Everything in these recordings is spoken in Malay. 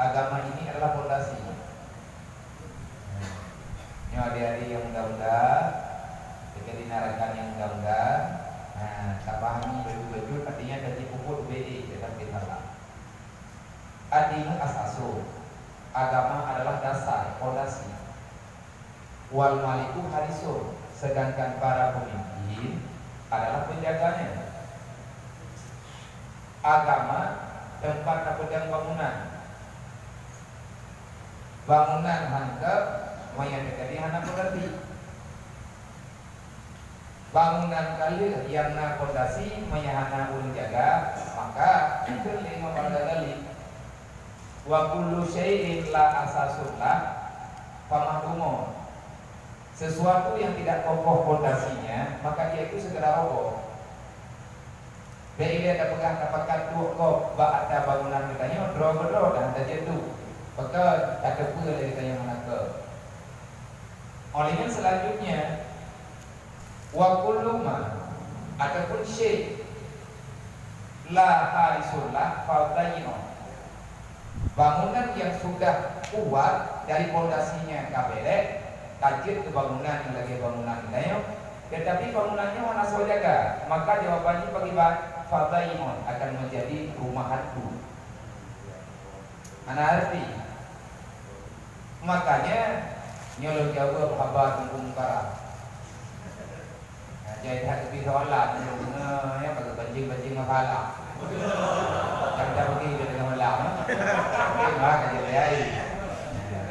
agama ini adalah fondasi. Ini adik-adik yang muda-muda, jika dinarakan yang muda-muda, tak pahami baju-baju artinya gaji pupuk BD dalam kita lah. Adinu asasu, agama adalah dasar, fondasi. Wal maliku harisun, sedangkan para pemimpin adalah penjaganya. Agama tempat pegang bangunan. Bangunan handap maya dekati hana berarti. Bangunan kali yang na fondasi maya hana ulun jaga, maka itu lima pada kali. Wa kullu syai'in la asasullah famahdumun. Sesuatu yang tidak kokoh fondasinya, maka dia itu segera roboh. Bila ada pegang dapatkan dua kok bak ada bangunan ditanya draw dan ada jatuh. Maka ada pula dari tanya mana ke. Olehnya selanjutnya wa kullu ma ataupun syai' la harisullah fadayino. Bangunan yang sudah kuat dari fondasinya kabelek tajir ke bangunan yang lagi bangunan ditanya, tetapi bangunannya mana saja jaga, maka jawabannya bagi fadaimun akan menjadi rumah hantu. Mana arti? Makanya nyolong jauh apa tunggu muka. Jadi hati bisa walat, ya pakai banjing masalah. Kita pergi dengan malam, memang jadi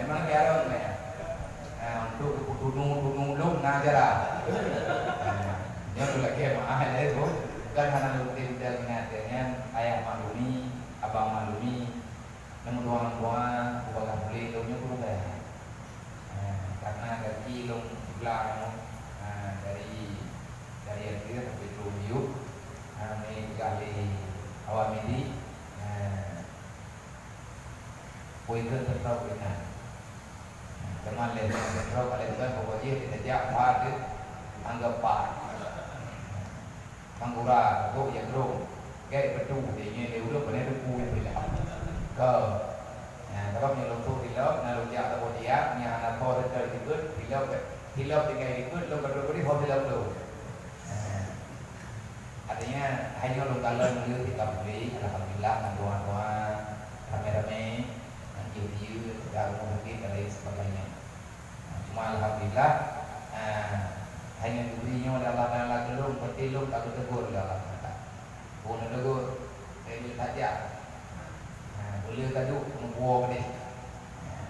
memang jarang ya. Untuk tunung lum najara. Yang tu lagi mahal itu. Kan hana lutin dan dengan ayah maklumi, abang maklumi, namun doang bukan boleh lomnya kurang dah. Karena gaji lom sebelah dari yang kita sampai tujuh, ini kali awam ini, poin tertahu kita. Teman lain tertahu kalau kita pokoknya kita jawab tu anggap pak. Manggura, gok yang grong, kayak betul, dia ni udah pernah betul yang bila. Kau, kalau yang lompat hilau, nak lompat atau dia, ni anak kau terikut, hilau tinggal ikut, lo berdua hot hilau tu. Artinya hanya lo kalau melihat kita beli, alhamdulillah, doa rame-rame, jiu-jiu, dah mungkin dan lain sebagainya. Cuma alhamdulillah. Hanya diberinya oleh Allah Taala gelung petilung tak tegur oleh Allah Taala. Pun tegur, dia saja. Boleh tadu membuang ni.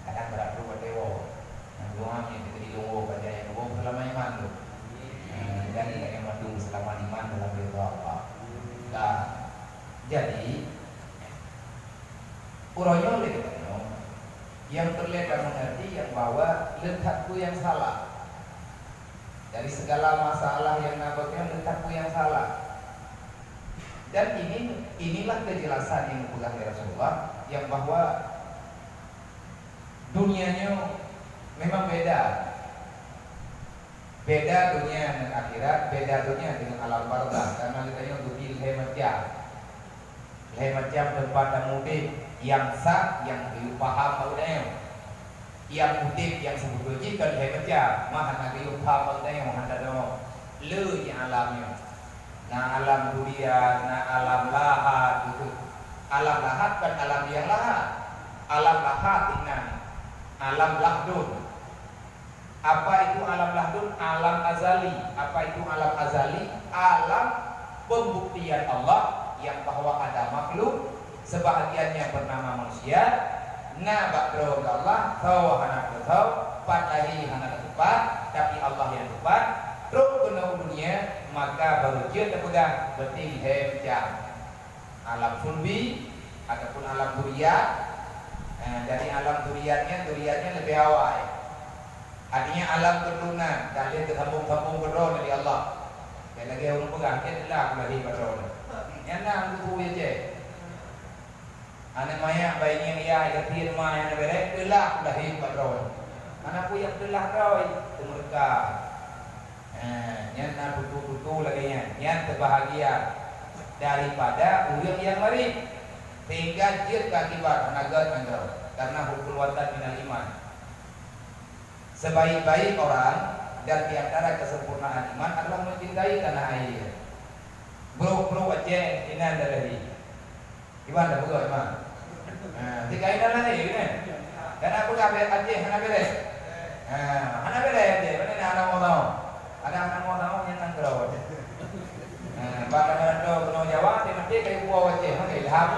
Kadang berat tu berdewa. Doa ni kita dilunggu pada yang membuang selama iman tu. Dan yang mendung selama iman dalam berdoa apa. Jadi urangnya oleh yang terlihat dan mengerti yang bahwa letakku yang salah. Dari segala masalah yang nampaknya letakku yang salah. Dan inilah kejelasan yang dipegang oleh Rasulullah, yang bahwa dunianya memang beda. Beda dunia dengan akhirat, beda dunia dengan alam barzakh. Karena katanya dunia macam tempat mudik yang sah, yang paham maksudnya. Yang utip yang sebetulnya kan hebatnya mahan nak yuk paham yang mahan tado le yang alamnya na alam dunia na alam lahat itu alam lahat kan alam yang lahat alam lahat ini alam lahdun. Apa itu alam lahdun? Alam azali. Apa itu alam azali? Alam pembuktian Allah yang bahwa ada makhluk sebahagiannya bernama manusia. Na bakro Allah tahu hana tahu padahi hana tepat tapi Allah yang tepat terus kena dunia maka baru dia terpegang berarti hemjam alam sulbi ataupun alam duriyat. Dari alam duriyatnya lebih awal artinya alam keturunan dan dia tersambung-sambung berdoa dari Allah dan lagi orang pegang dia telah lagi berdoa yang nak aku je anak maya bayinya ya yakin mah yang berek telah lahir padron. Anakku yang telah roy itu mereka. Yang nak betul-betul lagi yang terbahagia daripada orang yang mari. sehingga jid kakibat nagat nangro karena hukul watan minal iman. Sebaik-baik orang dan di antara kesempurnaan iman adalah mencintai tanah air. Bro Aceh ini dari gimana betul Imam? Tiga ini lah ni, kan? Dan aku kabe Aceh, mana bere? Mana bere Aceh? Mana ni anak mau tahu? Ada anak mau tahu yang nangro. Bahkan ada orang Jawa di mesti kayak buah Aceh, mana ilham?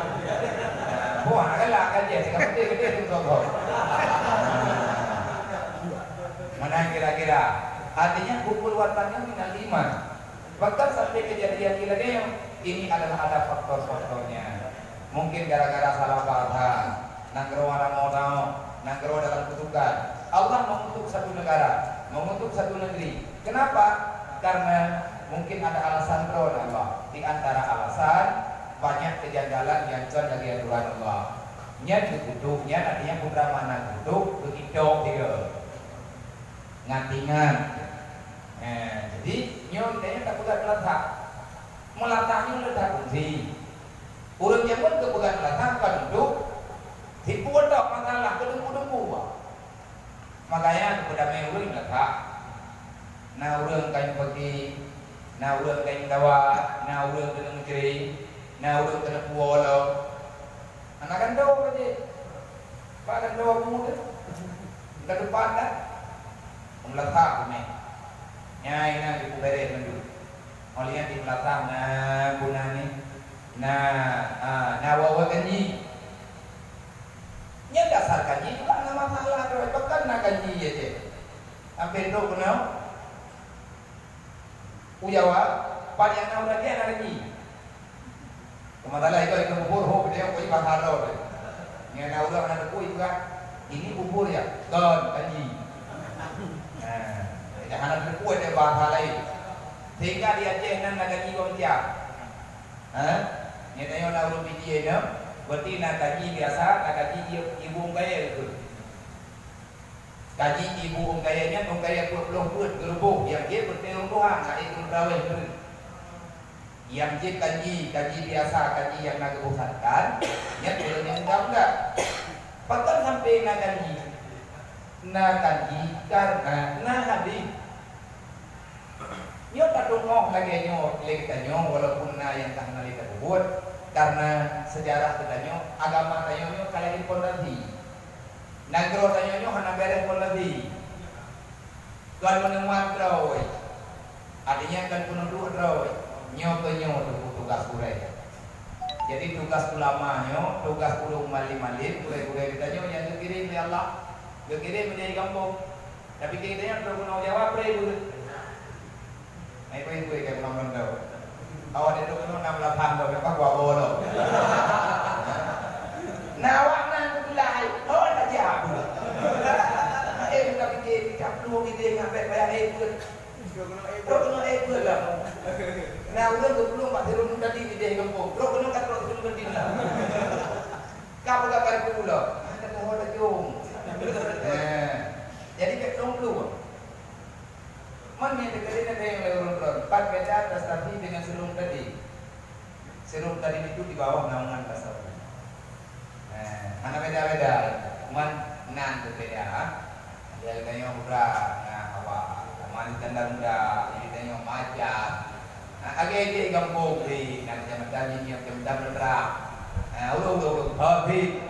Buah nak lah Aceh, sekarang mesti kita tu tahu. Mana kira-kira? Artinya kumpul watannya minal iman. Bahkan sampai kejadian gila ini adalah ada faktor-faktornya. Mungkin gara-gara salah paham, nangro orang mau tahu, nangro dalam kutukan. Allah mengutuk satu negara, mengutuk satu negeri. Kenapa? Karena mungkin ada alasan ron Allah. Di antara alasan banyak kejanggalan yang jauh dari aturan Allah. Nya dikutuknya artinya putra mana kutuk begitu dia ngantingan. Jadi nyo tanya tak pegang letak, melatahnya letak kunci. Urang yang pun kepegang letak kan duduk, tipu dak masalah kedempu-dempu. Makanya kepada mewuring letak. Nah urang kain pergi, nah urang kain dawa, nah urang kena ngeri, nah urang kena puolo. Anak kan dawa aja, pak kan dawa muda, ke depan kan, meletak kami. Nyai na di kubere mendu. Olian di belakang na gunani. Na wawa kanji. Nya dasar kanji itu kan masalah doy pekan na kanji aja. Ampe do kenal. Ujawa pan yang na udah dia na kanji. Kemasalah itu bubur ho dia koi baharo. Nya na udah na koi itu kan. Ini bubur ya. Don kanji. Jangan ada kuat dia bahasa lain. Sehingga dia jangan nak gaji baca. Ni tanya nak urut biji ni, berarti nak gaji biasa, nak gaji ibu ungkaya itu. Gaji ibu ungkayanya ungkaya 20 gerubuk yang dia bertelur doang, nak ikut raweh tu. Yang dia gaji biasa, gaji yang nak kebosatkan, dia boleh enggak. Bahkan sampai nak gaji karena habis nyo tak dongok lagi nyo kita nyo walaupun yang tak nali tak buat karena sejarah kita nyo agama kita nyo kalian pondasi nagro kita nyo hana beres pondasi tuan menemuan terawih artinya kan penunduk terawih nyo ke nyo tugas kurai jadi tugas ulama nyo tugas ulung mali-mali kurai-kurai kita nyo yang dikirim oleh Allah dikirim menjadi kampung tapi kita yang berguna jawab pray Ay koy kay mamon daw. Awan itu kuno 68 daw pa gua lo. Nawak nang kulay. Oh na jabo. Kita pikir kaplu kita ngape bayar itu. Kuno lah. Nah udah belum Pak Dirun tadi di kampung. Kuno kan terus di lah. Kamu kabar kulo. Ada pohon jong. Jadi ket dulu. Mana dekat ada yang lewat empat beda atas tadi dengan serum tadi. Serum tadi itu di bawah naungan tasawuf. Mana beda-beda. Man berbeda. Dia tanya muda, apa? Man tanda muda, ini tanya macam. Agak gampang di nanti macam ini yang macam berterang. Udah habis.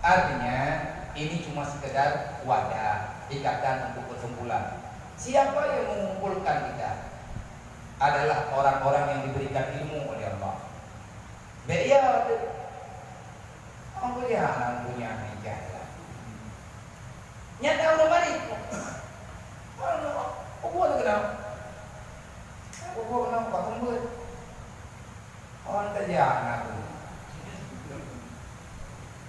Artinya ini cuma sekedar wadah ikatan untuk kesimpulan. Siapa yang mengumpulkan kita adalah orang-orang yang diberikan ilmu oleh Allah. Dia apa dia anak punya hijrah. Nyata udah balik. Apa tu kenal? Apa kenal Pak Kumbul? Orang kerja anak tu.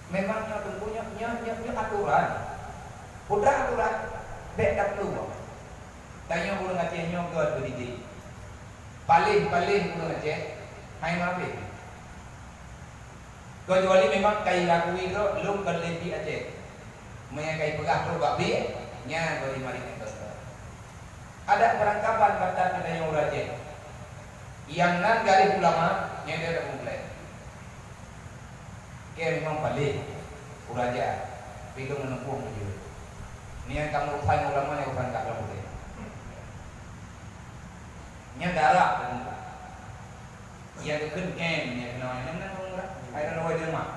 Memangnya tentunya aturan. Putra aturan beda dulu. Tanya ulang Aceh nyogot berdiri. Paling ulang Aceh hai mabe. Kecuali memang kai lakui ro lum berlebih Aceh. Maya kai pegah pro babi nya beri mari itu. Ada perangkapan kata kita yang Aceh. Yang nan garis ulama nya dia mulai. Ke memang balik uraja pilih menempuh menuju ni yang kamu usahain ulama yang usahain kat dalam boleh nya darah dan yang kekun yang kenal yang mana orang I don't know why dia mah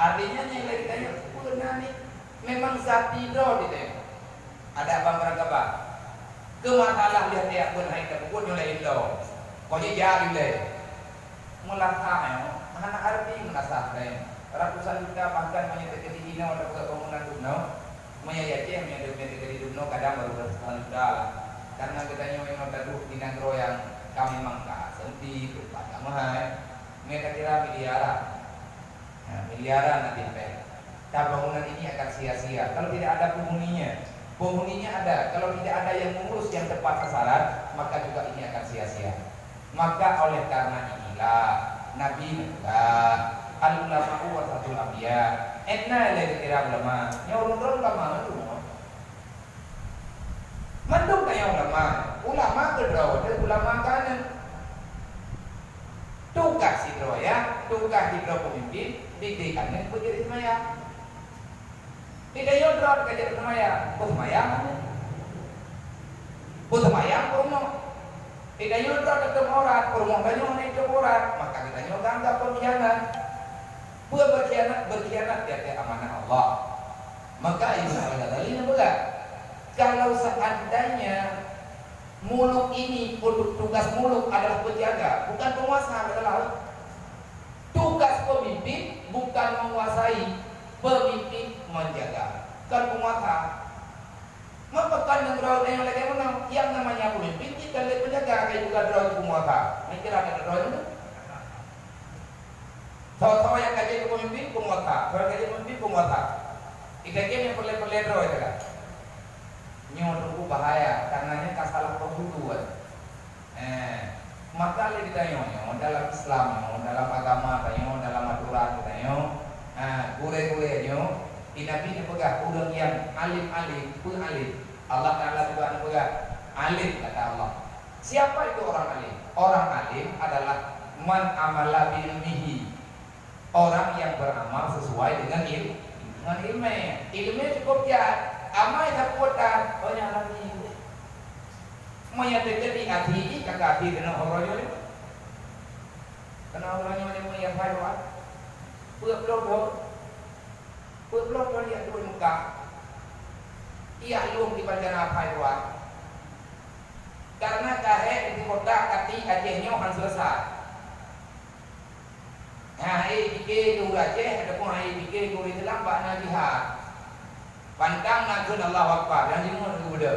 artinya yang lagi tanya pernah ni memang satido dia ada abang beragama ke masalah lihat dia pun hai ke pun oleh Indo kau je jari le melakah anak arti menasah lain ratusan juta bahkan menyebut dino atau bangunan duno menyayaceh menyebut duno kadang baru ratusan juta karena katanya memang daduh di negro yang kami mangka senti pada mahal mereka kira miliaran nanti sampai bangunan ini akan sia-sia kalau tidak ada penghuninya ada kalau tidak ada yang mengurus yang tepat sasaran maka juga ini akan sia-sia maka oleh karena inilah Nabi al-ulama warasatul anbiya enna la dikira ulama nyorong ulama mandung kayak ulama kedua dan ulama kanan tugas hidro ya tugas hidro pemimpin didikannya menjadi semaya tidak yodrot kerja semaya semaya kurmo tidak yodrot ketemu orang kurmo banyak itu orang maka kita nyogang tak pengkhianat berkhianat di amanah Allah maka Ibnu Al-Ghazali betul kalau seandainya muluk ini tugas muluk adalah penjaga bukan penguasa adalah tugas pemimpin bukan menguasai pemimpin menjaga bukan penguasa maka kan yang lagi menang yang namanya pemimpin kita lihat penjaga kayak juga draw penguasa mikir ada draw itu tahu yang kaji pemimpin penguasa kalau kaji pemimpin penguasa ikan yang perlu draw itu kan nyodoku bahaya karenanya kasalah perbutuan maka kita nyonya dalam Islam dalam agama dalam aturan kita gure-gure di Nabi ini pegang udang yang alim pun alim Allah Ta'ala juga pegang alim kata Allah siapa itu orang alim? Orang alim adalah man amala bilmihi orang yang beramal sesuai dengan ilmu cukup ya amai takutan banyak lagi menyatakan di hati kakak hati kena orangnya ni yang haiwan pelok yang dua muka ia lum di bandara haiwan karena kahe di kota kati Acehnya han selesai pikir tu Aceh ada pun pikir tu di lambat nak lihat pantang nakun Allah Akbar yang dimana tu benda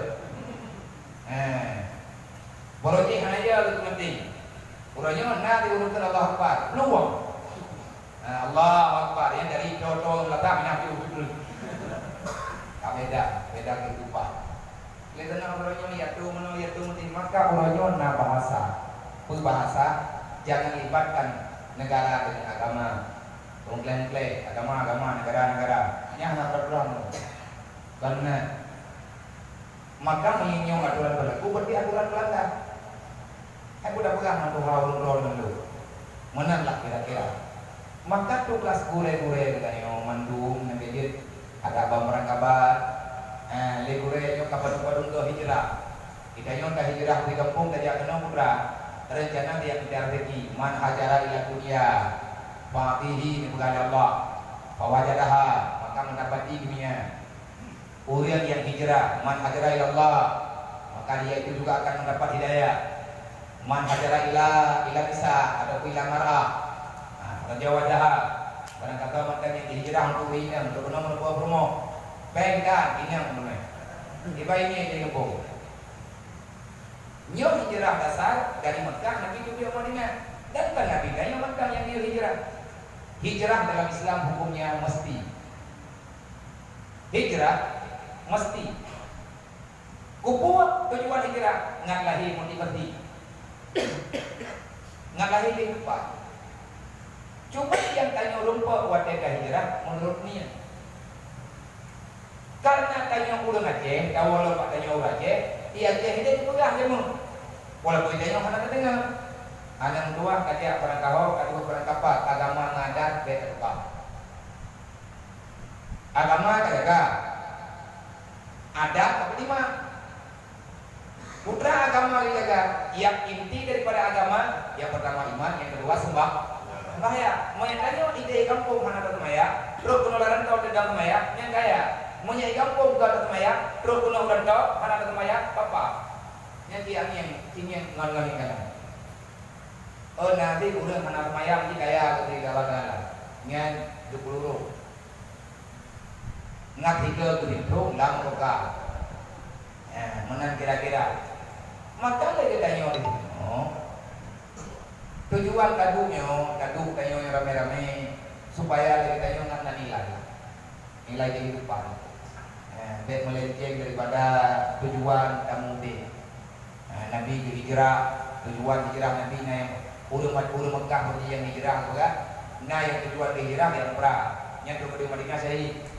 boroti hanya lu penting borotnya nak diurutkan Allah Akbar peluang Allah Akbar yang dari contoh letak nak diurut beda kehidupan lihat nak borotnya yaitu mesti maka borotnya nak bahasa jangan libatkan negara dengan agama klaim agama negara yang nak berperang karena maka menyinyong aturan berlaku berarti aturan pelanggar aku dah pegang mantu haul dulu menanlah kira-kira maka tugas gure-gure katanya mandum nanti dia ada abang merangkabat le gure yo kapan-kapan ke hijrah kita yo dah hijrah di kampung tadi akan putra rencana dia tidak rezeki man hajara ila dunia fatihi ni bukan Allah fawajadaha maka mendapati dunia orang yang hijrah man hajara ila Allah maka dia itu juga akan mendapat hidayah man hajara ila nisa ataupun ila mar'ah rajawadah barang kata makan yang hijrah untuk ini untuk benar buat rumah baikkan ini yang benar tiba ini yang digempung nyo hijrah dasar dari Mekah Nabi itu Madinah dan kan Nabi yang Mekah yang dia hijrah dalam Islam hukumnya mesti hijrah mesti kupuat tujuan hijrah ngat lahir motivasi ngat lahir lupa cuma yang tanya lupa buat hijrah menurut niat karena tanya urang Aceh kalau pak tanya urang Aceh ia Aceh dia pegang dia walaupun tanya mana dengar Anang tua kajak barang kau, kedua barang kapat agama ngadat beda tukang. Agama kagak adat apa lima. Putra agama dijaga. Yang inti daripada agama yang pertama iman, yang kedua sembah. Bahaya. Mau yang kaya ide kampung mana datang maya, terus penularan kau datang maya, yang kaya. Mau yang kampung kau datang maya, terus penularan kau mana datang maya, papa. Yang yang ngon-ngonin kan. Nanti udah mana maya ini kaya ketika lawan ngan 20 ngat tiga gitu lang roka menang kira-kira maka lagi tanyo itu tujuan kadu tanyo yang rame-rame supaya lagi tanyo ngat nilai kehidupan bet melenceng daripada tujuan kamu deh Nabi hijrah tujuan hijrah Nabi yang urung Mekah bagi yang hijrah juga nah yang tujuan hijrah yang perang yang ke Madinah saya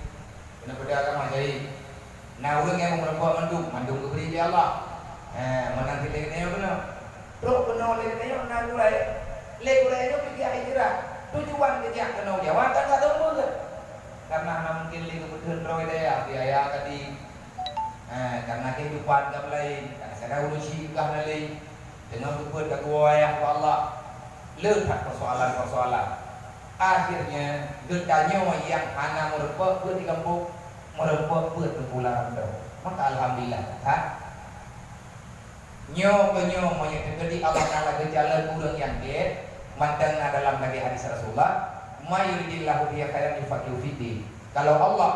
benar-benar agama saya. Nah, orang yang merempuan mandung keberi dia Allah. Menanti leknya benar. Terus benar leknya nak mulai. Leknya itu pergi hijrah. Tujuan dia kena jawab kan tak tahu ke. Karena mungkin lek betul roh dia biaya tadi. Karena kehidupan gam lain, karena saya urusi kah lain. Dengan berbuat kedua ya Allah. Letak persoalan-persoalan. Akhirnya getanya yang anak merepek di kampung merepek berpulang maka alhamdulillah nyo yang terjadi Allah Taala gejala kurang yang dia mandang dalam bagi hadis Rasulullah mayuridillahu biya khairan yufaqihu fiddin. Kalau Allah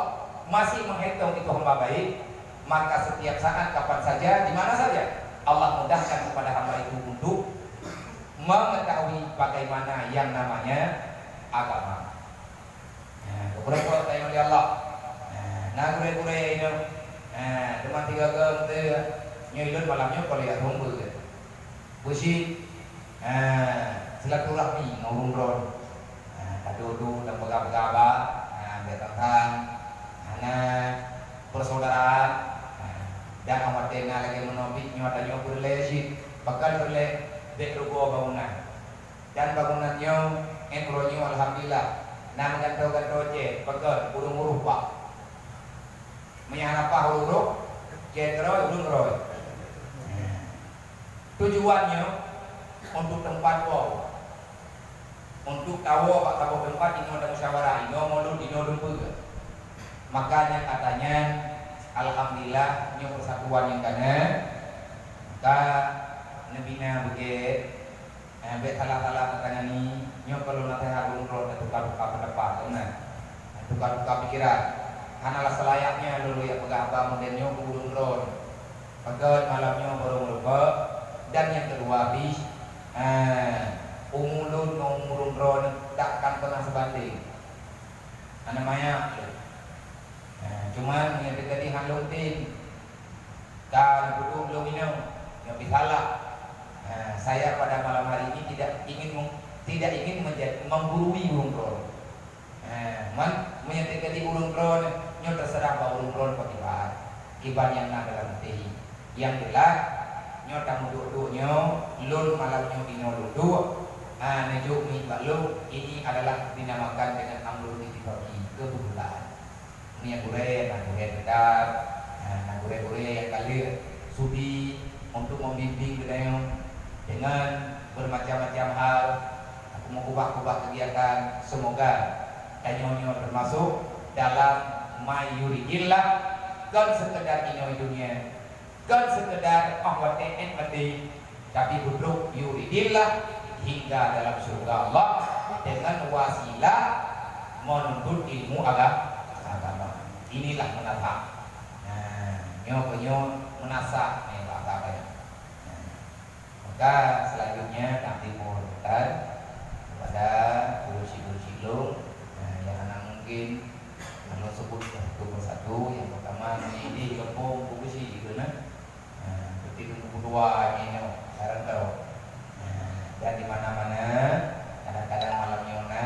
masih menghitung itu hamba baik maka setiap saat kapan saja di mana saja Allah mudahkan kepada hamba itu untuk mengetahui bagaimana yang namanya agama. Beberapa tanya oleh Allah. Nah, kure-kure itu. Teman 3 gem tu nyilun malamnya kalau ya rombel tu. Busi silaturahmi ngurung ron. Kadudu dan pegah-pegah betang persaudaraan dan amat tengah lagi menobik nyatanya boleh sih bakal boleh berugo bangunan dan bangunannya enronya alhamdulillah nama ganto-ganto je pegat burung-burung pak menyanapa huruf jetro urung-roy tujuannya untuk tempat wow untuk tahu pak tahu tempat ini ada musyawarah ini modul ini modul makanya katanya alhamdulillah ini persatuan yang kana maka nebina begitu ambek salah-salah katanya ni nyo kalau nak sehat urung tukar-tukar pendapat tukar-tukar pikiran hanalah selayaknya dulu ya pegah modelnya urung ron pegat malamnya baru melupa dan yang kedua bis umurun ron takkan pernah sebanding namanya cuman yang tadi halung tin kan butuh belum minum yang bisalah. Saya pada malam hari ini tidak ingin memburui burung kron. Menyetir di burung kron, nyo terserah bahwa burung kron pakai kiban yang nak dalam teh. Yang jelas nyo tamu duduknya, lun malam nyo dino duduk, nejuk mi balu ini adalah dinamakan dengan amrul ittifaqi kebetulan. Ini yang gure tetap, gure yang kali sudi untuk membimbing beliau dengan bermacam-macam hal. Aku mau kubah kegiatan, semoga tanyonya termasuk dalam mayuridillah kan sekedar ino dunia kan sekedar ahwate mati tapi budruk yuridillah hingga dalam surga Allah dengan wasilah menuntut ilmu agama. Inilah menata nyo menasa apa ya. Maka selanjutnya kami mohonkan kepada guru-guru yang anak mungkin kalau sebut satu persatu. Yang pertama ini kampung bukusi gitu nah. Begitu kedua ini saran tahu. Dan di mana-mana kadang-kadang malam nyona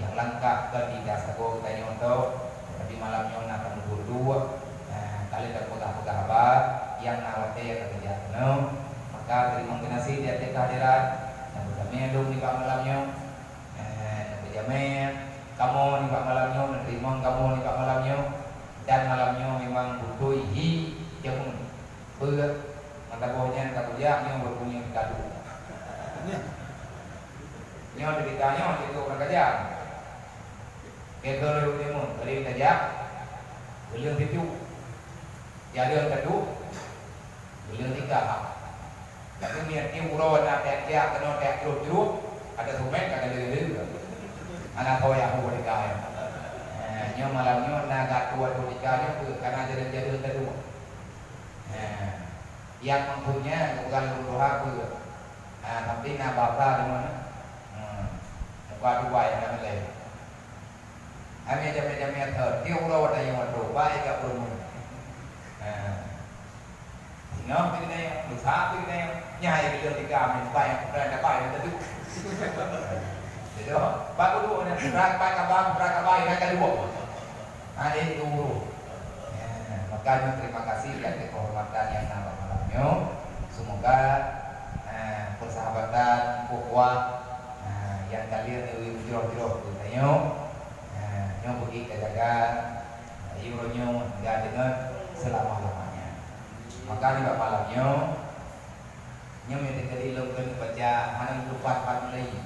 yang lengkap ke tidak sago kita nyonto tapi malam nyona akan berdua. Kali terpegang-pegang apa yang nawate yang kerja maka terima kasih di hati kehadiran dan memang kamu ni kat malamnya dan malamnya memang butuh jauh berat mata bawahnya tak kerja berbunyi gaduh ceritanya itu orang kerja kita lewat demo dari kerja beliau itu jadi yang kedua beliau tiga tapi niat dia urut nak kerja kena tak terus ada sumet ada dulu anak kau yang boleh kaya nyo malamnya naga tua tiga karena jadi kedua yang mempunyai bukan luruh aku tapi nak bapa di mana muka dua yang nak leh kami jam-jam thở tiêu đâu ada yang ada baik gak perlu nó cái này được phá cái này nhai cái đường thì cả mình bay đã bay nó tự để đó ba cái đuôi này ra cả bay ra cái đuôi ada itu makanya terima kasih dan kehormatan yang nama malamnya semoga persahabatan ukhuwah yang kalian jiro-jiro katanya nyo pergi ke jaga iuronyo enggak dengan selama-lamanya maka di malamnya nyo minta kali longkan baca hanang lupa lagi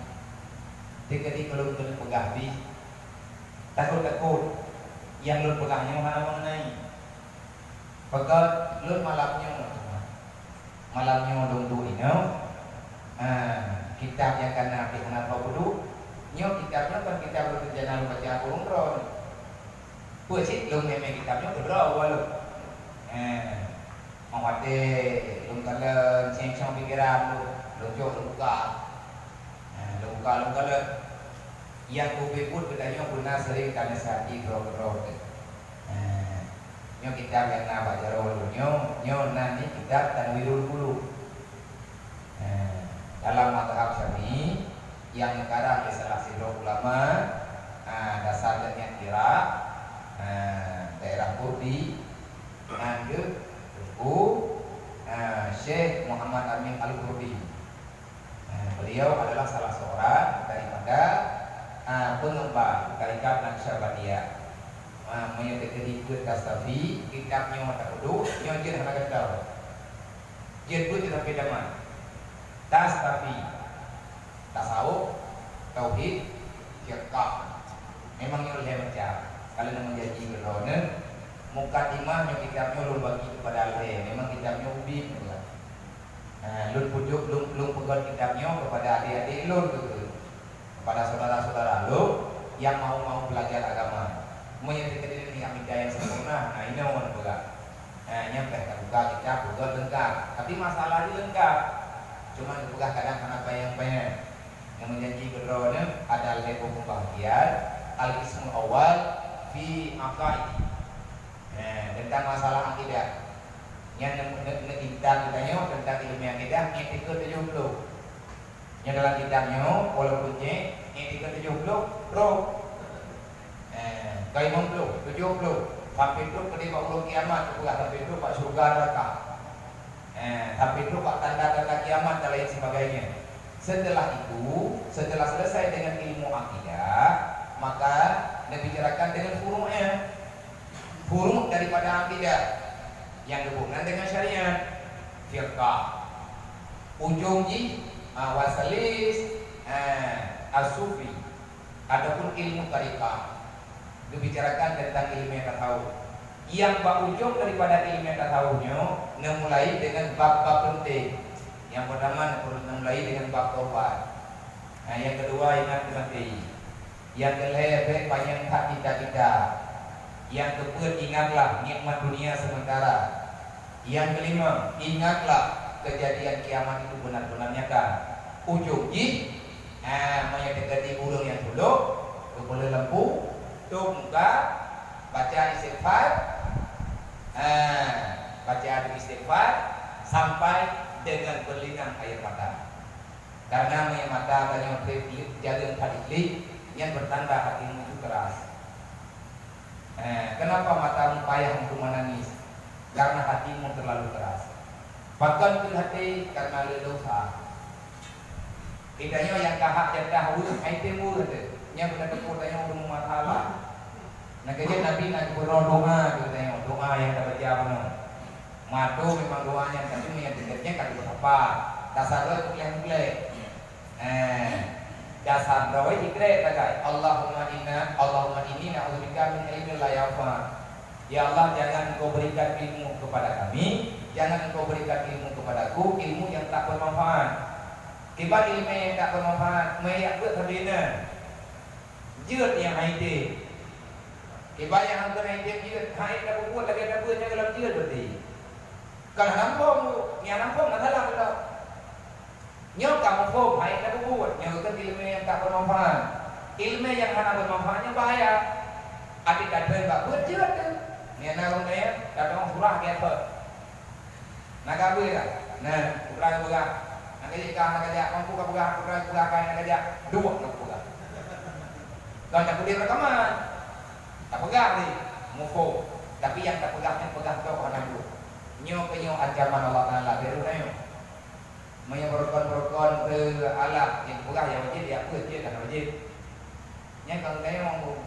dikali kalau pegah takut yang lu pegahnya mana mengenai pegat lu malamnya dong ini kitab yang kena kenapa kudu nyo kitabnya kan kitab lu jangan baca kurung ron puisi lu memang kitabnya kedua walau mengwate lu kalian ceng pikiran lu buka yang kubikut bedanya guna sering kami sati gro-gro nyo kitab yang na baca rolu nyo nanti kitab tanwirul qulub dalam mazhab Syafi'i yang sekarang salah satu ulama dasarnya Irak daerah Kurdi Angge Syekh Muhammad Amin Al-Kurdi beliau adalah salah seorang daripada pengembang tarikat Naqsyabandiyah menyebutkan ikut Kastafi kitabnya mata kudu nyonjir halakat tahu jemput tapi daman Kastafi tasawuf tauhid fiqh memang yang saya baca kalau nak menjadi beronen mukadimah yang kitabnya lu bagi kepada Allah memang kitabnya ubi lu pujuk lu pegang kitabnya kepada adik-adik lu kepada saudara-saudara lu yang mau belajar agama menyebutkan diri akidah yang sempurna ini orang pegang nyampe buka kitab buka lengkap tapi masalahnya lengkap cuma dibuka kadang karena bayang-bayang yang menjanji berdoanya adalah hukum pembagian al-ismul awal fi aqaid tentang masalah akidah yang kita tanya tentang ilmu akidah yang ke-70 yang dalam kitabnya walaupun yang ke-70 roh kayak 70 sampai itu ketika ulung kiamat sampai itu pak surga neraka sampai itu pak tanda-tanda kiamat dan lain sebagainya. Setelah selesai dengan ilmu akidah maka dibicarakan dengan furu' daripada akidah yang berhubungan dengan syariat fiqh ujungji wasalis as-sufi adapun ilmu tariqah dibicarakan tentang ilmu yang tasawuf yang ujung daripada ilmu yang tasawufnya mulai dengan bab-bab penting yang pertama mulai dengan bab taubat yang kedua ingat mati yang kelima panjang hak kita yang keempat ingatlah nikmat dunia sementara yang kelima ingatlah kejadian kiamat itu benar-benar nyata ujungnya menyebutkan burung yang dulu boleh lempu tuh muka baca istighfar sampai dengan berlinang air mata karena air mata banyak jalan hadis yang bertanda hatimu itu keras kenapa matamu payah untuk menangis karena hatimu terlalu keras bahkan fil hati karena dosa tidaknya yang kahak yang dahulu haitimu yang benar-benar tanya urung masalah Nah kerja Nabi nak berdoa doa kita tengok doa yang kita baca mana. Madu memang doanya tapi yang dekatnya kan apa? Dasar itu kleng-kleng. Dasar doa dikre tagai. Allahumma inni na'udzubika min ilmin la yanfa'. Ya Allah, jangan Engkau berikan ilmu kepada kami, jangan Engkau berikan ilmu kepadaku, ilmu yang tak bermanfaat. Kibat ilmu yang tak bermanfaat, mayak buat terbina. Jut yang haiti. Kibat yang hampir haiti jut, haiti dah buat lagi dah buatnya dalam jut berarti. Kalau nampak nak salah betul. Nyok kamu kau haiti dah buat, nyok kan ilmu yang tak bermanfaat. Ilmu yang mana bermanfaatnya bahaya. Adik kata tak buat jut tu. Ni nak orang datang surah ke apa? Nak apa dia? Nah, surah buka. Nak kerja, mampu ke buka, surah buka nak kerja. Dua nak buka. Kalau tak boleh rekaman, tak pegang ni, mufo. Tapi yang tak pegangnya pegang tu orang dulu. Nyo ancaman Allah Taala beru nayo. Menyerokon ke alat yang pegang yang wajib dia apa dia kan wajib. Yang kalau kayu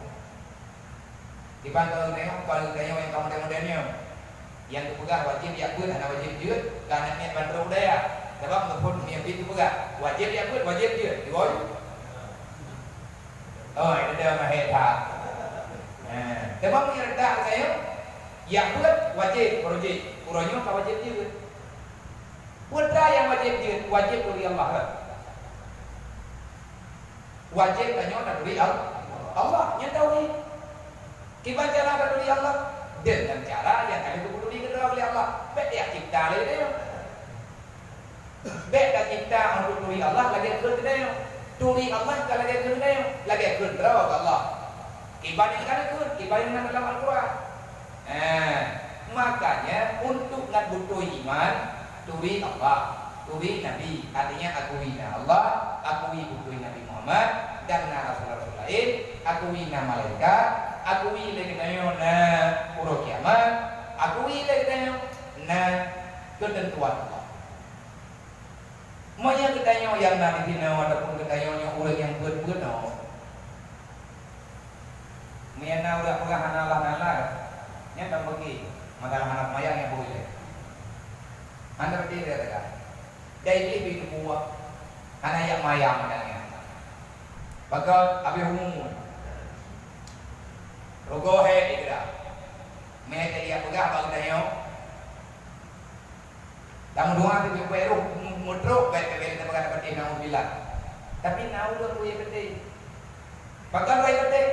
dibantu tengok kalau tengok yang kamu modernnya yang dipegang wajib dia pun ada wajib juga karena niat bantu budaya sebab telepon niat itu pegang wajib dia pun wajib dia diwoi oh itu dia maheta sebab niat dah saya yang pun wajib uronyo tak wajib juga putra yang wajib dia wajib dari Allah wajib tanya dari Allah yang tahu Kiban cara peduli Allah dengan cara yang kami peduli kedua oleh Allah. Beda cipta lagi dia. Beda cipta untuk peduli Allah lagi kedua dia. Peduli Allah kalau lagi kedua dia, lagi kedua Allah. Kiban yang kana kedua, kiban yang dalam Al-Quran. Makanya untuk nak butuh iman, peduli Allah, peduli Nabi. Artinya akui Allah, akui butuh Nabi Muhammad dan Rasul-Rasul lain, akui malaikat. Akui lagi tayo na puro kiamat, akui lagi tayo na ketentuan Allah. Maya kita yang nak dinaw ataupun kita yang orang yang buat-buat no. Maya na udah pegang Allah, nya tak pergi, maka anak maya yang boleh. Anda berarti dia kata, dari itu buat, anak yang maya madanya. Bakal abi umum. Rogo hai dikira. Mereka dia pegang bang tayo. Tamu doa tu beru mudruk baik kita pegang dapat nau bilang. Tapi nau tu punya penting. Pakai baik penting.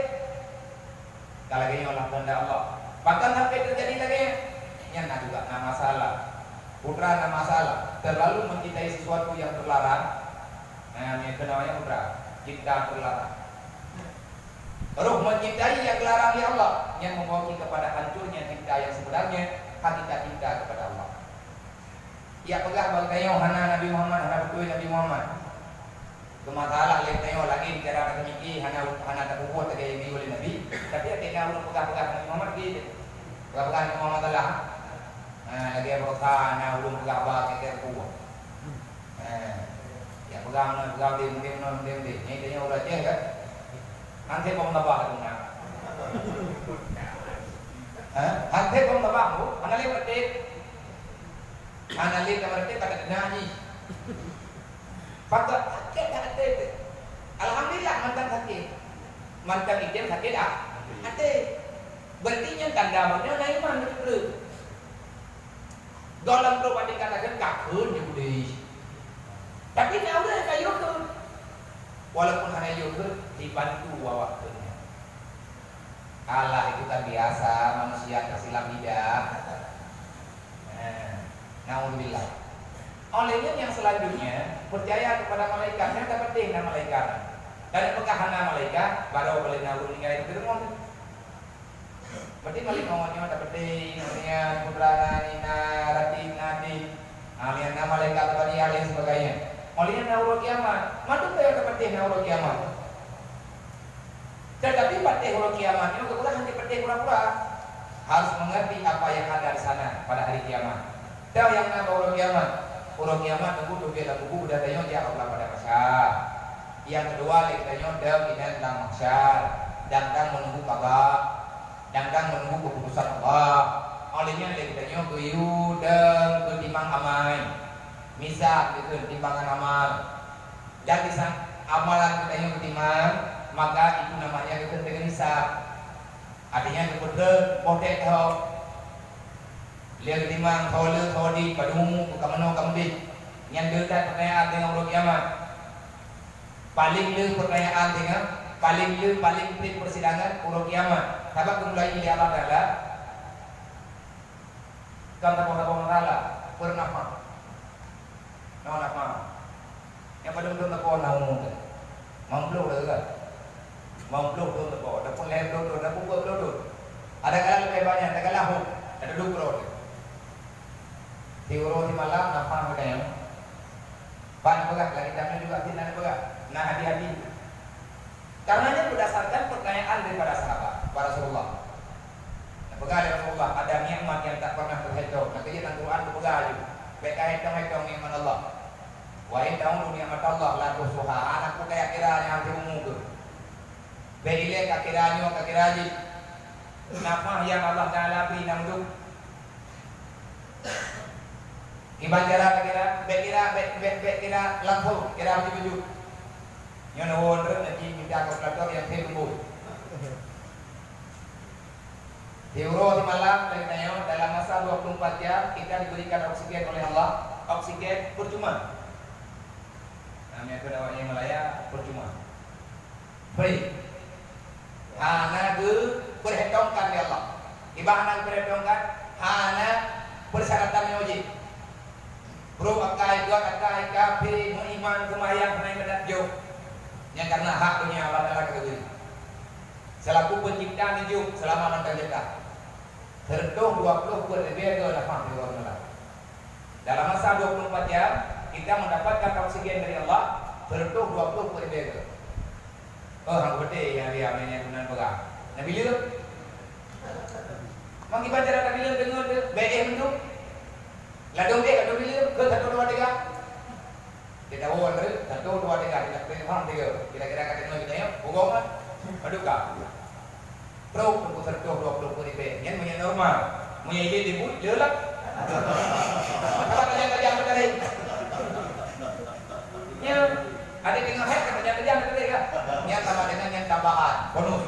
Kalau lagi Allah tanda Allah. Pakai sampai terjadi lagi. Yang nak juga nak masalah. Putra nak masalah. Terlalu mencintai sesuatu yang terlarang. Ini namanya putra. Cinta terlarang. Roh mencintai yang dilarang oleh Allah yang membawa kita kepada hancurnya cinta yang sebenarnya hakikat cinta kepada Allah. Ia pegang bagi tayo hana Nabi Muhammad, hana betul Nabi Muhammad. Kemasalah lagi tayo lagi cara kata miki hana tak buat tak yang oleh Nabi. Tapi akhirnya ulun pegang Nabi Muhammad gitu. Pegang Nabi Muhammad lah. Lagi berusaha na ulun pegang bagi kita buat. Ya pegang dia. Ini tayo ulah je kan. Nanti kau nabah tu nak. Nanti kau nabah tu, analis berarti, analis berarti kata nyanyi. Pakai sakit tak ada. Alhamdulillah mantan sakit, mantan ijem sakit tak? Ada. Berarti yang tanda bahawa naik iman betul. Dalam perbandingan katakan kakun je boleh. Tapi ni ada kayu tu. Walaupun hanya yogurt dibantu waktunya. Allah itu kan biasa manusia tersilap lidah. Naudzubillah. Olehnya yang selanjutnya percaya kepada malaikat. Yang dapat dengan malaikat. Dan pengahana malaikat baru boleh naudzubillah itu terus. Berarti malaikat dapat dengan putra nina rati nadi. Alian nama malaikat tadi alih sebagainya. Olehnya naurul kiamat, mantu kaya dapat naurul kiamat. Tetapi patih naurul kiamat itu kemudian hanya patih pura-pura. Harus mengerti apa yang ada di sana pada hari kiamat. Tahu yang nama naurul kiamat tunggu tuh kita buku udah tanya dia Allah pada masyar. Yang kedua kita tanya dia kita tentang masyar, datang menunggu kabar. Dangdang menunggu keputusan Allah. Olehnya kita geyu dan ketimbang amai. Misal itu timbangan amal. Dan di amalan kita yang ketimbang, maka itu namanya kita dengan hisab. Artinya kebetulan potek tahu. Lihat ketimbang tolak todi padung kamano kamdi. Yang dekat pertanyaan dengan Allah kiamat. Paling le pertanyaan dengan paling pelik persidangan Allah kiamat. Sebab mulai dari Allah Taala. Kata Allah Taala bernama. Nama. Yang pada belum tak pernah ngomong. Mampu dah. Mampu belum tak pernah. Dah pun leh belum. Dah pun belum. Ada kala lebih banyak. Ada kala hok. Ada 2 crore. Tiuro di malam apa macamnya? Pan pegang lagi jamnya juga tidak pegang. Nah hati-hati. Karenanya berdasarkan pertanyaan daripada sahabat para Rasulullah. Nah, pegang dari Rasulullah ada nikmat yang tak pernah terhitung. Nah, kejian Al-Quran itu pegang aja. Baik hitung nikmat Allah. Wa indahu nikmat Allah la tusuha. Anakku kayak kiranya yang diumum tu. Berile kakiranya kakiraji. Nafah yang Allah Taala beri namduk. Ibadah kira langsung kira begitu. Yang nawon nanti minta kalkulator yang tembus. Euro di malam dalam masa 24 jam kita diberikan oksigen oleh Allah. Oksigen percuma. Namanya kedawanya Malaya percuma. Free. Hana perhitungkan ya Allah. Ibadah perhitungkan hana persyaratan wajib. Bro akai dua akai kafir beriman semayang naik mendat jauh. Yang karena hak dunia Allah Taala kediri. Selaku pencipta hidup selama mencipta. Tertuh 20 berbeda dalam Allah. Dalam masa 24 jam kita mendapatkan oksigen dari Allah tertuh 20 berbeda. Oh, hang gede yang dia mainnya dengan pegang. Nabi lihat. Mengibadah cara Nabi lihat dengan BM itu. Ladung dia kadang bila ke 1 2 3. Dia tahu orang 1 2 3 tidak pernah 3. Kira-kira kata kita ya, bohong kan? Aduh kak. Pro untuk 1 20 ribu. Yang punya normal. Punya ide dibut jelek. Apa kerja tadi? Ya, ada dengan head kerja tadi kan? Yang sama dengan yang tambahan bonus.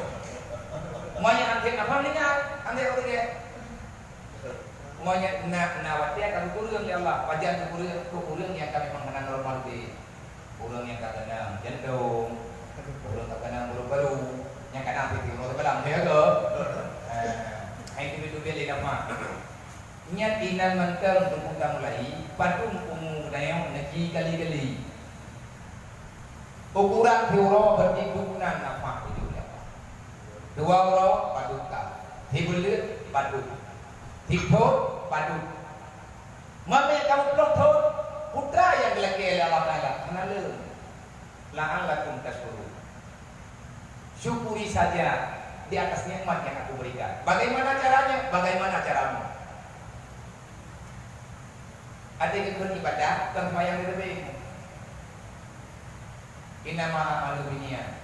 Semuanya antik apa ni kan? Antik apa dia? Semuanya nawatnya kami kurang ya Allah. Wajar kurang yang kami mengenal normal di kurang yang kadang jantung, kurang kadang baru-baru, yang kadang pipi mau terbelam ya ke? Itu dia lihat apa? Nyat inan mentang tunggu mulai, patung umum dayang neki kali-kali. Ukuran euro bertibunan apa itu ya? 2 euro paduka, tibulit paduk. Hikmah padu. Maka kamu pelotot putra yang dilaki oleh Allah Taala. Kenal la'allakum tashkurun. Syukuri saja di atas nikmat yang aku berikan. Bagaimana caranya? Bagaimana caramu? Ada yang beribadah dan sembahyang lebih. Inama alubinia.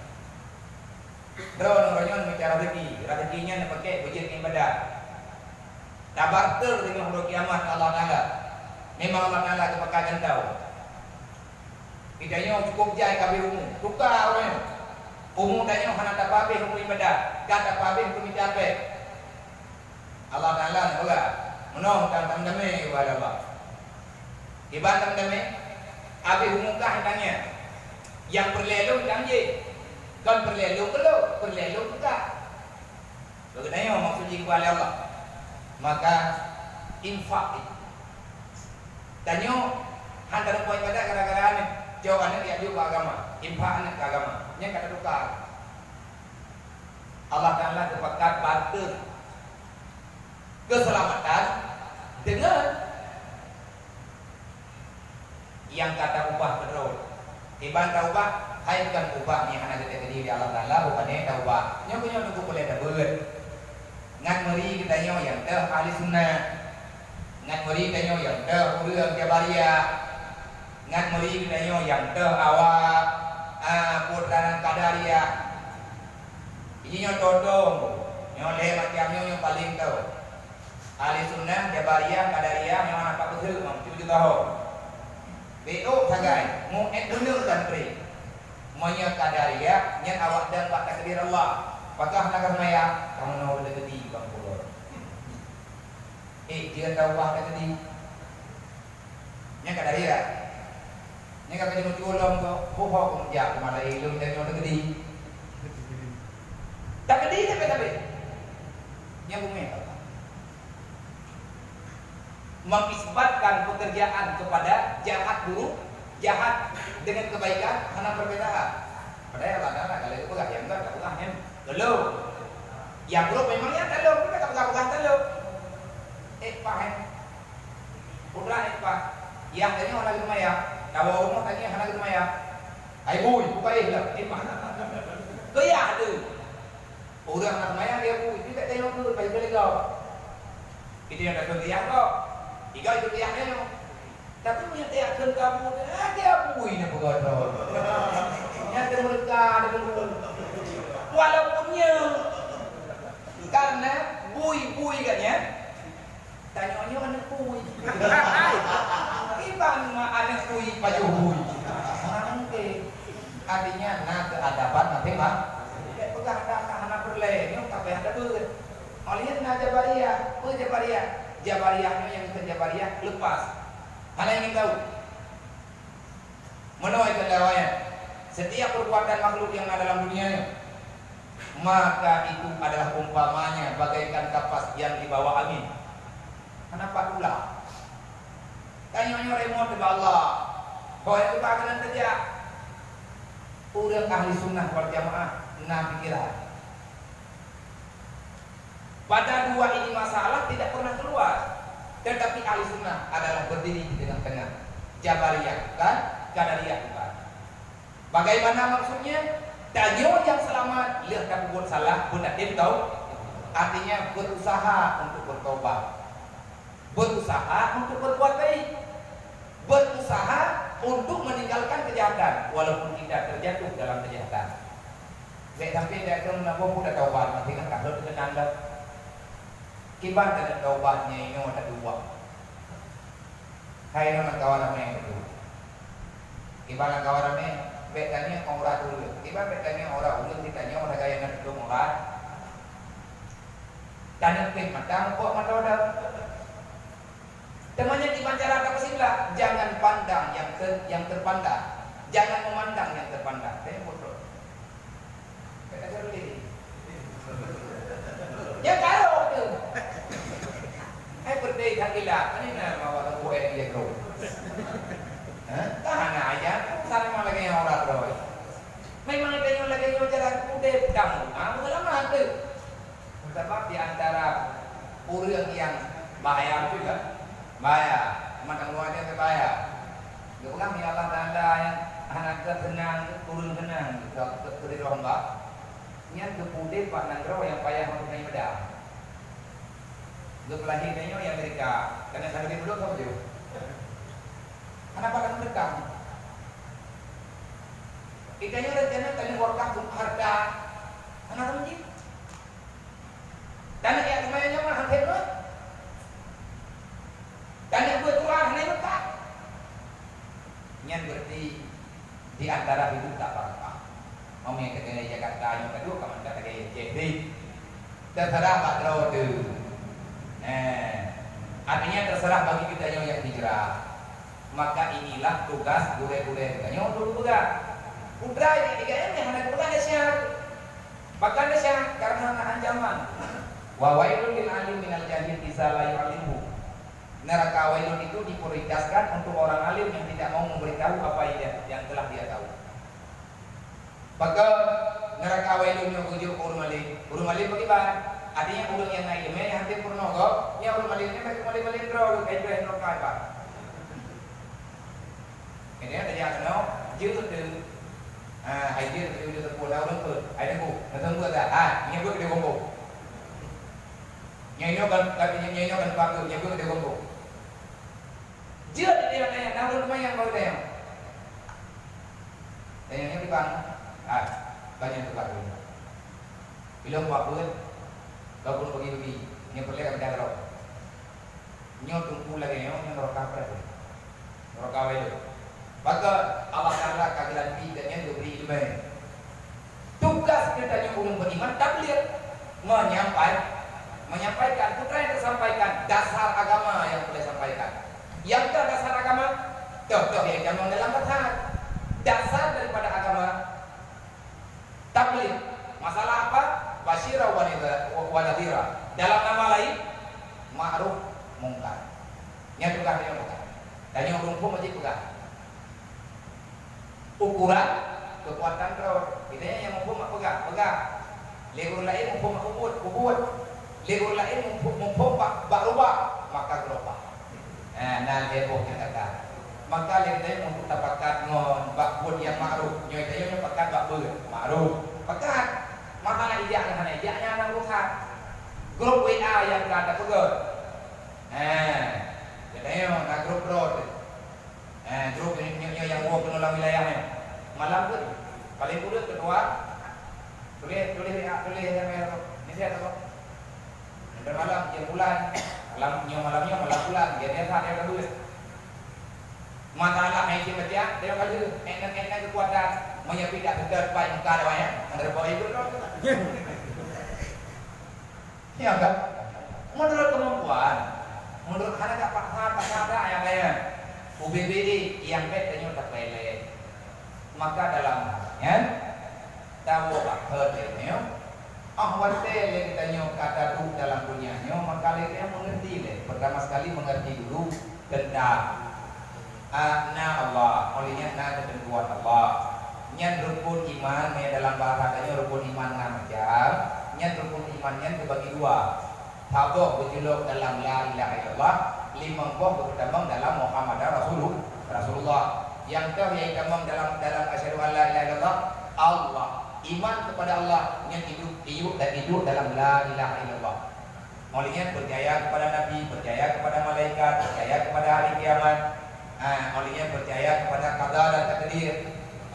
Drone bicara rezekinya pakai budget ibadah. Tabarter dengan hari kiamat Allah Taala. Memang Allah Taala kepakakan tahu. Idanya cukup jai kabeh umum. Tukar orang. Umum tanya hana tapabe hukum ibadah. Kata tapabe hukum ibadah. Allah Taala juga menong tam dame wala Allah. Ibadah dame abi umum kah tanya. Yang perlelu janji. Kan perlelu kalau perlelu kita. Bagaimana maksudnya kepada Allah? Maka infak itu. Tanya antara poin pada gara-gara ni jawabannya dia juga agama, infak ke agama. Yang kata tukar. Allah Taala sepakat barter keselamatan dengan yang kata ubah betul. Dibantah ubah, hai bukan ubah ni hanya kita di Allah Taala bukannya ubah. Yang punya nunggu boleh dapat. Ngan meri kita yang dah ahli sunnah. Ngan meri kita yang dah urang Jabariyah. Ngan meri kita yang dah awak putra Qadariyah. Ini yang todong Nyoleh macamnya yang paling tahu. Ahli sunnah, Jabariyah, Qadariyah, yang mana Pak Betul, cucu tahu. BO sagai, mu benar dan pri. Monya Qadariyah, nyen awak dan Pak takdir Allah. Pakah nak maya, kamu nak boleh gedi bang pulau. Dia tahu wah gedi. Nyen Qadariyah. Nyen kata jemu tulung tu, pohon kemudian kemana ilmu dan nyon gedi. Tak gedi tapi. Yang bumi mengisbatkan pekerjaan kepada jahat buruk, jahat dengan kebaikan karena perbedaan. Padahal ada kalau itu pegah yang enggak pegah yang belum. Yang buruk memangnya belum, kita pegah belum. Pak Putra Pak. Yang tanya orang lagi maya, kalau rumah tanya anak lagi maya. Ai bui, buka lah. Pak. Kaya ada. Orang anak maya dia bui, tidak tengok dulu baik balik kau. Itu yang dah kerja kau. Iga itu dia tapi punya teakan kamu, dia bui nak bergaduh. Yang mereka walaupunnya karena bui kan ya. Tanya-tanya anak bui. Iban mah anak bui baju bui. Nanti artinya nak keadaban nanti mah. Pegang anak berleh, ni tak payah ada ber. Olian na Jabariyah, Jabariyahnya yang ke Jabariyah lepas. Hanya ingin tahu. Menurut kendawanya, setiap perbuatan makhluk yang ada dalam dunia, maka itu adalah umpamanya bagaikan kapas yang dibawa angin. Kenapa pula? Tanya-tanya remote kepada Allah. Bahwa itu bakalan kerja. Orang ahli sunnah wal jamaah, nah pikiran. Pada dua ini masalah tidak pernah keluar. Tetapi ahli sunnah adalah berdiri di tengah-tengah. Jabariyah kan, Qadariyah bukan. Bagaimana maksudnya? Tanya yang selamat, lihat tak buat salah, pun tak tahu. Artinya berusaha untuk bertobat, berusaha untuk berbuat baik, berusaha untuk meninggalkan kejahatan, walaupun tidak terjatuh dalam kejahatan. Baik sampai dia akan menabung pun dah taubat, nanti kan tak harus dengan anda. Kibat ada taubatnya ini ada dua. Hai nak kawan ramai itu. Kibat nak kawan ramai, betanya orang dulu. Kibat betanya orang ulun ditanya orang gaya nak dulu orang. Tanya pin mata kok mata dah. Temannya di pancara apa sila? Jangan pandang yang terpandang, jangan memandang yang terpandang. Saya bodoh. Kita cari. Ya karo tu. Hai berdei hakilah, ini nama orang tua yang dia kau. Tahan aja, sana malah lagi yang orang terus. Memang itu yang lagi yang jalan kuda kamu, kamu lama tu. Sebab di antara orang yang bahaya juga, bahaya, macam luarnya berbahaya. Dia bilang ya Allah tanda yang anak tenang, turun tenang, ke lomba. Yang kemudian Pak Nandro yang payah untuk naik medal. Untuk lahirnya yang Amerika, karena saya lebih dulu kau tu. Kenapa kan mereka? Kita ni rencana kali workah harta, anak rumit. Dan yang semuanya mah hampir tu. Dan yang bertuah ni mereka. Yang berarti di antara hidup tak apa. Om yang kena Jakarta yang kedua kamu tak kena jadi terserah Pak Dro tu. Artinya terserah bagi kita yang hijrah. Maka inilah tugas gure-gure kita. Yang dulu juga. Putra ini yang hendak bukan syarat. Bahkan syarat karena ancaman. Wa wailul lil alim minal jahil idza la yu'allimu. Neraka wailun itu diprioritaskan untuk orang alim yang tidak mau memberitahu apa yang telah dia tahu. Maka neraka wailunnya ujuk urung alim bagaimana? Artinya urung yang naik ini hampir purno kok. Ya urung alimnya masih malin draw kayak itu yang neraka apa? Ini ada yang kenal jauh tu. Hai dia tu terpulau orang tu. Hai tu, nanti tu ada. Ini buat dia gombo. Nyanyi kan pakai nyanyi dia gombo. Jauh dia nanya, namun yang baru dia. Tanya di bang. Banyak tukar dulu. Bilang buat pun pun bagi-bagi nya perlu kan kalau nyo tunggu lagi nyo neraka apa tu neraka itu maka Allah Taala kagilan bidanya diberi ilmu tugas kita yang belum beriman tabligh menyampaikan putra yang tersampaikan dasar agama yang boleh sampaikan yang tak dasar agama contoh yang jangan dalam batas dasar daripada agama tabligh masalah apa basyira wa nadhira dalam nama lain ma'ruf mungkar yang tugas yang bukan dan yang rumpuh mesti pegang ukuran kekuatan terus bedanya yang mampu mak pegang legur lain mampu mak ubud legur lain mampu mak rubah maka gerobak nah legur kita kata maka legur mampu dapatkan ngon bak bud yang ma'ruf nyoy tayo dapatkan bak bud ma'ruf pekat masalah ijaknya nang rusak grup WA yang ada pegang jadi nak grup grup ini yang walk dalam wilayahnya malam tu paling buruk kedua tulis ini saya tahu bermalam jam bulan malamnya bulan dia ada tulis masalah yang dia dia kalau enak kekuatan menyepi tak sedar baik muka ada banyak ada bawa itu ya kan menurut kemampuan menurut anak paksa yang lain UBBI yang betanya tak lele maka dalam ya tahu bakatnya ahwate le kitanya kata tu dalam punyanya maka dia mengerti le pertama sekali mengerti dulu tentang Allah olehnya ketentuan Allah nya rukun iman dalam bahasanya rukun iman macam nya rukun imannya terbagi dua taboh berjuluk dalam la ilaha illallah lima buah berkembang dalam Muhammad Rasulullah yang terkembang dalam asyhadu an la ilaha illallah Allah iman kepada Allah yang hidup dalam la ilaha illallah olehnya percaya kepada nabi percaya kepada malaikat percaya kepada hari kiamat olehnya percaya kepada qada dan takdir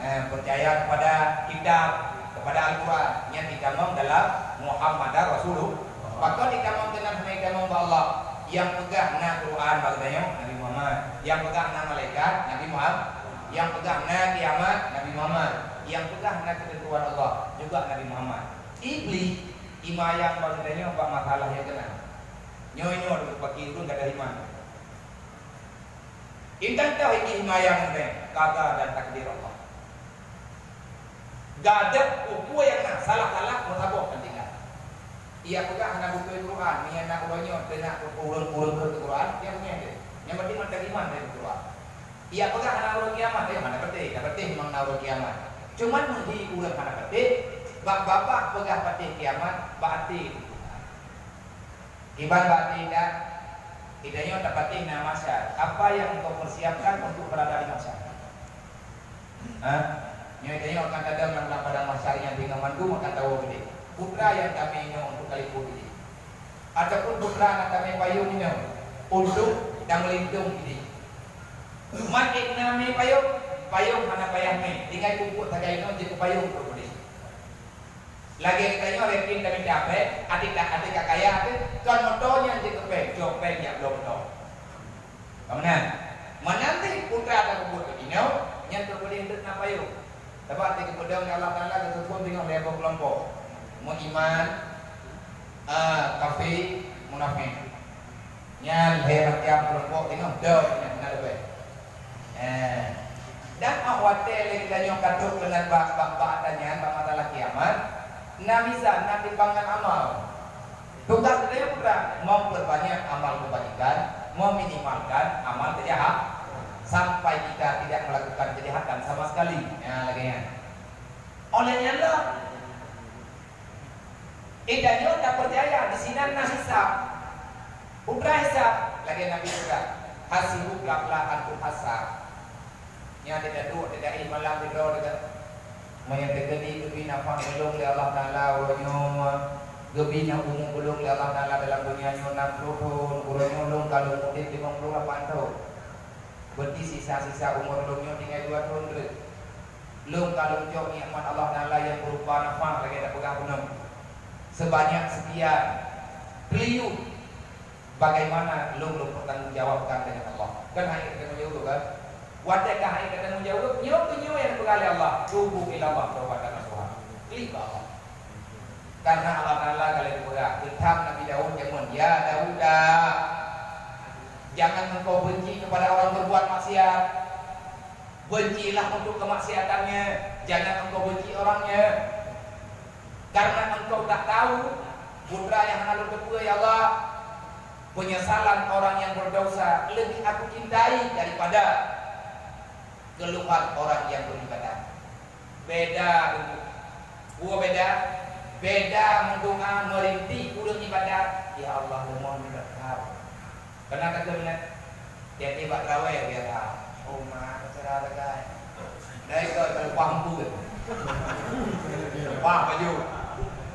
percaya kepada kitab kepada Al-Quran yang dikembang dalam Muhammad Rasulullah maka dikembang dengan dikembang Allah yang pegang na Quran bagainya Nabi Muhammad yang pegang na malaikat Nabi Muhammad yang pegang na kiamat Nabi Muhammad yang pegang na ketentuan Allah juga Nabi Muhammad iblis imayang bagainya apa masalah yang kena nyoy untuk pakai itu enggak ada iman intan tahu ini imayang kata dan takdir Allah gak ada upu yang salah-salah mutaboh pentingkan ia pegang anak buku Quran ni anak ulangnya kena urun-urun ke Quran yang punya dia yang penting menerima dari Quran ia pegang anak ulang kiamat dia mana petik memang anak kiamat cuman di ulang anak petik bapak pegang petik kiamat batin iban batin dan tidaknya dapatin nama masyarakat apa yang kau persiapkan untuk berada di masyarakat Nyatanya akan ada dalam padang masyarakat yang dengan mandu maka tahu gede. Putra yang kami ingin untuk kali gede. Ataupun putra anak kami payung ini untuk dan melindung gede. Makin nami payung anak payah me. Tinggal kumpul tagay no jadi payung gede. Lagi katanya rekin kami capek. Adik kaya tu kan motornya jadi kepek copek ya belum tahu. Kemudian menanti putra ada kumpul ini yang terboleh untuk payung. Dapat tiga pedang Allah Taala tersebut dengan level kelompok iman, kafir, munafik. Yang level tiap kelompok dengan dog yang lebih. Dan awate lagi danyo katuk dengan bak tanya masalah kiamat. Nabi bangun amal. Tugas dia putra mau berbanyak amal kebajikan, mau minimalkan amal kejahat. Sampai kita tidak melakukan kejahatan sama sekali. Ya, lagi ya. Olehnya Allah, idanya tak percaya di sini hisab. Putra hisab lagi Nabi juga. Hasibu qabla an tuhasab. Nya tidak malam tidur tidak. Menyegedi gebi nafas belum oleh Allah Taala uronyo gebi yang umum belum oleh Allah Taala dalam dunia nyo 60 tahun uronyo long kalau mudin 58 tahun. Berarti sisa-sisa umur lumnya tinggal 2 tahun dulu. Lum kalau jauh nikmat Allah Taala yang berupa nafas lagi ada pegang penuh. Sebanyak sekian keliru. Bagaimana lu bertanggung jawabkan dengan Allah? Kan hanya kita menjawab kan? Wadakah hanya kita menjawab? Nyo yang berkali Allah. Tubuh ila Allah taubat nasuha. Keliru Allah. Karena Allah Taala kalau dibuka ilham Nabi Daud jangan ya Dauda, jangan engkau benci kepada orang berbuat maksiat. Bencilah untuk kemaksiatannya, jangan engkau benci orangnya. Karena engkau tak tahu putra yang lalu kedua ya Allah, penyesalan orang yang berdosa lebih aku cintai daripada keluhan orang yang beribadah. Beda gua beda mendoa merintih urang ibadah ya Allah mohon berkah. Karena kata benar dia tiba terawih biar oh mah cara guys. Dai kalau pampu. Wah baju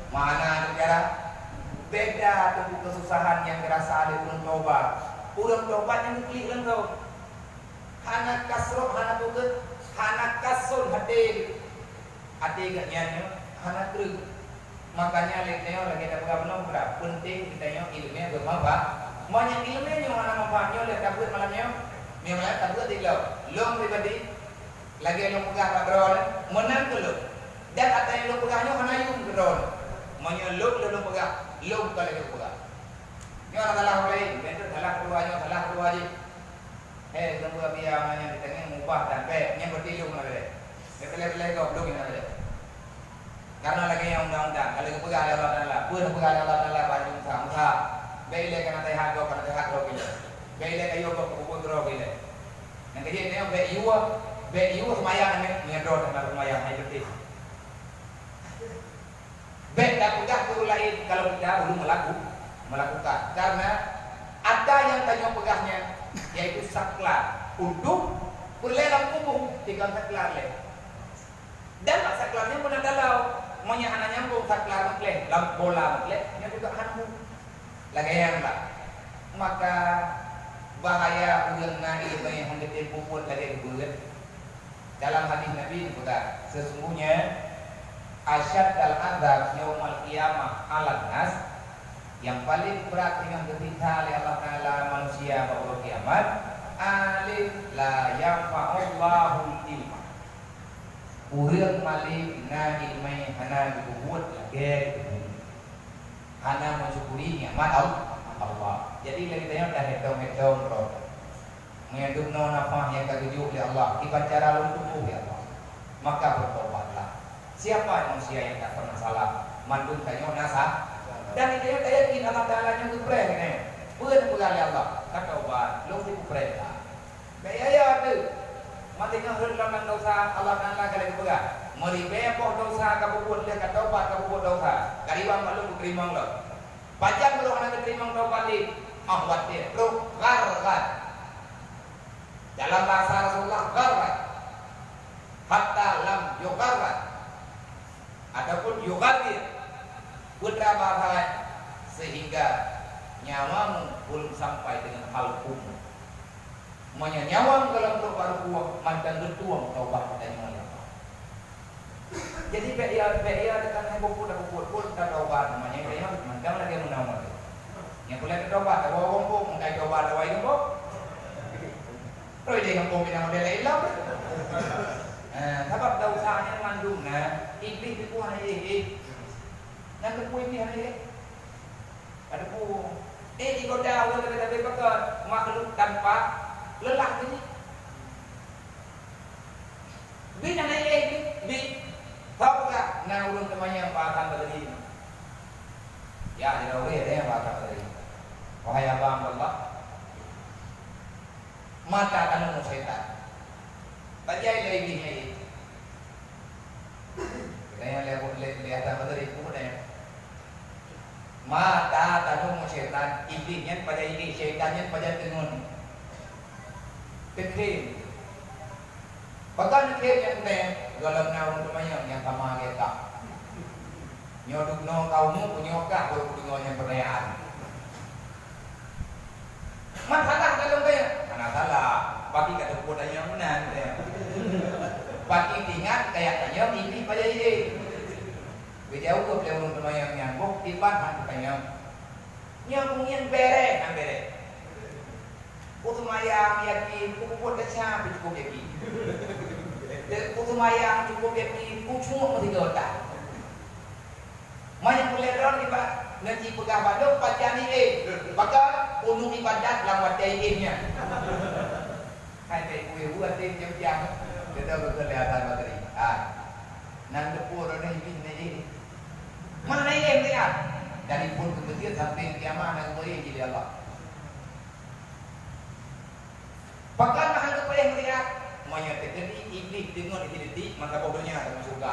mana negara beda tunggu kesusahan yang dirasa oleh urang tobat yang klik lengkau hana kasro hana tuket hana kasul hati gaknya hana kerug. Makanya lihatnya lagi ada beberapa penting kita yang ilmunya bermanfaat. Banyak ilmunya yang mana manfaatnya lihat takut malamnya, memang takut tidak. Long pribadi lagi yang pegang padron menang ke lo. Dan ada yang lo pegangnya mana yang padron. Makanya lo pegang, lo kalau lo pegang. Yang orang salah boleh, itu salah kedua aja. Tunggu biar mana di tengah mubah dan yang berarti lo mana boleh. Betul kau belum mana boleh. Karena lagi yang undang-undang kalau kepegang oleh Allah Taala, pun kepegang oleh Allah Taala banyak musa. Baiklah kena tehat gila. Baiklah kayu kau gila. Yang kejadian ni baik iwa semayang ni ngedor dengan semayang hai betul. Baik dah pegang tu lain kalau kita belum melakukan. Karena ada yang tanya pegahnya yaitu saklar untuk berlelang kubur tinggal saklar le. Dan saklarnya pun ada lau. Maunya anak nyambung saklar mekleh, lampu bola mekleh, nya juga hanmu. Lagi yang tak. Maka bahaya ulangna ilmu yang hendak puput lagi bulat. Dalam hadis Nabi disebutkan sesungguhnya asyad al-adzab yaumul qiyamah 'alan nas yang paling berat dengan ketika oleh Allah Taala manusia pada kiamat alif la yanfa'ullahu ilma. Urang malik na ilmai hana dibuat lagi hana mensyukuri nikmat Allah. Jadi lagi tanya dah hitung bro. Mengandung nafah yang ketujuh oleh Allah ibarat cara luntuh ya Allah. Maka bertobatlah. Siapa manusia yang tak pernah salah? Mandung tanya nasa. Dan itu saya yakin Allah Taala yang kupreh ni. Bukan oleh Allah. Kata obat, lu kupreh lah. Gaya tu. Mati ngahur dalam dosa Allah Taala kalau dipegang. Meribe poh dosa kabubut dia kata obat kabubut dosa. Kariwang malu kerimang lo. Pajak belum ada kerimang dosa di ahwat dia. Bro, gargat. Dalam bahasa Rasulullah gargat. Hatta lam yugargat. Adapun yugatir putra bahasa sehingga nyawamu belum sampai dengan hal umum. Menyawang dalam berbaru buah mantan bertuang taubat dan mulia. Jadi beia dengan buku pun tak taubat namanya beia mantan lagi menawar. Yang boleh taubat ada wong mengkai taubat ada wae kok. Terus dia ngomong bina model ilang. Sebab dosanya mandung iblis itu hari nak kuih ni hari ada pu digoda orang tapi makhluk tanpa lelah ini. Bina naik tahu tak? Nah ulun temannya yang bahkan tadi. Ya di rawi ada yang bahkan tadi. Wahai abang Allah, mata kanan syaitan. Bajai lagi ni. Kita lihat apa tadi kemudian. Mata kanan syaitan, iblisnya pada ini, syaitannya pada tenun. Kekir. Bahkan kekir yang dalam naung temannya yang sama kita. Nyoduk no kaumu punyokah kalau punyoknya perayaan. Masalah dalam kaya. Mana salah? Bagi kata bodoh yang benar. Bagi ingat kayak tanya ini pada ini. Berjauh ke belakang temannya yang nyambung tiban hati tanya. Yang mungkin bere, bere. Putu mayang yakin, puput kecap cukup yakin. Putu mayang cukup yakin, pucung mesti otak. Mayang peleron kita nanti pegah badok pajani maka unung ibadat lawat nya. Hai teh kue buat teh jam-jam. Kita berkelihatan materi. Nang depur ini. Mana ini lihat? Dari pun kemudian sampai kiamat nang boleh jadi Allah. Bahkan makan kepada yang melihat monyet terjadi iblis dengan identik maka bodohnya akan surga.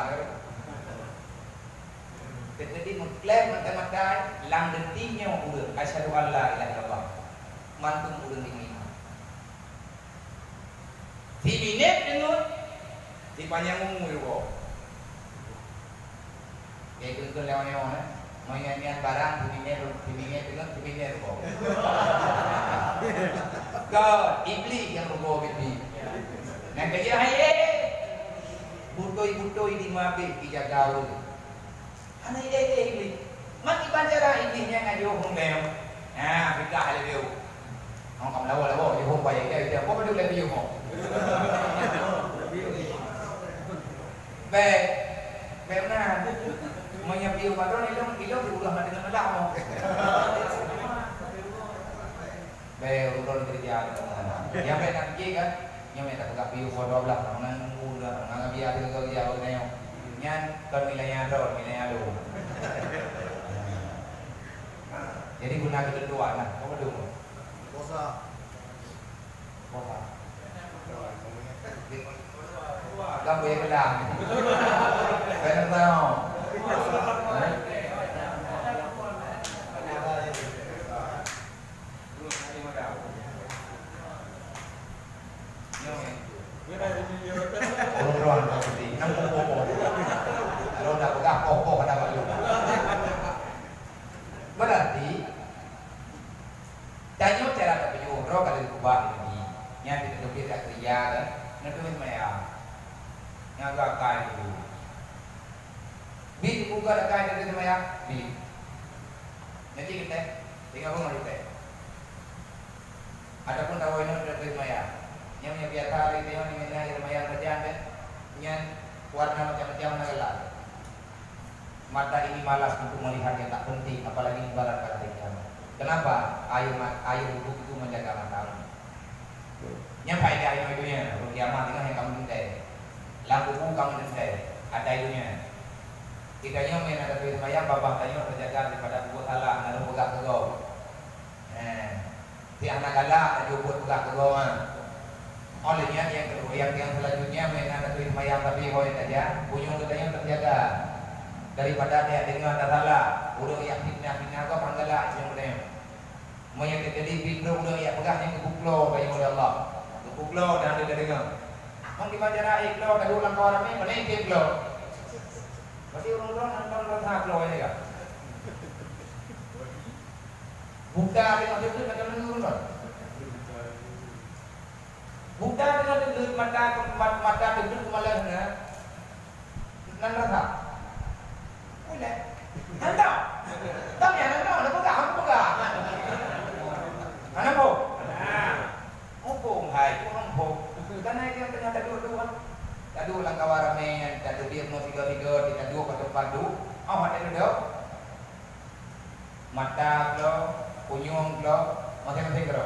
Terjadi mengklaim mata-mata lang dentinya udah asyhadu an la ilaha illallah. Mantung udah ini. Si binet dengan si panjang umur juga. Kayak gitu lewat-lewat menyanyian barang bibinya dengan bibinya rubo. Ke iblis yang rubo bibi. Nah kerja hai butoi di mabe ija gaul. Ana ide iblis. Maki banjara iblisnya ngajo hong leo. Nah bika hal leo. Hong kam lawa yo hong bayai dia apa betul lebih yo hong. Benar. Menyapiu patron ilong diulah dengan malam. Urun kerja yang nak kan yang tak buka piu foto belah nang ulah nang biar itu kerja neo nyan kan nilainya do. Jadi guna kedua nah apa dulu? Posa. Kamu yang kelam. Benar tahu. Berarti tanyo cara kepenyu ro kali kubah ini nya tidak lebih tak kerja kan ngeduit maya ngaga kai itu bi buka kai itu maya bi nanti kita tinggal rumah kita adapun tahu ini ngeduit maya yang biasa hari itu yang ini air maya kerjaan kan nya warna macam-macam nagelak. Mata ini malas untuk melihat yang tak penting, apalagi ibarat pada hari kiamat. Kenapa? Air wudhu itu menjaga mata. Nyampai ke air itunya, untuk kiamat itu yang kamu dendai. Lampu pun kamu dendai, ada itunya. Tidaknya main ada duit mayang, bapak tanya terjaga daripada buat salah, lalu pegang ke gau. Si anak galak, ada buat pegang ke gau. Olehnya yang kedua, yang selanjutnya main ada duit mayang tapi kau saja, punya katanya terjaga. Daripada dia dengar tak salah, udah yang fitnah kau panggala yang boleh. Mau yang terjadi fitnah udah yang pegang yang kebuklo kayak oleh Allah. Kebuklo dan dia dengar. Mang di bacara iklo tadi ulang kau ramai mana yang iklo? Berarti orang nonton tak iklo ini kan? Buka dengan itu macam mana? Buka dengan itu mata itu kemalan nan rasa. Boleh. Anda. Tapi anda nak pegang aku pegang. Anda mau? Opong hai, opong po. Karena itu yang ternyata tadu lang kawarame, tadu birno tiga, tadu padu. Ada dulu. Mata lo, punyung lo, masing-masing lo.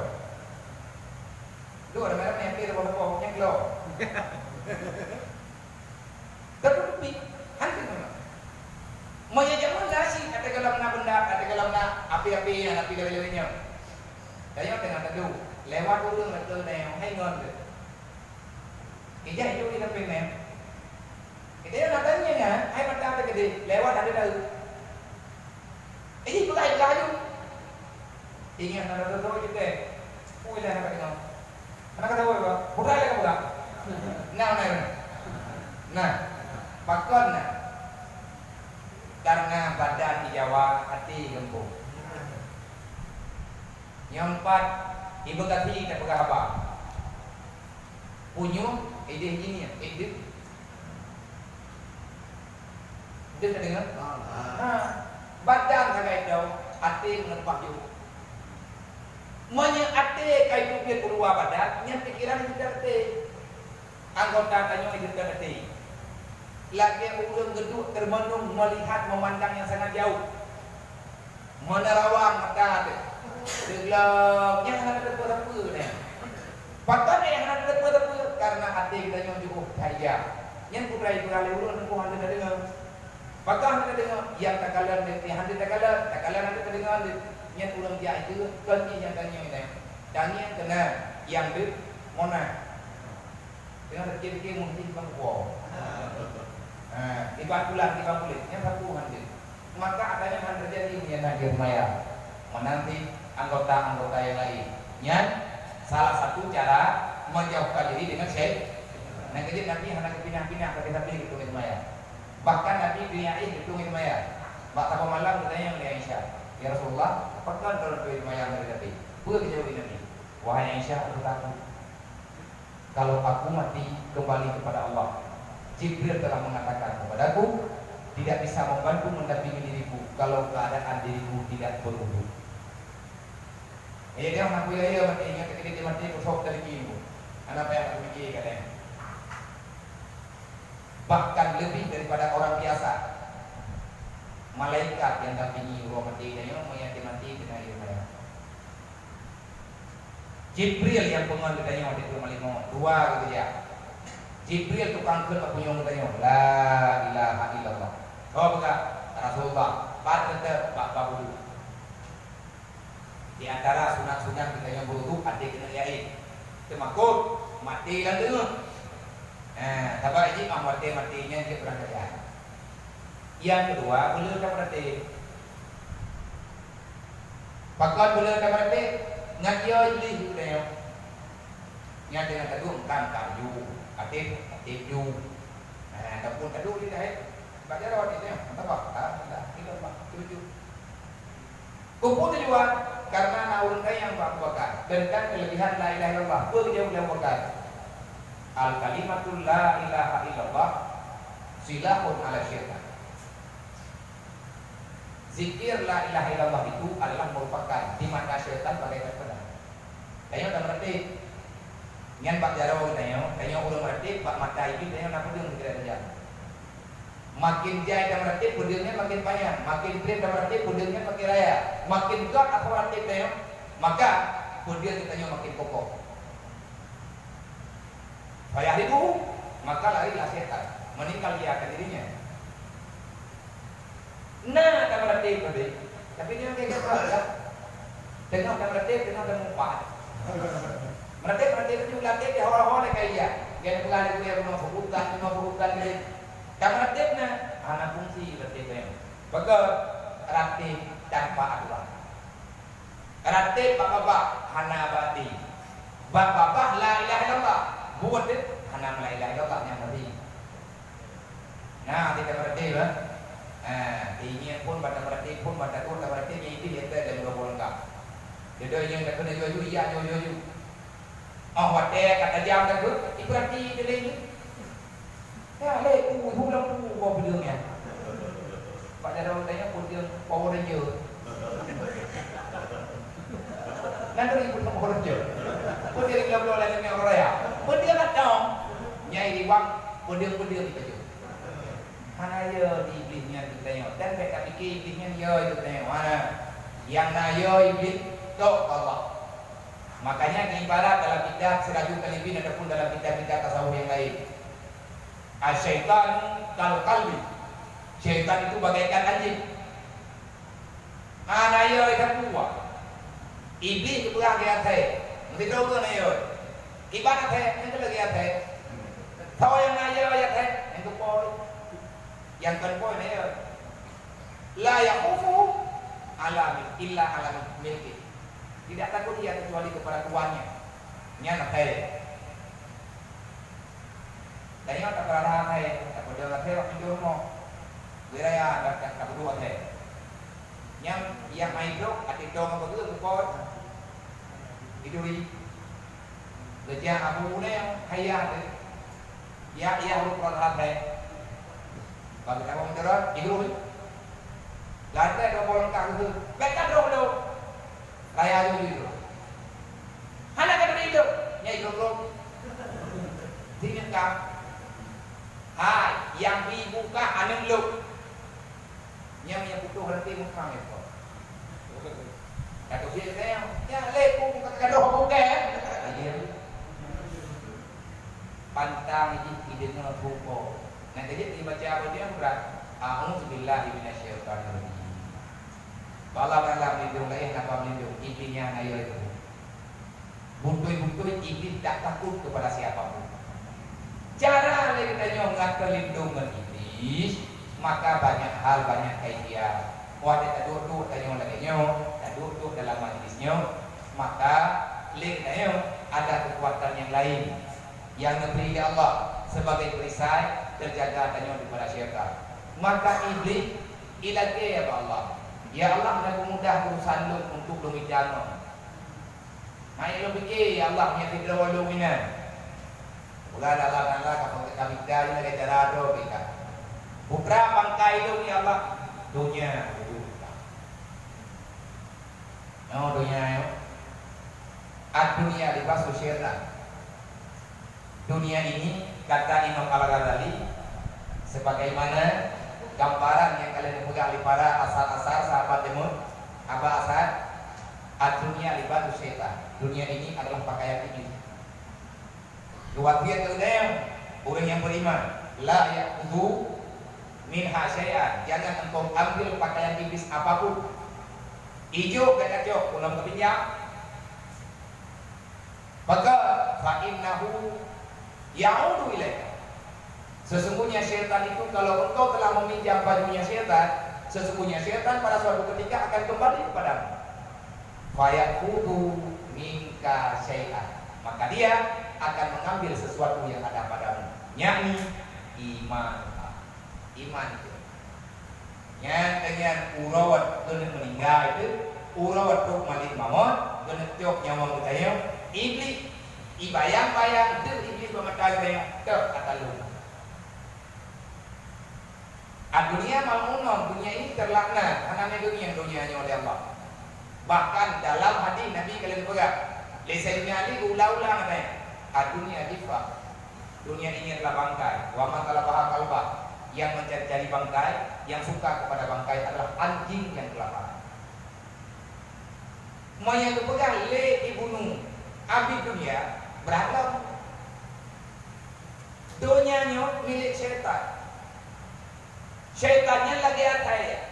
Lu ada merah yang boleh yang lo. Tapi hantu mana? Mau jaman nasi, ada dalam benda, ada dalam api-api, api lewat-lewatnya. Kaya dengan tadu, lewat dulu betul yang hai ngon. Ija itu di depan ni. Kita yang natanya nya, hai mata ada gede, lewat ada tahu. Ini bukan kayu. Ingin ada tahu kita. Puilah nak tengok. Anak kata apa? Bukan lagi bukan. Nah, pakon nah. Karena badan di Jawa, hati gembung. Yang empat, ibu kasih kita pegang apa? Punyung, ide ini ya, ide. Dia terdengar? Badan sangat jauh. ate menepah juga. Manya ate kai tu keluar badan, nya pikiran kita ate. Anggota tanya kita ate. Lagi urang geduk termenung melihat memandang yang sangat jauh. Menerawang mata ate. Gelap, yang ada apa-apa ni. Patut yang ada apa-apa karena ate kita nya cukup kaya. Yang kurai urang ku hande dengar. Pakah kita dengar yang takalan di handi takalan handi terdengar yang ulang dia itu kunci yang tanya ini. Dan yang kena yang di mana? Dengan kiri mungkin bang wow. Iban kulit yang satu handi. Maka adanya yang terjadi yang hadir maya menanti anggota-anggota yang lain. Yang salah satu cara menjauhkan diri dengan syaitan. Nah jadi nanti hendak pindah-pindah ke kita pilih itu maya. Bahkan Nabi diai ditunggu maya. Bakal malam bertanya oleh Aisyah, ya Rasulullah, apakah kalau duit maya dari Nabi? Boleh dijawab Nabi. Wahai Aisyah, aku takut kalau aku mati kembali kepada Allah. Jibril telah mengatakan kepadaku, tidak bisa membantu mendampingi diriku kalau keadaan diriku tidak berwudu. Dia mengaku ya mati ingat ketika dia mati kusok dari kimu. Anak apa yang aku mikir katanya. Bahkan lebih daripada orang biasa. Malaikat yang dampingi ruang mati dan yang mati kena ilmu. Jibril yang pengen ditanya waktu itu malimo dua gitu ya. Jibril tukang kerja punya ditanya la ilaha illallah. Oh bukan Rasulullah. Pada bapak bulu. Di antara sunat-sunat kita yang berwudu ada kena yakin. Temakut mati kan tu. Sabar ini matinya dia pernah kerjaan. Yang kedua, boleh tak berarti. Pakar boleh tak berarti. Ngaji ini juga. Yang dengan tadu kan kayu, atik ju. Ataupun tadu dia dah. Baca rawat itu, entah apa, tidak apa, tujuh. Kumpul juga karena naurunkan yang bakar. Dengan kelebihan la ilaha illallah, boleh dia bakar. Al kalimatul la ilaha illallah silahun ala syaitan. Zikir la ilaha illallah itu adalah merupakan di mata syaitan bagaikan pedang. Tanya tak berarti ngan bak jarau tanya ulang berarti bak mata ini tanya nak pedang tidak ada. Makin jaya tak berarti pedangnya makin panjang, makin berat tak berarti pedangnya makin raya, makin kuat apa berarti tanya maka pedang kita makin kokoh. Payah itu maka larilah setan, meninggal dia akan dirinya. Nah, tak berarti berarti, tapi dia kayak gitu ya. Tengok tak berarti, tengok tak mumpat. Berarti itu latih di awal-awal kayak dia. Dia pulang itu yang mau bukan gitu. Tak berarti nah, anak fungsi berarti itu. Bagai rati tanpa aturan. Rati bapak hana bati, bapak la ilaha illallah. Buat deh, hana la ilaha illallah yang berarti. Nah, tidak berarti lah. Ingin pun pada berarti pun pada pun tak berarti ini dia ada dua lengkap. Dia yang tak kena jual iya jual. Oh, wate kata jam tak tu, itu berarti dia ni. Ya, leh, pulang bawa bilangnya. Pada orang tanya pun dia Power Ranger. Nanti ibu Power Ranger. Pun dia gelap-gelap lagi dengan orang ya. Pun dia nak dong. Nyai di wang, pun dia di baju. Mana ya di iblisnya kita tengok. Dan mereka fikir iblisnya ya itu tengok. Mana? Yang nak ya iblis tu Allah. Makanya ibarat dalam kitab Sirajul Talibin ataupun dalam kitab-kitab tasawuf yang lain. Syaitan kalau kalbi. Syaitan itu bagaikan anjing. Mana ya itu kuat. Iblis itu berang saya. Mesti tahu ke ya. Ibarat saya itu lagi saya. Tahu yang naya ayat saya itu poin. Yang kedua ini la yaqufu ala illa ala milki. Tidak takut dia kecuali kepada tuannya. Nyana saya. Tanya tak pernah saya, tak pernah saya waktu itu mau. Wiraya tak berdua saya. Yang main dok, adik dong apa tu kau idui. Kerja abu ni yang kaya tu. Ya harus pernah saya. Bagi kamu mencerah, itu Lantai do bolong ka tu. Beka do. Raya itu. Hana ka do. Nyai do. Tinggal ka. Hai, yang dibuka aneng lu. Yang butuh berarti muka itu. Kata dia saya, ya leku buka kado buka. Pantang ide dengan buku. Nanti dia dibaca apa dia berat. A'udzubillahi minasyaitonir rajim. Bala dalam lindung lain apa lindung intinya ayo itu. Buntui-buntui iblis tak takut kepada siapapun. Cara kita nyongat kelindungan iblis, maka banyak hal banyak idea. Wadah duduk tanya lagi duduk dalam majlisnya, maka kita ada kekuatan yang lain yang diberi Allah sebagai perisai terjaga tanya daripada syaitan. Maka iblis ilake ya Allah. Ya Allah nak mudah urusan lu untuk lu mijano. Mai lu fikir ya Allah nya tidak walu mina. Ulah dalam kapal kami dari negara do kita. Putra bangkai lu ya Allah dunia. No dunia. Dunia libas syaitan. Dunia ini kata Imam Al-Ghazali sebagaimana gambaran yang kalian pegang di para asal-asal sahabat timur apa asal dunia libas syaitan. Dunia ini adalah pakaian iblis. Kewatian dunia orang yang beriman la ya'khudhu minha syai'an. Jangan engkau ambil pakaian iblis apapun. Hijau kata cok ulam kepinjam. Maka fa innahu ya'udu ilaika. Sesungguhnya syaitan itu kalau engkau telah meminjam bajunya syaitan, sesungguhnya syaitan pada suatu ketika akan kembali kepadamu. Fayaqudu minka syai'an. Maka dia akan mengambil sesuatu yang ada padamu. Yakni iman. Iman itu. Yang dengan urawat kena meninggal itu, urawat tu malik mamon, kena tiok nyawa bertanya, iblis ibayang-bayang itu iblis bermata tanya, tu kata lu. Dunia malmunah, dunia ini terlaknat, karena dunianya oleh Allah. Bahkan dalam hadis Nabi kalian pegang, Sayyidina Ali ulang-ulang katanya, dunia difa, dunia ini adalah bangkai, wa man talabaha qalbah. Yang mencari bangkai, yang suka kepada bangkai adalah anjing yang kelaparan. Mau yang dipegang le dibunuh, abis dunia berantem. Dunianya milik syaitan. Syaitannya lagi atas.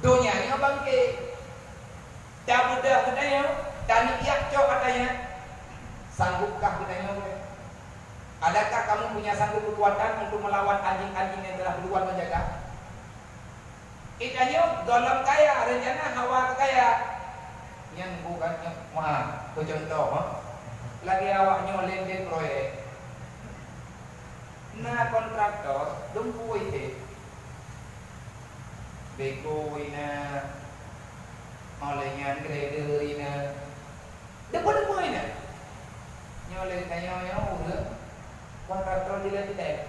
Dunianya bangkai. Tak mudah katanya, dan iak cok katanya. Sanggupkah katanya? Adakah kamu punya sanggup kekuatan untuk melawan anjing-anjing yang telah duluan menjaga? Itanya dalam kaya rencana hawa kaya. Yang bukan yang mah, contoh, lagi awaknya lendek proyek. Nah kontraktor dumpu itu, beko ina, olehnya grader ina, depan ina, nyoleh kaya udah. Kontraktor dia tidak.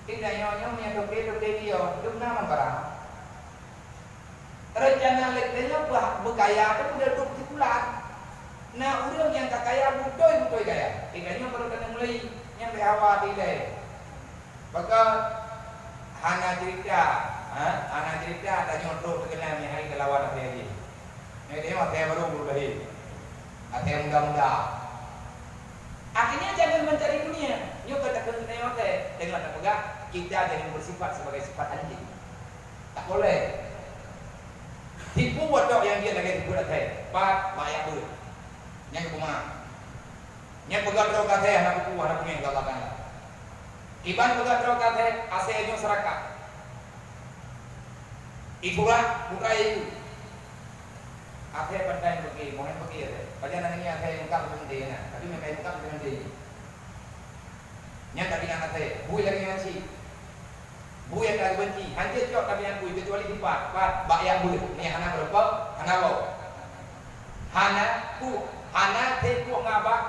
Tidak nyonya yang doke dia, dum nama barang. Rencana leknya berkaya itu udah 20 bulan. Nah, orang yang tak kaya butuh kaya. Tinggalnya baru kena mulai yang behawa tidak. Maka hana cerita ada nyodoh terkenal yang hari kelawan apa lagi. Ini dia mati baru berubah. Ada muda-muda. Akhirnya jangan mencari dunia. Nyo kata kena teh dengan tak pegang kita jangan bersifat sebagai sifat anjing. Tak boleh. Tipu wadok yang dia lagi tipu teh. Pak bayar dulu. Yang kumah. Yang pegang terok teh anak buku anak punya galakan. Iban pegang terok teh asalnya serakat. Itulah bukan itu. Apa pandai pergi, mohon pergi ya. Padahal nanti apa yang engkau benda, tapi mereka engkau benda ini. Yang tadi anak saya, bui lagi nasi, bui yang lagi benci, hancur cok tapi yang bui kecuali di part bayar bui. Ni hana berapa? Hana bau. Hana teku ngabak,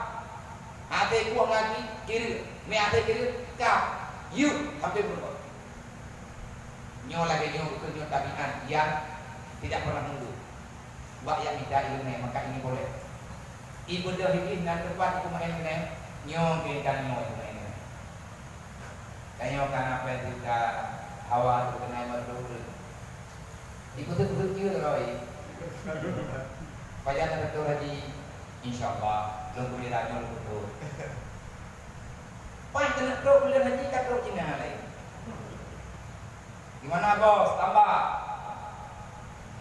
teku ngagi kiri, ni kiri kau, you hampir berapa? nyo lagi nyo tabiat yang tidak pernah mundur. Wak yang minta ilmu maka ini boleh. Ibu dah hidup dan tempat aku main ni nyo kita nyo main ni. Kanyo kan apa juga hawa tu kena berdua. Ibu tu berjujur roy. Payah nak betul lagi, insyaallah belum boleh rakyat betul. Payah nak betul boleh haji kata Cina lain. Gimana bos? Tambah?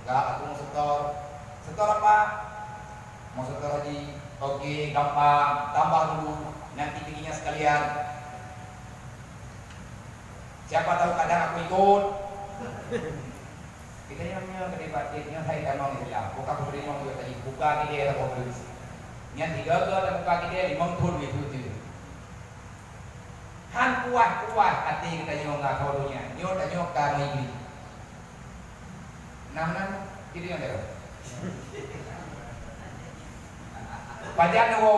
Enggak, aku mau setor. Setor apa? Mau setor haji? Oke, gampang. Tambah dulu. Nanti tingginya sekalian. Siapa tahu kadang aku ikut. Kita yang kedebatnya saya kan mau bilang, buka kuberi mau juga tadi buka ni dia tak boleh. Yang tiga tu ada buka dia di mangkul itu tu. Han kuat hati kita nyok nggak tahu dunia, nyok kami ini. Nam itu yang dia. Pajan wo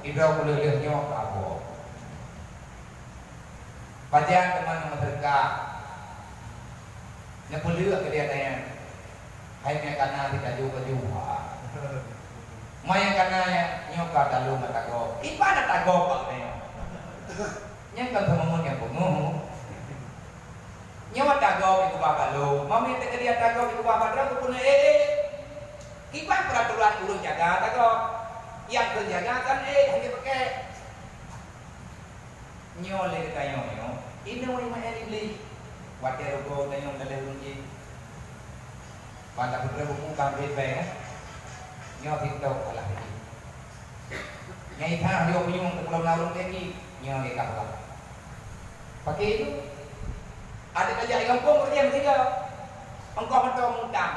ibrau kulih nyok apa. Pajan teman mereka. Nak boleh ke dia tanya. Hai me kana di kaju ha. Mai kana nyok ka dalu mata go. Ipa na tago pa ne. Nya kan temun yang bungu. Nyawa tago itu bapa lo. Mami te dia tago itu bapa dra pun Ipa peraturan urus jaga tago. Yang terjaga kan hanya pakai nyole kita nyo. Ini mau main beli. Wajar rogo tayong dalawang pada putra buku kambing baik nyo pintu kalah ini nyai thang dia punyung ke pulau narung lagi nyo ke kalah pakai itu ada kerja kampung kerja mesti kau engkau mentong mutang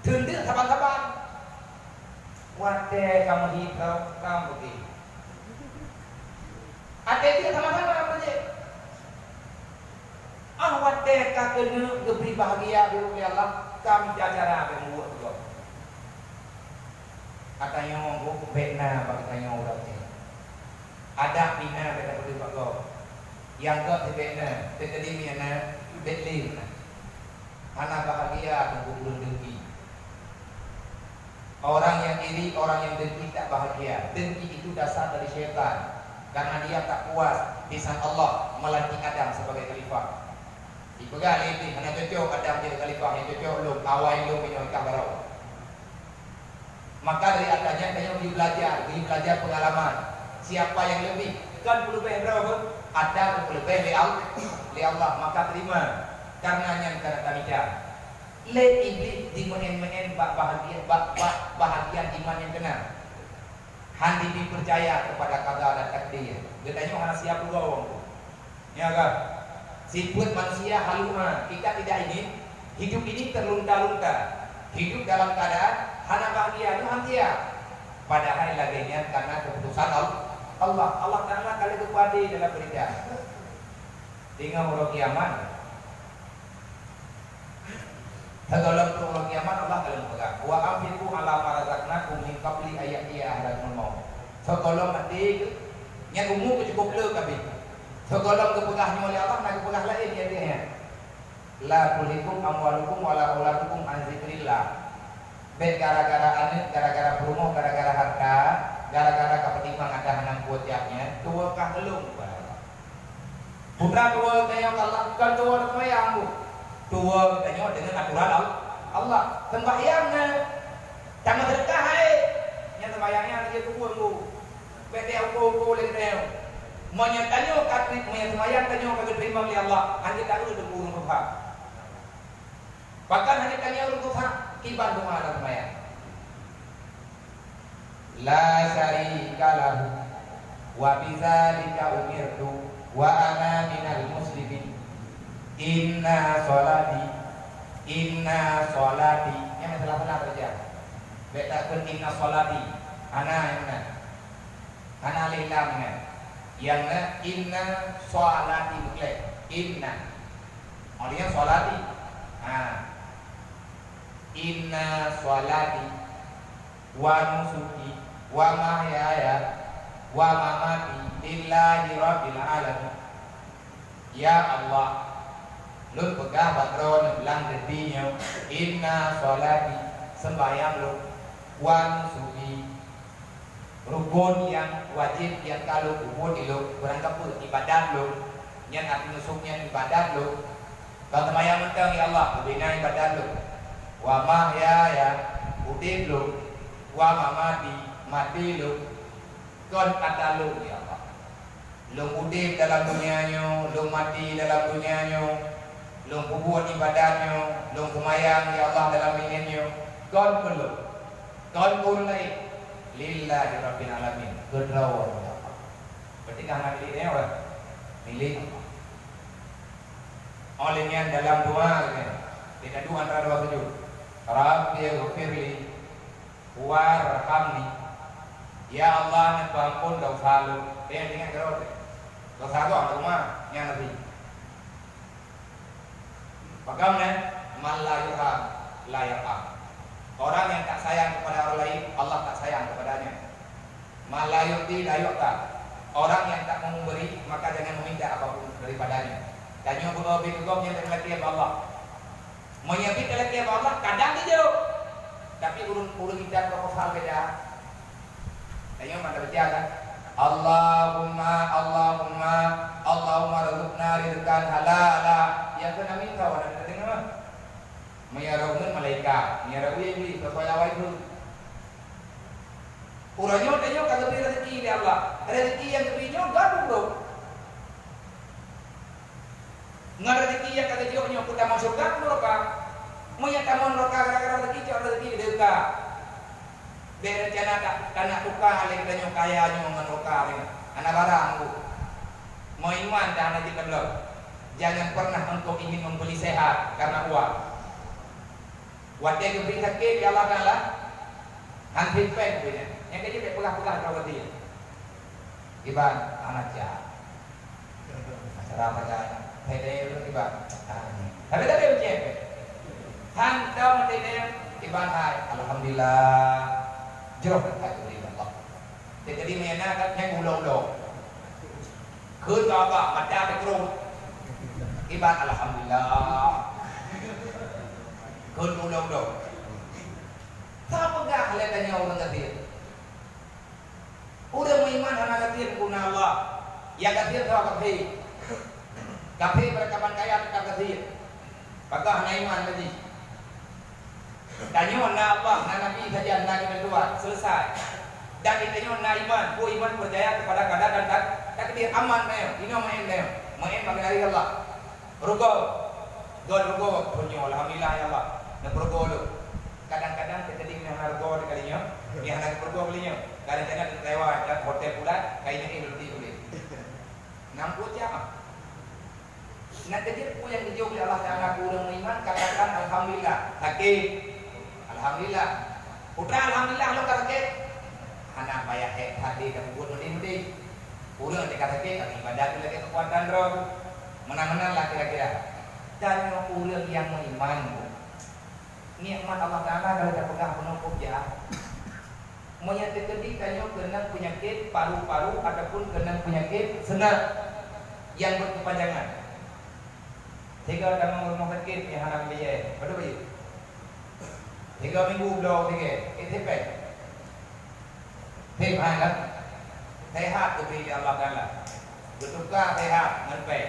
tunduk saban-saban wajar kamu hitau kamu begini ada dia sama-sama kerja wadah kena diberi bahagia oleh Allah kami jacara membuat juga. Katanya ngomong bena bagi tanya orang ni. Ada bina benda boleh bago. Yang ke bena, tetapi bina betlin. Anak bahagia tunggu dengki. Orang yang iri, orang yang dengki tak bahagia. Dengki itu dasar dari syaitan. Karena dia tak puas lisan Allah melantik Adam sebagai khalifah. Ibaga ini hanya cocok Adam jadi khalifah yang cocok belum awal belum punya kabar. Maka dari atasnya kayaknya belajar pengalaman. Siapa yang lebih kan perlu lebih berapa? Ada perlu lebih li Allah maka terima karenanya karena tamija. Le iblis di men bahagia iman yang benar. Handi dipercaya kepada qada dan takdir. Katanya hanya siap dua orang. Ya kan? Sifat manusia haluma, kita tidak ingin hidup ini terlunta-lunta. Hidup dalam keadaan hana bahagia. Padahal laginya karena keputusan Allah. Allah Ta'ala kali kepada dalam berita. Tinggal orang kiamat. Dalam orang kiamat Allah kali pegang. Wa amfiku ala marazaknakum min qabli ayati ahadul maut. Kalau mati nya umur cukup le kabeh. Sekolah kepegahnya oleh Allah, nak kepegah lain dia. La tulikum amwalukum wala auladukum an zikrillah. Bet gara-gara anet, gara-gara promo, gara-gara harta, gara-gara kepentingan ada hanang kuatiapnya, tua kah belum? Putra tua tanya Allah, bukan tua sembahyang bu. Tua tanya dengan aturan Allah. Sembahyangnya, jangan sedekah yang sembahyangnya dia tua bu. Bet dia ukur lagi menyatakan katrik menyatakan tanya bagi terima oleh Allah hanya tahu itu burung tuhan bahkan hanya tanya urut tuhan kibar doa dan sembahyang la syarika lahu wa bidzalika umirtu wa ana minal muslimin inna sholati yang salah saja beta pun inna sholati ana lillah yang inna sholati bukan inna artinya sholati inna sholati wa nusuki wa mahyaya wa mamati lillahi rabbil alamin ya Allah Lu pegah bakron bilang dedinya inna sholati sembahyang lu wan subi rukun yang wajib yang kalau rukun lu berangkat pun ibadat lu yang arti nusuknya ibadat lu kalau sembahyang mentang ya Allah bina ibadat lu wa mahya ya udib lu wa mati lu kon kata lu ya Allah lu udib dalam dunianya lu mati dalam dunianya lu kubur ibadahnya, lu semayang ya Allah dalam inginnya. Kon perlu, kon mulai lillahi rabbil alamin. Kedrawan ya Allah. Berarti kan miliknya apa? Milik Allah. Olehnya dalam doa, tidak doa antara doa sujud. Rabbi ghfirli warhamni. Ya Allah, ampun dosa lu. Dengan kerot. Dosa lu apa rumah? Yang lebih. Bagaimana malayuha layakah orang yang tak sayang kepada orang lain Allah tak sayang kepadanya. Malayuti layakah orang yang tak memberi maka jangan meminta apapun daripadanya. Dan yang berlebih yang terlebih Allah menyebut terlebih Allah kadang dia tapi urun kita proposal beda. Dan yang mana berjaga Allahumma rizqna rizqan halala yang kena minta wadah dengar mayaraunan malaikat mayarau ini sesuai awal itu urangnya tanya kalau beri rezeki dari Allah rezeki yang diberinya gaduh bro nggak rezeki yang kata jauhnya kita masuk ke neraka menyatakan neraka gara-gara rezeki jauh rezeki di neraka berencana tak karena tukar lagi tanya kayanya menukar anak barang bu mau iman dan nanti belum jangan pernah engkau ingin membeli sehat karena uang wadah yang beri sakit ya Allah kalah hampir pen punya yang kecil pegang-pegang kau dia iban anak jah acara macam pede iban tapi ujian hantam pede iban hai alhamdulillah jeruk tak beri Allah jadi mana kan yang ulang-ulangคืนก็ว่ามันได้ไปกรุงที่บ้านอัลฮัมดุลิลลาห์คืนดูลงดูถ้าpun enggak kalian tanya orang kafir udah beriman anak kafir guna Allah yang kafir tahu kafir berkapan kaya tetap kafir maka hanya iman tadi tanya Allah Nabi saja Nabi berdua selesai dan ditanya iman ku iman percaya kepada qadar dan takdir aman meo ino main bagi dari Allah rugo punya alhamdulillah ya Allah na rugo lu kadang-kadang kita di mana rugo kalinya yang nak rugo belinya kadang-kadang tewa dan hotel pula kayaknya ini lebih boleh nampu siapa nak jadi ku yang dijauh oleh Allah Taala kurang iman katakan alhamdulillah sakit alhamdulillah putra alhamdulillah lu sakit anak payah hati dan buat mending urang dikata kita ibadah lagi kekuatan roh menang-menang lah kira-kira dan urang yang beriman nikmat Allah Taala kalau kita pegang penuh ya menyatakan ditanya kena penyakit paru-paru ataupun kena penyakit senang yang berkepanjangan tiga dalam rumah sakit yang anak dia betul betul 3 minggu belum tiga itu kan sehat diberi Allah Taala bertukar sehat ngerti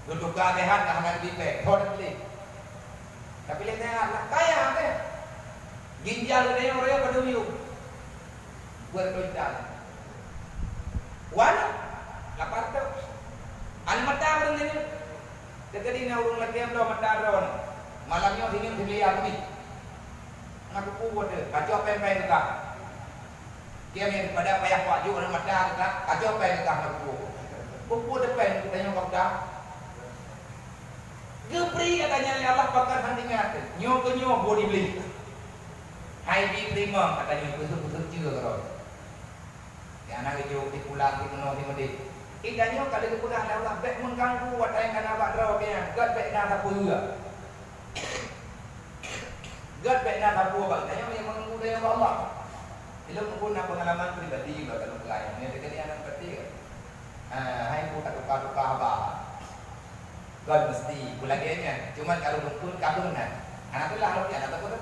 bertukar sehat nak nak dipe thod beli tapi le sehat lah kaya apa ginjal dia orang pada view buat ginjal wan lapar tu an mata orang ni jadi orang lagi yang belum mata orang malamnya sini beli apa ni nak kuat dia kacau pempek juga dia yang pada payah waju orang mata kita kacau pen kita buku depan kita yang kau dah gebri katanya Allah bakal handingat nyo ke nyo boleh beli hai di terima katanya kusuk juga kalau ya anak itu di pulang di meno di medi kita nyo kalau di pulang Allah baik mengganggu wadah yang kena bakdraw dia gad baik nak apa juga gad baik nak apa katanya yang mengganggu dia Allah. Ilmu pun pengalaman pribadi juga kalau klien. Ini dekat dia anak berarti. Hai pun tak tukar apa. God mesti pula dianya. Cuma kalau lumpur kabunan. Anak tu lah lo dia tak apa.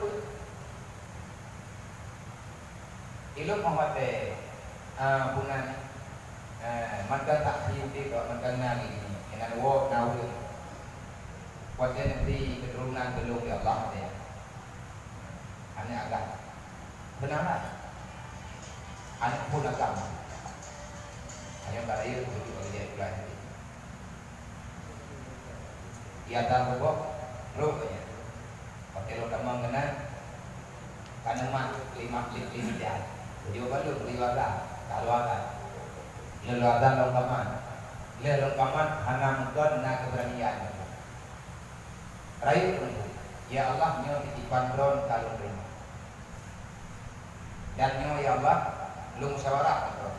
Ilmu menghormati bukan mantan tak hidup kalau mantan nari ini. Yang wo nawi. Kuatnya nanti keturunan belum ya Allah dia. Hanya agak benar. Anak pun agama. Hanya kalau ia begitu dia pulang. Ia tahu kok rupanya. Pakai lo tamang kena kaneman 5 jam. Dia baru riwayat kalau ada. Lalu ada longkaman. Lalu longkaman hanya mungkin nak keberanian. Rayu pun. Ya Allah nyo titipan ron kalau terima. Dan nyo ya Allah lu musyawarah ron.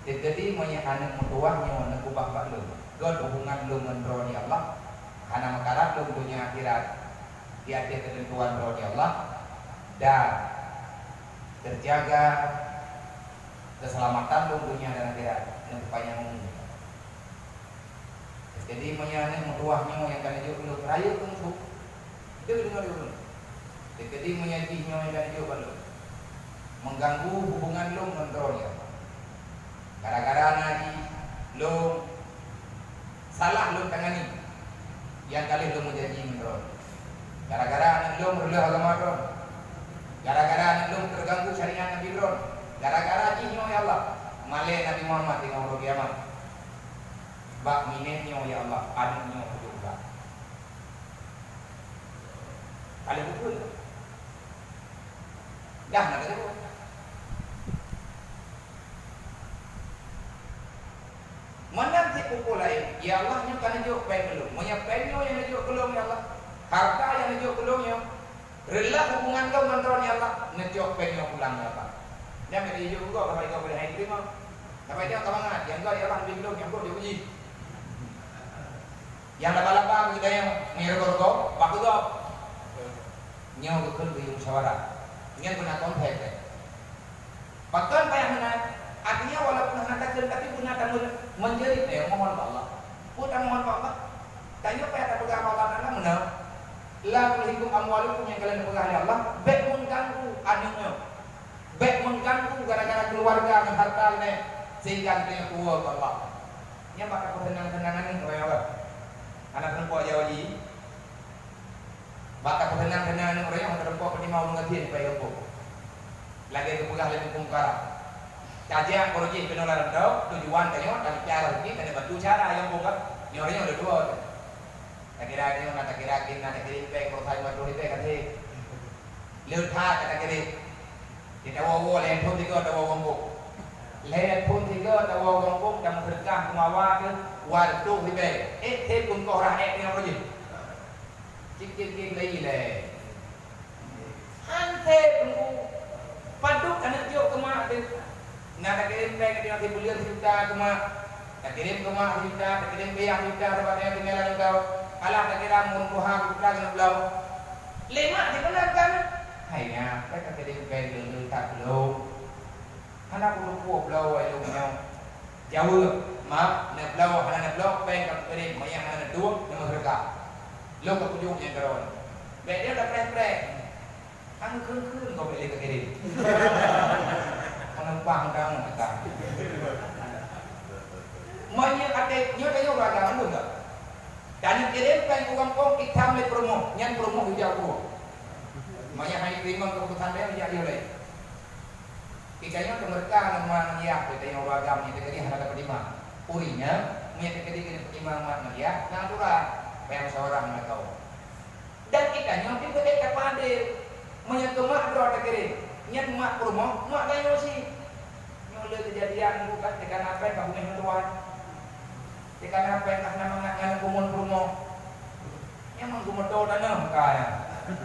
Jadi monya anak mutuah nyo nak ubah pak lu. God hubungan lu dengan ron ya Allah. Karena makarat lu punya akhirat. Dia ada ketentuan roh ya Allah dan terjaga keselamatan dunia dan akhirat yang banyak umum. Jadi menyana mutuahnya yang kan hidup lu rayu untuk itu dengar dulu. Jadi menyadinya yang kan hidup lu mengganggu hubungan lu dengan roh ya. Gara-gara nanti lu salah lu tangani yang kali lu menjadi menurut. Gara-gara anak lu merulah agama ron. Gara-gara anak lu terganggu syariat Nabi ron. Gara-gara jinyo ya Allah. Malay Nabi Muhammad di hari kiamat. Bak minenyo ya Allah, anaknya juga. Kali betul. Dah nak kata apa? Mana si pukul lain? Ya Allah nya kan juk pen lu. Monya penyo yang juk kelong ya Allah. Harta yang nejuk kelongnya, rela hubungan kau dengan Tuhan ya Allah, nejuk penyo pulang ya Allah. Dia mesti nejuk kau kalau kau boleh hai terima. Sampai dia kawangan, yang kau ya Allah ambil kelong, yang kau diuji. Yang laba-laba kita yang ngergor kau, waktu kau nyawa kau beri musyawarah, ingin guna kontak. Bahkan payah mana? Artinya walaupun hendak tapi guna tamu menjerit yang mohon Allah. Putar mohon Allah. Tanya payah tak pegang Allah mana mana? La tulhikum amwalukum yang kalian pegang ya Allah, baik mengganggu anaknya, baik mengganggu gara-gara keluarga dan harta ini sehingga dia tua Allah. Nya bakal tenang-tenangan ini orang apa? Anak perempuan Jawa ini bakal tenang-tenangan orang yang perempuan pernah mau mengerti supaya apa? Lagi kepegang lebih kungkara. Kajian korji penolaran tau tujuan tanya dan cara ini kena batu cara yang bukan nyornya udah dua. Kira-kira yang nak kira-kira nak kira-kira kalau saya mau dulu kan lihat kata kira kita wawo lain pun tiga atau wawo buk lain pun tiga atau wawo buk dan berkah kumawa ke waktu tiba teh pun kau rakyat yang apa je cik lagi le ante tunggu paduk anak jauh kemak nak kirim baik dia nanti bulan kita kemak tak kirim kemak kita tak kirim biang kita sebabnya tinggalan kau alah tak kira mun buha kita dengan belau lima dikenalkan hanya mereka kirim baik dulu tak belau anak bulu kuah belau ayo menyau jauh maaf nak belau anak belau baik kalau kirim mayang anak dua yang mereka lo ke ujung yang keron baik dia dah prek ang kun kau boleh kirim penumpang kamu kata Manya ada nyonya beragam tu enggak? Dan kirim kan kampung kita mulai promo, nyan promo hijau tu. Manya hai terima keputusan dia jadi oleh. Kikanya mereka nama dia kita yang beragam ni jadi hanya dapat lima. Urinya punya ketika lima mak dia natural. Yang seorang nak tahu. Dan kikanya kita dekat pandai. Manya kemak berada kirim. Nyan mak promo, mak kayo si. Nyole kejadian bukan tekan apa yang kamu mentuan. Tekan apa yang nak nama kumun promo. Yang kumun do dana kaya.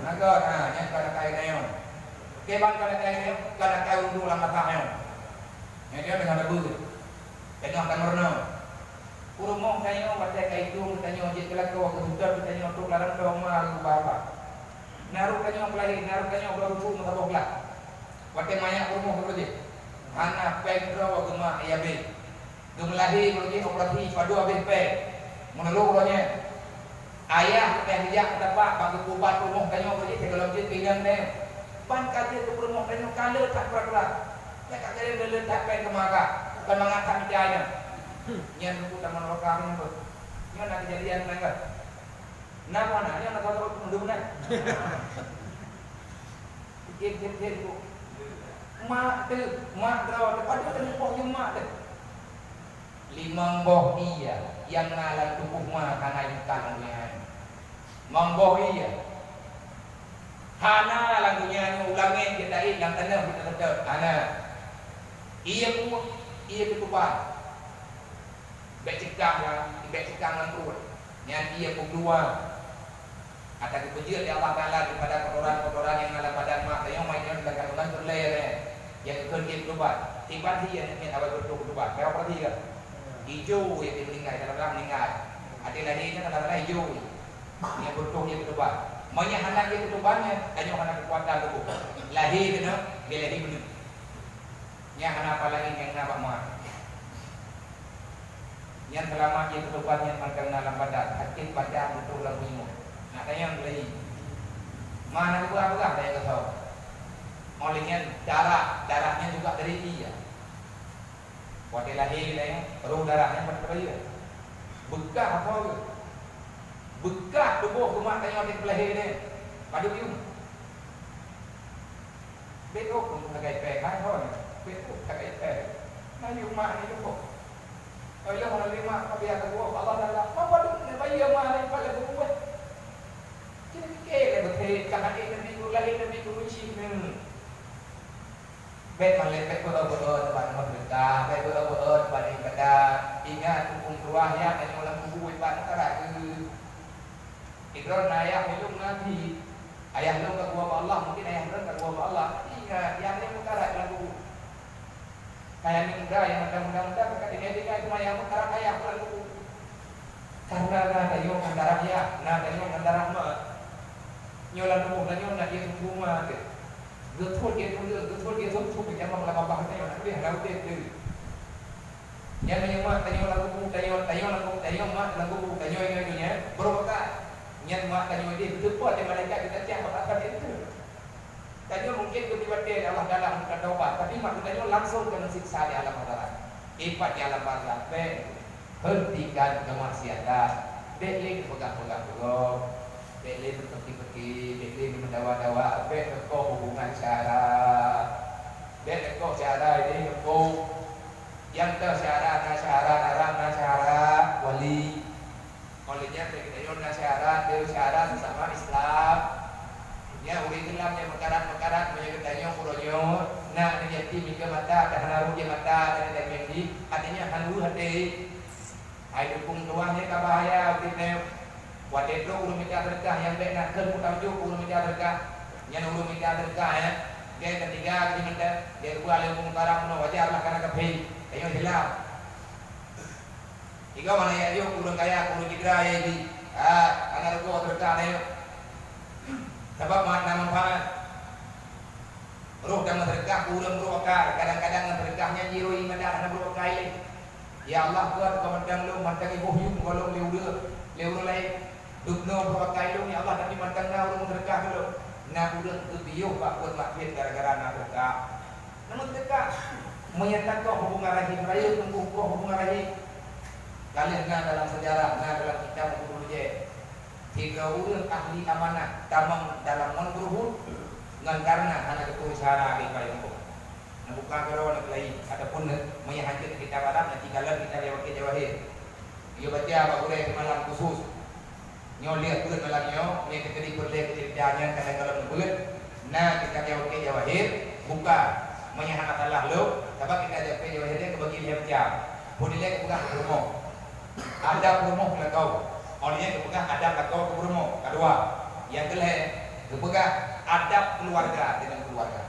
Naga nah yang kada kaya nayo. Keban kada kaya kada kaya undu lama tayo. Yang dia dengan lebu. Kena akan merno. Promo kayo baca kaya itu kayo je kelak ko kebutuhan kayo tu larang ko ma bapa. Naruh kayo pelai, naruh kayo berufu matabokla. Wate maya promo ko je. Anak pegro gema ya be. Gemelahi pergi operasi padu habis pe. menelurnya ayah yang dia dapat bagi kubat rumah kanyo beli kalau dia tinggal ni ban kaji tu rumah kanyo kalau tak berat ya kat dia lele tak pen kemaka kan mengatakan jaya nyen ku taman lokal ni tu nyen nak kejadian nang kan nama nak nyen nak tahu mundur nak kit tu mak draw depan tu tempoh je mak tu limang boh iya yang ngalang tubuh mak kana ikan ni mangboh iya hana lagunya ulangin kita yang tanah kita tetap hana iya ketuban becekang lang turut yang iya kedua ada kepujian di Allah Ta'ala daripada kotoran-kotoran yang ada pada mak yang mainnya dengan ulang terlele yang kerja ketuban tiba dia yang awal berdoa ketuban kau perhati kan hijau yang meninggal dalam meninggal hati lahirnya adalah hijau yang berdoa dia ketuban banyak anak dia ketubannya hanya anak kekuatan tubuh lahir kena dia lahir benar yang anak apa lagi yang nak mak yang selama dia ketubannya makan dalam badan hakik badan betul dalam imun nak tanya lagi mana apa saya tahu olehnya darahnya juga dari dia waktu lahir dia roh darahnya berkaya bekas apa ke bekas tubuh rumah tanya di lahir dia pada biung betul pun pakai pek kan thôi betul pakai pek nah rumah ni tu kalau orang lima biar kedua Allah Taala apa tu bayi mana yang paling kuat kita fikir betul jangan ini minggu lagi minggu uji bet malaikat berdoa depan mereka bet berdoa depan ibadah ingat hukum keluarnya dan ulang kubu ibadah terakhir ikrar ayah belum nabi ayah belum kebuah Allah mungkin ayah belum kebuah Allah ingat yang ini perkara lagu kayak muda yang muda berkat genetika itu yang perkara ayah lagu karena ada yang darah ya ada yang darah mah nyolan tubuh dan nyolan dia tubuh mah getul dia tubuh jangan malah bahasa yang nak dia laut dia yang menyemah tanyo lagu tanyo mak lagu tanyo ini berkat yang mak tanyo dia betul dia malaikat kita siap akan itu tanyo mungkin ketiba-tiba Allah dalam bukan taubat tapi mak tanyo langsung kena siksa di alam akhirat ipat di alam barzakh hentikan kemaksiatan dek pegang-pegang dulu dek berpeki-peki dek mendawa-dawa dek kau hubungan syarat dek kau syarat ini kau yang tersyarat nasyarat wali olehnya kita yon nasyarat dia syarat sama Islam ya udah Islam yang perkara-perkara menyebutnya kuronyo nah ini jadi mika mata dan haru dia mata dan jadi artinya haru hati ai dukung tuahnya kabahaya kita wadah tu ulun minta berkah yang baik nak ken putar juk ulun minta berkah yang ulun minta berkah ya dia ketiga dia minta dia dua lembung tarang no wajar lah karena kepi ayo hilang ikaw mana ya yuk ulun kaya ulun jidra ya di anak gua berkah ayo sebab makna manfaat roh dan berkah ulun berkah kadang-kadang berkahnya jirui madah anak berkah ini ya Allah buat kemandang lu mandang ibu yuk golong leu lain dukno berkah lu ya Allah tapi mandang lu berkah dulu nah ulun kebiuh pak buat makin gara-gara nak berkah namun berkah menyatakan hubungan rahim raya mengukuh hubungan rahim kalian dalam sejarah dalam kitab Usul je 3 orang ahli amanah tamam dalam menguruhut dengan karena anak itu cara di payung bukan kalau nak lain adapun menyahaja kita barat nanti kalau kita lewat ke jawahir dia baca apa boleh malam khusus nyo lihat bulan malamnya ni kita diperleh kerjanya kalau bulan nah kita lewat ke jawahir buka menyahat Allah lu sebab kita ada ke jawahirnya kebagi dia macam boleh bukan rumah ada rumah lah kau olehnya bukan ada lah kau rumah kedua yang kelih bukan adab keluarga dengan keluarga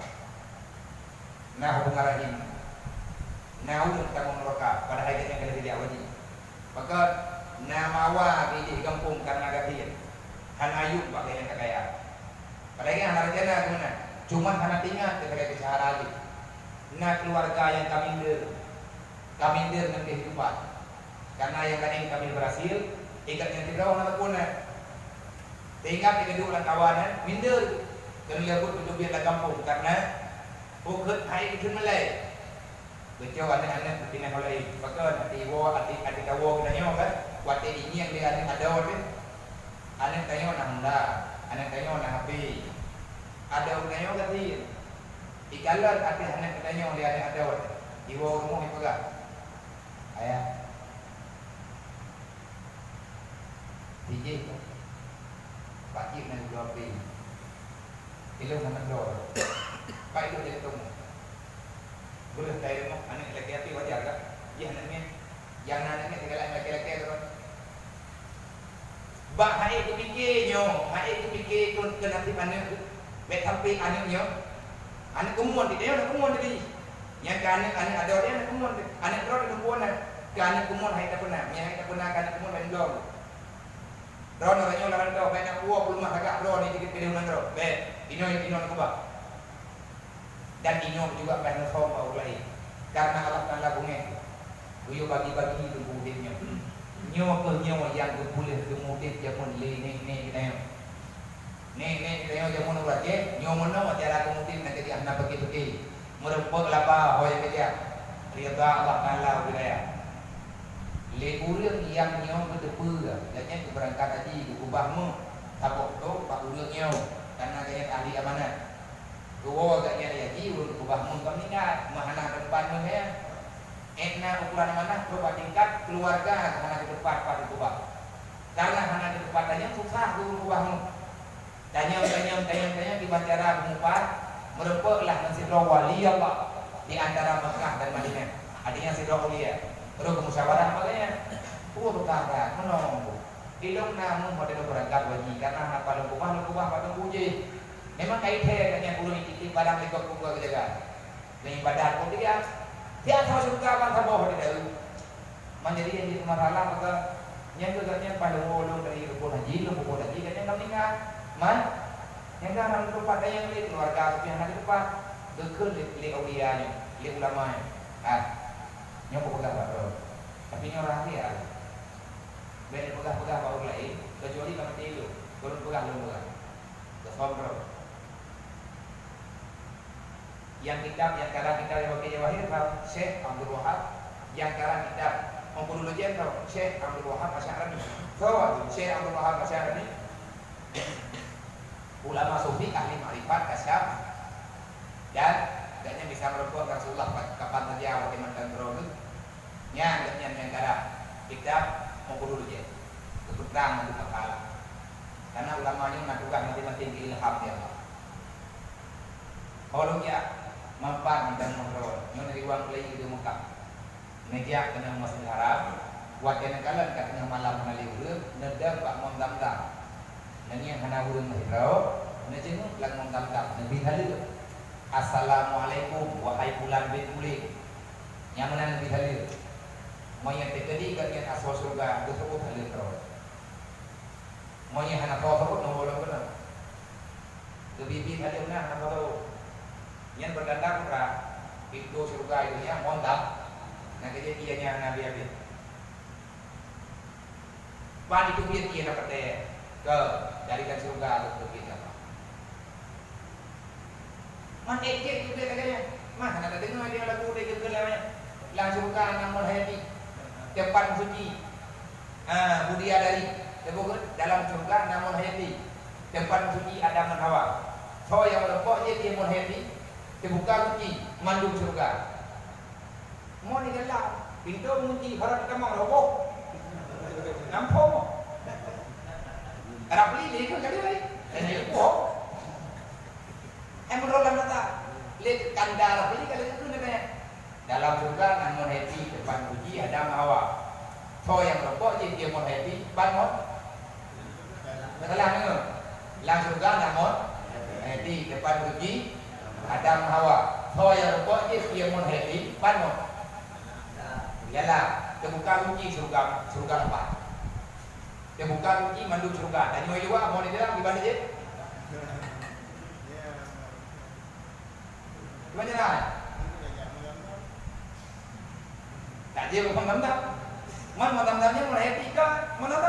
nah hubungan rahim nah ulun kamu mereka pada hari yang kali dia wajib maka namawa di kampung karena gatin han ayub pakai yang kaya pada yang anak rencana gimana cuma anak tinggal ketika bicara lagi nah keluarga yang kami dir dengan kehidupan karena yang kami berhasil Ikatnya tidak orang pun tinggal di kedua kawan minder dan lihat pun biar lah kampung karena bukan hai itu Malay. Betul anak-anak betina Malay. Pakai hati kawo kita nyawa kan. Waktu ini yang dia ada orang anak tayo na handa, anak tayo na happy. Ada orang tayo kasi ikalat ati anak tayo dia ada orang. Iwo mo ipaga. Ayah. DJ Pak Cik nak jual pi. Ilmu sangat dor. Pak itu jadi temu. Boleh tayo mo anak laki-laki wajar tak? Ya anaknya. Yang anaknya tinggal laki-laki terus. Ba hai tu fikir tu kena ti anak. Bet sampai anaknya. Anak kemuan dia anak kemuan tadi. Yang anak ada orang anak kemuan. Anak terus kemuan. Anak kemuan hai tak pernah. Yang hai tak pernah anak kemuan dan belum. Drone orang yang lawan kau banyak uang belum agak drone ni sedikit pilih drone. Bet, ino nak ubah. Dan ino juga banyak kaum bau lain. Karena Allah Taala bumi. Buyo bagi-bagi itu buditnya. Nyo yang boleh kemudian jamun le ni kita. Ni kita jamun urat je. Nyo mana cara kemudian nak jadi anak bagi-bagi. Merempok lapa hoy kerja. Rida Allah Taala wilayah. Le urang yang nyo berdepu katanya berangkat tadi ke kubahmu tapok tu pak urangnya karena dia ahli amanat gua agaknya dia di kubahmu kami ingat mahana depan ya etna ukuran mana coba tingkat keluarga hana ke depan pada kubah karena hana ke depan tanya susah guru kubahmu tanya di bandara mengumpat merempeklah Masjid Wali Allah di antara Mekah dan Madinah adanya Sidra Ulia perlu kemusyawarah makanya berkata menunggu ilmu namun pada berangkat wajib karena apa lukubah pada puji memang kait katanya perlu dititip barang lekok kumpul kejagaan dan ibadah pun dia sama suka bangsa bawah di dalam menjadi yang jadi masalah maka yang katanya pada wolong dari rukun haji katanya kami ingat yang kan tempat yang lain keluarga yang ada tempat dekul li awliyanya li ulama yang pegang baru, tapi ini orang dia, beda pegang baru lain, kecuali kami tidur, belum pegang, kesombong. Yang kitab yang karang kita yang pakai Jawahir tahu Syekh Abdul Wahab, yang karang kitab Mempululujian tahu Syekh Abdul Wahab Asy'ari. Tahu Syekh Abdul Wahab Asy'ari, ulama sufi ahli ma'rifat kasyaf dan katanya bisa merepot Rasulullah kapan saja waktu mantan terus yang cara kitab Mempululujian kebetulan untuk makalah karena ulamanya melakukan mati-mati ilham ya Allah. Kalau dia mampan dan mengerol menerima uang beli di Mekah meja kena Masjid Haram waktu kalan katanya malam mengalih urut nedam Pak Mondam-dam dan yang hana urut mahirau nejenguk lang Mondam-dam Nabi Halil Assalamualaikum wahai bulan bin mulik nyamanan Nabi Halil mau yang terjadi katanya asal surga tersebut Halil terus mau yang hana tahu nombor benar lebih Halil nah hana tahu yang berdatang ke pintu surga itu ya Mondam. Nah kejadiannya Nabi Habib. Pan itu dia dapat ke darikan surga ke kita. Man ejek juga katanya. Mah nak dengar dia lagu dia namanya. Langsung surga namun hati. Tempat suci. Budia dari dalam surga namun hati. Tempat suci Adam dan Hawa. So yang merepok dia mun hati. Dibuka kunci mandung surga. Mau ni gelap, pintu kunci harap kamar roboh. Nampak. Arab beli kan kali ni. Ini kok. Berdoa mata. Lihat kandar beli kali itu namanya. Dalam surga namun happy depan kunci Adam Hawa. So yang roboh je dia mau happy, bangun. Betul ni. Dalam surga namun happy depan kunci Adam Hawa. So yang rupanya dia mun happy, bangun. Yalah, terbuka kunci surga lepas. Terbuka kunci manduk surga. Tanya mai juga mau di dalam gimana je? Gimana lah? Tak je pun mandam. Man mandam-mandamnya mun happy kan? Mandam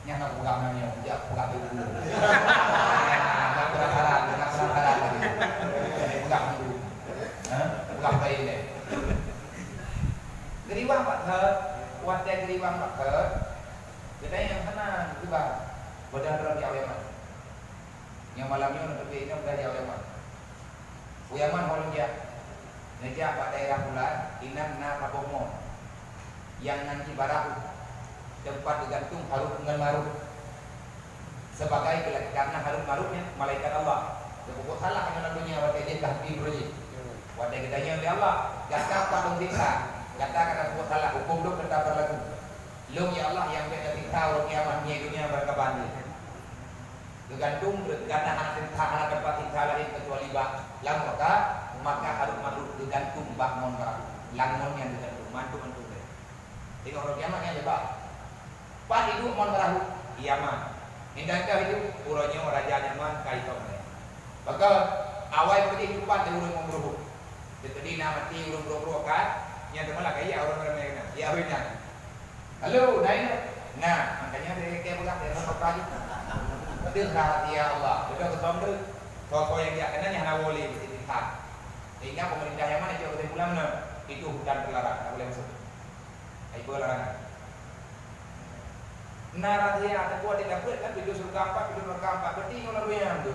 Yang nak pegang namanya, dia pegang dulu. Nak penasaran lagi. Pegang dulu. Pegang bayi ni. Geriwang Pak Thad, wadah geriwang Pak Thad. Kita yang tenang, juga. Benar-benar di Yaman. Yang malamnya untuk ini sudah di Yaman. Yaman walau dia. Nejak pada daerah pula, inan na Kapomo. Yang nanti barahu. Tempat digantung harut dengan marut. Sebagai karena harut marutnya malaikat Allah. Pokok salah dengan dunia wadah dia kahfi berji. Wadah gedanya oleh Allah. Gata padung diksa. Gata kata pokok salah hukum lu kata berlaku. Lu ya Allah yang beda diksa orang kiamatnya dunia berkebandi. Bergantung karena anak tempat diksa lain kecuali bah. Lang maka harut marut bergantung bah mon marut. Langon yang bergantung mantu. Tengok orang kiamatnya aja bah. Pas hidup mon perahu Yaman. Hindangkah hidup uranya raja Yaman kaiton. Maka awal kehidupan di urang menguruk. Jadi nama mati urang menguruk kan. Yang teman lah kaya orang mereka. Ya awalnya. Halo, naik. Nah, makanya dia kayak bukan dia apa lagi. Betul rahasia Allah. Betul betul tu. Kau yang dia kenanya hana boleh beristirahat. Sehingga pemerintah Yaman itu boleh pulang itu hutan terlarang, tak boleh masuk. Itu larangan. Narasi ada kuat tidak kuat kan video surga 4, video neraka 4 berarti orang yang tu.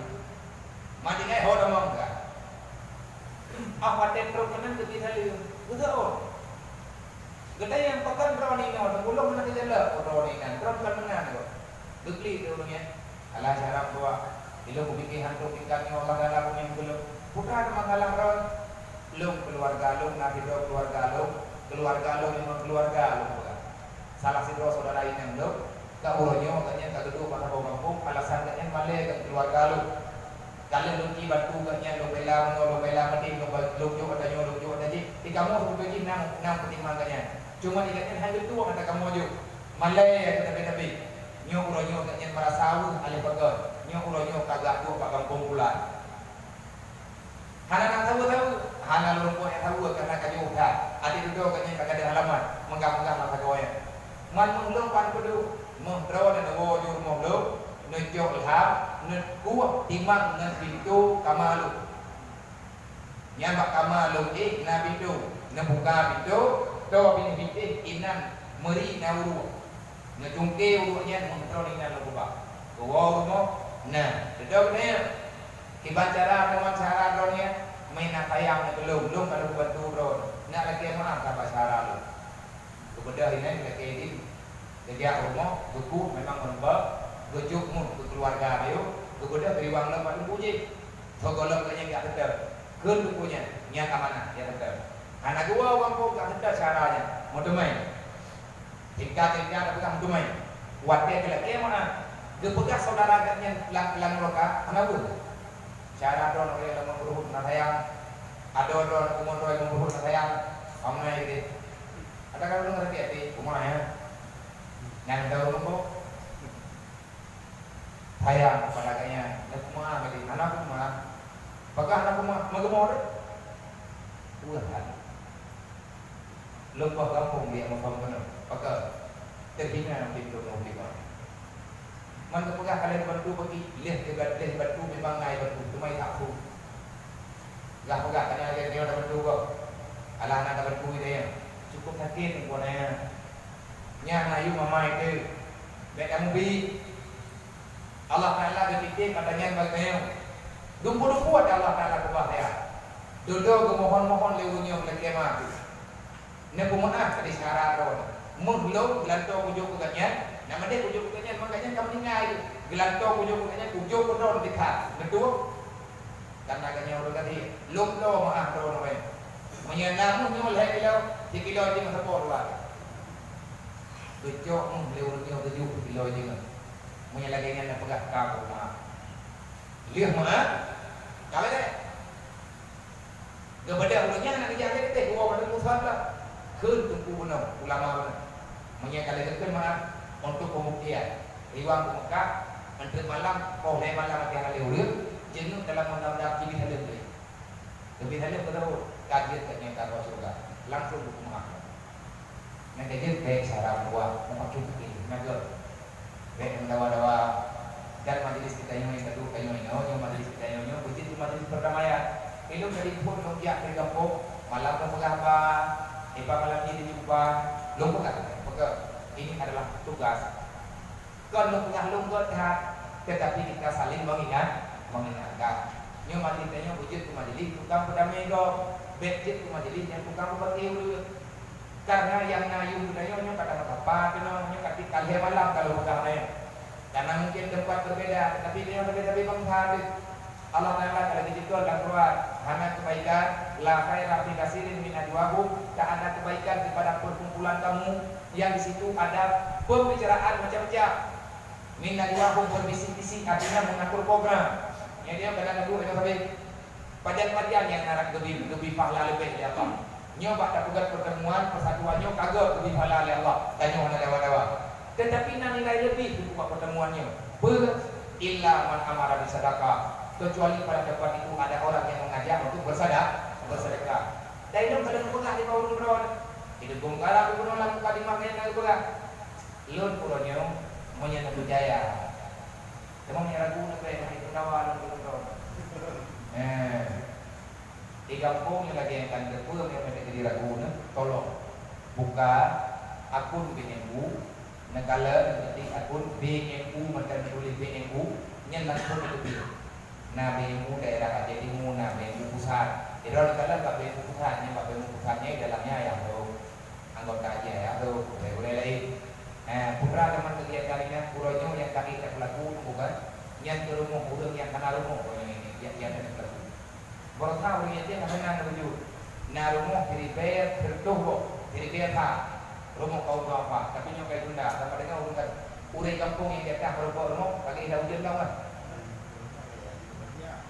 Mati ngai ho dah enggak. Apa tentro kanan ke kita betul. Gede yang pekan roni no, sebelum nak jalan roni kan, terus kan mengan tu. Dukli tu orangnya. Alah cara buat. Bila bikin hantu tingkatnya Allah dalam yang belum. Bukan mengalang ron. Lung keluarga lung, nabi keluarga lung memang keluarga lung. Salah sidro saudara ini yang lung. Kauronya katanya tak duduk pada kampung alasan katanya malai kat keluarga lu. Kalau lu ki bantu katanya lu bela mati lu jo katanya lu jo tadi. Di kamu sebenarnya enam pertimbangan katanya. Cuma dikatakan hal itu kata kamu jo. Malai tapi nyo uronyo katanya merasa alih pegon. Nyo uronyo kagak tu pak kampung pula. Hana tahu hana lu yang tahu karena kayu dah. Adi duduk katanya kagak ada halaman menggam-menggam mata goyang. Man menglong pan kudu mendraw dan wujud menglong nujuk ilham nukuh timang dengan pintu kamalu nyambak kamalu na pintu nabuka pintu to pintu inan meri nauru ngejungke urunya mendraw dengan lupa wow mo nah dedok ni kibancara dengan dronnya main tayang belum kalau bantu drone nak lagi mana apa cara lu kemudian ini kita edit jadi rumah buku memang menembak gejuk mun ke keluarga ayo kemudian beri wang lemah puji togolong kanya enggak tetap ke bukunya nya ke mana ya tetap anak gua wang pun enggak tetap caranya mau demai tingkat ada pegang demai wadah kelak mana gepegas saudara katanya lang roka anak pun cara don oleh lemah berhut natayang ada don umur roy berhut natayang amai gitu ada kan lu ngerti api rumah ya yang tahu rumah sayang pada kayaknya rumah bagi anak rumah apakah anak rumah mengemor Tuhan lupa kampung dia mau benar apakah terhina pintu mobil man kepegah kalian bantu bagi leh bantu memang naik bantu cuma tak fu lah pegah kena dia ada bantu kok alah anak bantu dia cukup sakit pokoknya nya nayu mama itu baik kamu bi Allah Taala berfikir katanya bagaimana dumpu kuat Allah Taala kebahaya dodo mohon leunya lekema ne pemana tadi syarat ron menglong gelanto kujuk katanya nama dia kujuk katanya makanya kamu ingat gelanto kujuk katanya kujuk ron dekat betul karena katanya orang tadi lumlo maah ron menyenamu nyol hai kilo 3 kilo di masa porwa Tujuh lewatnya 7 kilo je. Punya lagi yang nak pegang kau rumah. Lihat mana? Kalau deh. Kepada ulangnya nak kerja kita, gua pada musuh lah. Kun tunggu benar, ulama benar. Punya kalau kita mana untuk pembuktian. Riwang Mekah, menteri malam, boleh malam mati hari ulir. Jenuh dalam undang-undang kini halim tu. Lebih halim betul. Kajian katanya kau surga. Langsung hukum akhirat. Nak kerja baik cara buat memakai ini, naga. Baik dawa-dawa dan majelis kita yang kedua kayu yang majelis kita yang puji majelis perdamaian. Itu dari pun dia ke kampung malam ke apa? Ipa malam ini jumpa lungkot ini adalah tugas. Kan lungkot tetapi kita saling mengingatkan. Nyo majelisnya wujud majelis tukang perdamaian go, budget majelis yang tukang bertiul. Karena yang nayu budaya nyo kata apa, nyo kata kali malam kalau bukan lain. Karena mungkin tempat berbeda, tapi dia berbeda memang hadis. Allah Taala kalau gitu dalam Quran, hanya kebaikan, la khaira fi katsirin min adwahum, tak ada kebaikan kepada perkumpulan kamu yang di situ ada pembicaraan macam-macam. Min adwahum berbisik-bisik artinya mengatur program. Ya dia kena dulu itu sampai pajan-pajan yang narak lebih pahala lebih ya Allah. Nyo bak tak pegat pertemuan persatuan nyo kagak lebih pahala oleh Allah dan nyo hana dewa-dewa. Tetapi nak nilai lebih buat pertemuannya. Illa man amara bisadaqah. Kecuali pada tempat itu ada orang yang mengajak untuk bersedekah. Dan itu kadang pengah di bawah rumah. Itu bongkar aku pun lalu kali makan yang pengah. Lun puronyo menyentuh jaya. Cuma ragu nak kaya itu nawan untuk di kampung yang lagi yang kan ketua yang menjadi ragu tolong buka akun BNU negara nanti akun BNU macam tulis BNU nyelang pun itu nah BNU daerah jadi nah BNU pusat itu kalau nggak BNU pusatnya nggak BNU pusatnya dalamnya yang tuh anggota aja ya tuh boleh lain putra teman kegiatan kalinya puronya yang kaki tak pelaku bukan yang ke rumah urang yang kenal rumah ini yang ada pelaku baru tahu dia nggak kenal tujuh nah rumah diribayar tertuh diribayar rumah kau apa tapi nyokai tunda sama dengan urusan urai kampung yang dia tak rumah bagi dah hujan kawan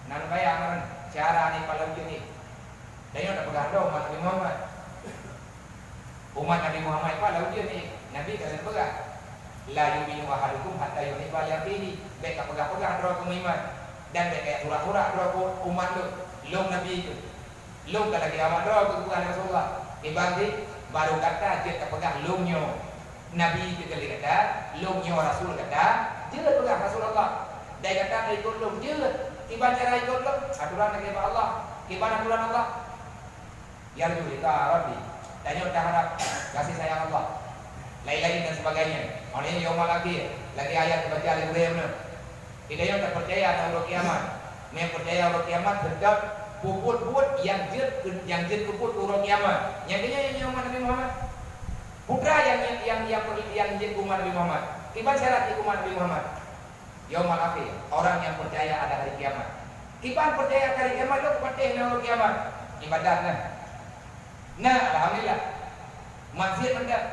nan bayangan cara ni kalau hujan ni dan yang tak pegang umat Nabi Muhammad Nabi Muhammad kalau hujan ni Nabi kata pegang la yuminu ahadukum hatta yuhibba li akhihi baik pegang doa iman dan baik kayak surah-surah doa umat lu Nabi itu lu kalau lagi awak doa kepada Rasulullah dibanding baru kata dia tak pegang lumnyo Nabi juga kata lumnyo Rasul kata dia pegang Rasulullah dia kata ikut lum dia tiba cara ikut lum aturan dari Allah gimana aturan Allah yarju lika rabbi dan kita harap kasih sayang Allah lain-lain dan sebagainya maknanya yaumul akhir lagi ayat baca lagi benar kita yang tak percaya ada hari kiamat yang percaya hari kiamat tetap bubut yang jid kebut urut kiamat. Yang dia yang umat Nabi Muhammad. Putra yang jid umat Nabi Muhammad. Kiban syarat umat Nabi Muhammad. Yaumul akhir, orang yang percaya ada hari kiamat. Kiban percaya hari kiamat itu penting hari kiamat. Ibadatnya. Nah, alhamdulillah. Masjid mendak.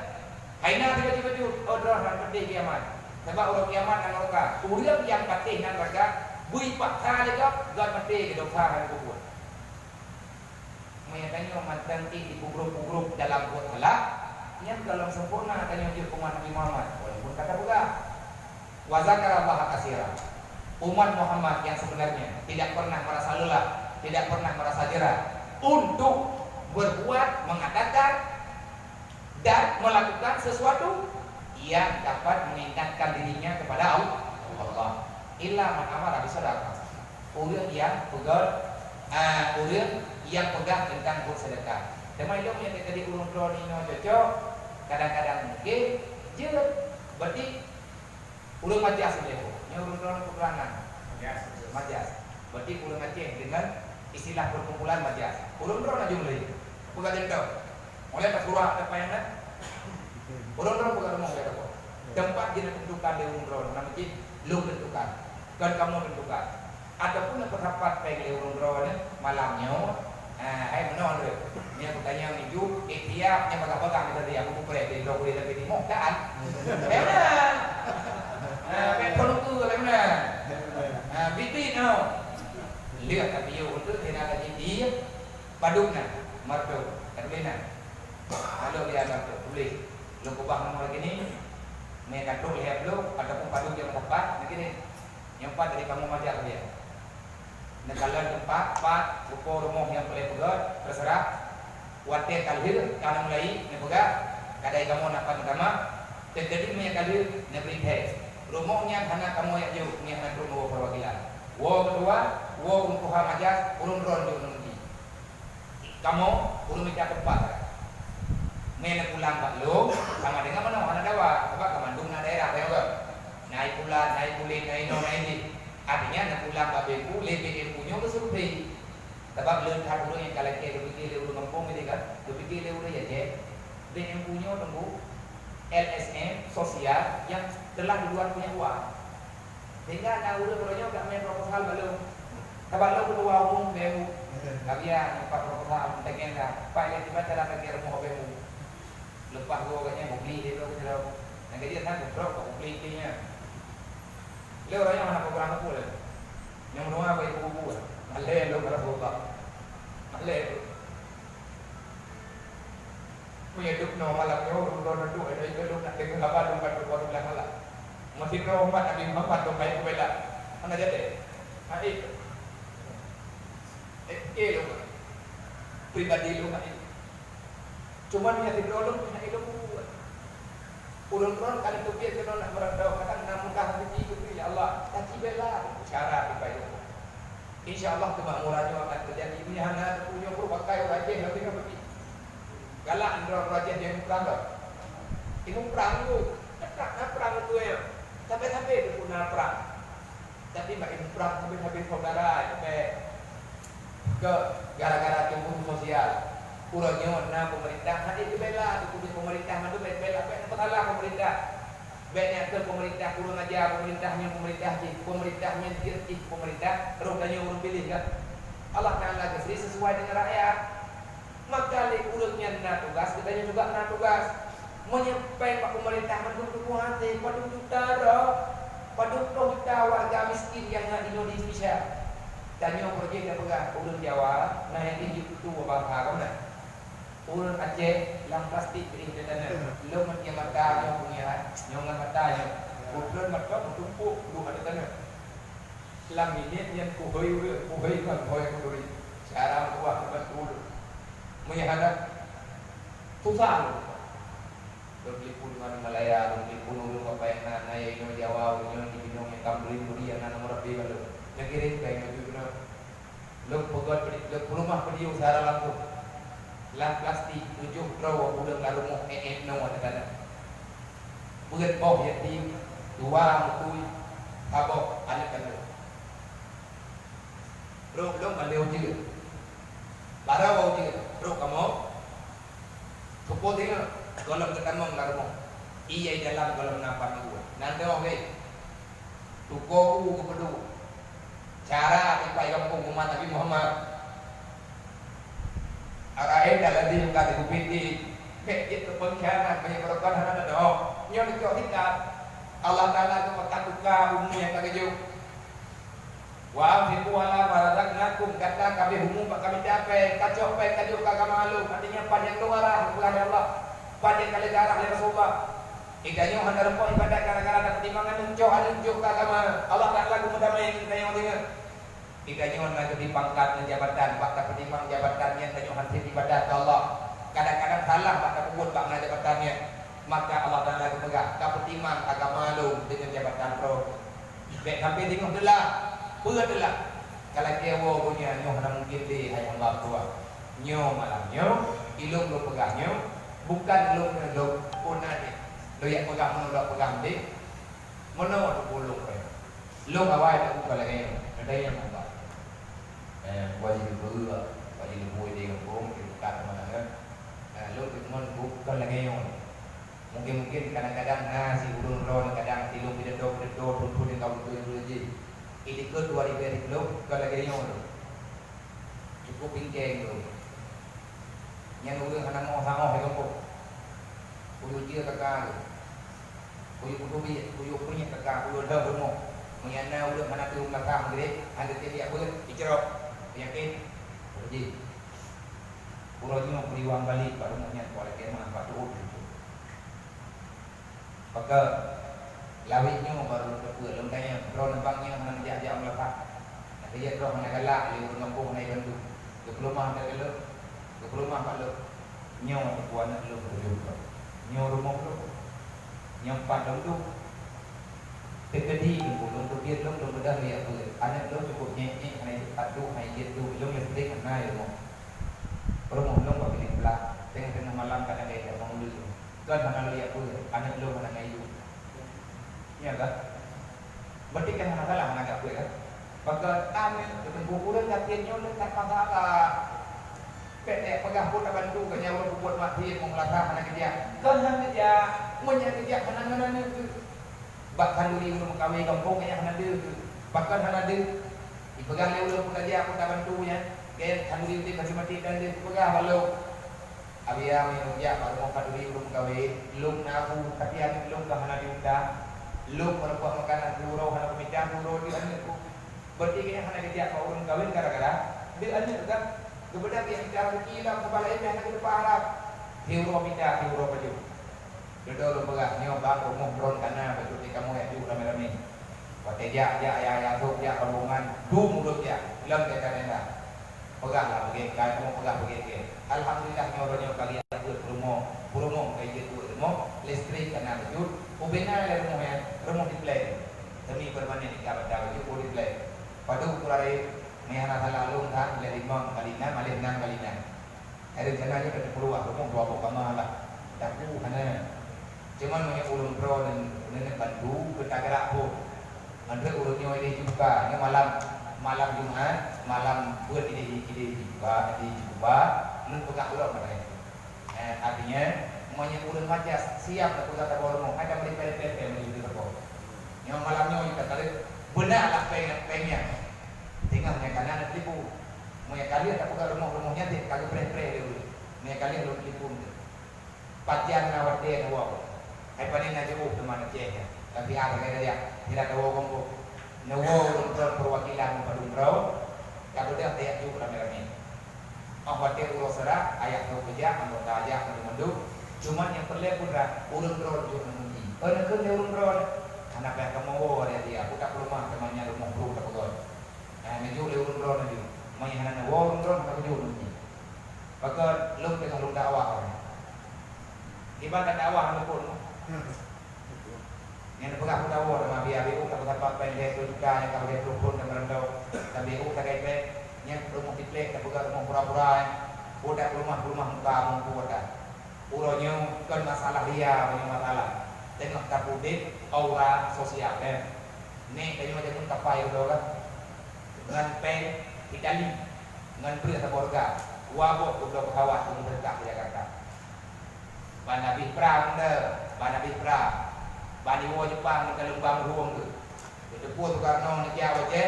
Aina tiba-tiba order penting kiamat. Sebab orang kiamat dan neraka. Urang yang penting dan neraka bui paksa juga gak penting dosa hari kubur. Menyatakan mantan di kubur-kubur dalam buat halak yang dalam sempurna katanya umat Nabi Muhammad walaupun kata buka wa zakarallaha katsira umat Muhammad yang sebenarnya tidak pernah merasa lelah tidak pernah merasa jerah untuk berbuat mengatakan dan melakukan sesuatu yang dapat mengingatkan dirinya kepada Allah illa man amara bisadaqah urang yang pegang urang yang pegang tentang bersedekah. Tema ilmu yang tadi urung kronino cocok kadang-kadang mungkin je berarti urang majas dia tu. Nya urung krono keterangan. Majas. Berarti urang Aceh dengan istilah perkumpulan majas. Urung krono jumlah. Bukan jengkau. Oleh pas surah apa yang nak? Urung krono bukan rumah dia tu. Tempat dia tentukan dia urung krono nama cik lu tentukan. Kan kamu tentukan. Adapun pendapat bagi urung krono malamnya menol dia. Ni aku tanya minggu, tiap yang pegang-pegang kita dia aku pukul dia kalau boleh lebih timur kan? Benar. Betul tu benar. Bibi no. Lihat tapi yo untuk dia lagi dia padungna marto terbena. Kalau dia marto tulis lu kubah nomor lagi ni mereka tu lihat lu ataupun padung dia tepat begini. Yang empat dari kamu majar dia. Nekalan tempat, ukur rumah yang boleh pegang, terserah. Watir kalhir, kalau mulai, ni pegang. Kadai kamu nak pertama, terjadi punya kalhir, ni beri teh. Rumahnya karena kamu yang jauh, ni anak rumah perwakilan. Wo kedua, wo untuk hamajas, urun ron jauh nanti. Kamu urun minta tempat. Mena pulang pak lo, sama dengan mana mana dawa, apa kemandung na daerah tahu tak? Naik pulang, naik kulit, naik no naik. Artinya nak pulang pak beku, lebih punya kesurupi. Sebab leun tak urun yang kalau kita berfikir urun kampung ini kan, berfikir urun ya je. Dan yang punya tunggu LSM sosial yang telah duluan punya uang. Sehingga nak urut punya tak main proposal belum. Sebab lo kedua umum bemu. Tapi ya nampak proposal pengen dah. Pak yang tiba cara kerja rumah bemu. Lepas gua katanya mau beli dia tu kalau nak kerja kan bro kau beli dia. Lo orang yang mana program aku le. Yang rumah apa ibu-ibu. Malay lo kalau buka. Malay tu. Punya duk no malam yo ro ro duk ada itu nak tengok apa duk kat baru bilang malam. Masih ro umat Nabi Muhammad duk baik bela. Mana jadi? Hai. Lo pribadi lo kan. Cuma dia tidak ulun punya ilmu. Ulun kali tu dia kena nak merendau kata namun kah hati itu ya Allah. Tapi bela cara dibayar. Insya-Allah kemakmurannya akan terjadi. Ini hanya punya berbagai rajin nanti kan pergi. Galak ndor rajin yang perang dah. Itu perang tu. Tak perang tu ya. Sampai dia guna perang. Tapi mak itu perang sampai saudara sampai ke gara-gara tumbuh sosial. Kurangnya mana pemerintah hadir bela tu pemerintah mana bela apa pemerintah. Banyak ke pemerintah kurang ajar pemerintahnya pemerintah rupanya orang pilih kan. Allah Taala kasih sesuai dengan rakyat. Maka urutnya nak tugas, kitanya juga nak tugas. Menyampaikan pak pemerintah mendukung hati, penduduk warga miskin yang ada di Indonesia. Tanya projek yang pegang urut Jawa, nah yang tinggi itu apa kau nak? Urut Aceh, yang plastik beri ke tanah. Lo macam mata yang punya, yang matanya. Urut mata bertumpuk, lu ada tanah. Lam minit yang kuhoi kan kuhoi. Cara buat betul. Menghadap susah loh. Berlipur dengan Malaya, berlipur dengan apa yang nana yang Jawa, yang di Binong yang Kamrin Budi yang nana merapi kalau negeri kayak macam mana. Lo pegat rumah pediu sehara lampu. Lam plastik 7 draw udah ngarumuk no ada kana. Buat boh ya tim 2 mutui tabok ada kana. Bro belum maleu juga. Larau juga. Bro kamu kepo tengok kalau ketemu ngarumuk. Iya dalam kalau nampak gua. Nanti oke. Tuko kepedu. Cara ipai kampung umat Nabi Muhammad Arahin dalam di muka di kupiti itu pengkhianat banyak berkorban ada doa nyon itu kita Allah Taala itu makan duka umum yang tak keju wa fiku ala barazaknakum kata kami umum kami capek kacau pe kaju kagak malu artinya panjang luar bulan Allah panjang kali darah ya Rasulullah iganya hendak rempok ibadah gara-gara ada pertimbangan unjuk agama Allah Taala kumudamai kita yang dengar Ikanya orang lagi dipangkat jabatan, bakal pertimbang jabatannya tanya hasil ibadat Allah. Kadang-kadang salah bakal pun bakal jabatannya. Maka Allah Taala lagi pegang. Kau pertimbang agama lu dengan jabatan roh. Baik sampai tengok delah, pura delah. Kalau dia punya nyoh nak mungkin di ayat Allah tua. Nyoh malam nyoh, ilung lu pegang nyoh, bukan lu pun ada. Lu yang pegang lu pegang di. Mana tu pulung pe. Lu awal tu bukan lagi. Ada yang wajib berdua, wajib buat dia kampung, kita mana kan? Lo cuma bukan lagi yang mungkin kadang-kadang si urun ron, kadang si lo tidak tahu pun yang tahu itu yang lagi. Ini kedua ribu lo, kalau lagi yang lo cukup pinjeng lo. Yang urun anak mau sama di kampung, uyu dia kakak, uyu punya kakak, uyu dah bermo. Mengenai urun anak tu belakang gede, ada tiap urun dicerok. Yakin? Jadi Pulau mau beli uang balik baru punya kuala kemah Pak Tuh gitu. Maka lawitnya baru berpuas lembanya bro nembangnya mana jauh melepak. Nanti dia bro mana galak dia bernompong naik bantu. Ke rumah ada lo, ke rumah Pak lo. Nyawa berpuan lo berjumpa. Nyawa rumah lo, nyampat lo tu. Terkedi belum dia belum dah lihat tu. Anak belum cukup nyek karena itu padu hai dia tu belum listrik karena itu. Kalau belum kau pilih belah tengah-tengah malam kadang dia mau dulu. Tuan mana lihat tu anak belum mana ngayu. Ya kan? Berarti kan mana salah mana tak kan? Maka kami dengan bukuran katanya le tak masalah. Pendek pegah pun tak bantu kan nyawa buat mati mengelatah anak kerja. Kan kerja, punya kerja kanan-kanan itu. Bahkan dulu belum kawin kampung yang ada bahkan ada dipegang oleh orang pekerja aku tak bantu ya kan kami itu kasih mati dan dia pegang kalau abia mengerja baru mau kaduri belum kawin belum nabu tapi yang belum dah hana diundang belum merebut makanan dulu hana pemijam dulu di ane ku berarti kayaknya hana kerja kau orang kawin gara-gara dia ane kan kepada yang cara kira kepala ini hana kita harap hero minta hero baju duduk lu pegang nyobak rumah drone karena betul kamu ya juga rame-rame. Wateja ya tuh ya kalungan du mulut ya bilang ke kanenda. Peganglah begitu kamu pegang begitu. Alhamdulillah nyornya kalian buat rumah kayak gitu rumah listrik karena betul. Ubena le rumah display. Demi bermain di kabar tahu juga display. Padu kulare mehana lalu kan le 5 kali 6 malih 6 kali 6. Ada jenanya ada keluar rumah 2 kamar lah. Tapi hana cuman punya ulun pro dan nenek bantu kita gerak pun nanti ulunnya ini juga ini malam Jumat malam buat ide juga nun pegang ulun mereka artinya semuanya ulun macam siap tak pegang terborong ada beri PPP menuju terborong yang malamnya kita kali benar lah pengen tinggalnya karena ada tipu punya kalian tak pegang rumahnya dia kali pre dulu punya kalian belum tipu patian nawat dia nawat hai panen aja teman ceknya tapi ada dia tidak tahu ngomong nawo untuk perwakilan Padumrau kalau dia tiap juga rame-rame watir urusara ayat tu kerja anggota aja mendu cuman yang perlu pura urun drone juga menguji nak ke urun drone anak yang kamu dia aku tak rumah temannya rumah bro tak betul menuju urun drone aja mai hana nawo urun drone tak betul menguji maka lu dengan lu dakwah ibadah dakwah lu pun yang pegang tahu sama biaru kalau dapat pendek juga yang kalau dia turun dan merendau dan biaru tak kayak yang rumah tiplek tak pegang rumah pura-pura udah rumah muka mampu udah uronya kan masalah dia punya masalah tengok kabudit aura sosial ni kayaknya macam pun kapai udah kan dengan pen Itali dengan pria taborga wabok udah kawat untuk berkah di Jakarta Banabi Pra Banabi Pra Bani wo Jepang ni kalau bang ruang tu. Itu pun karena ni dia baca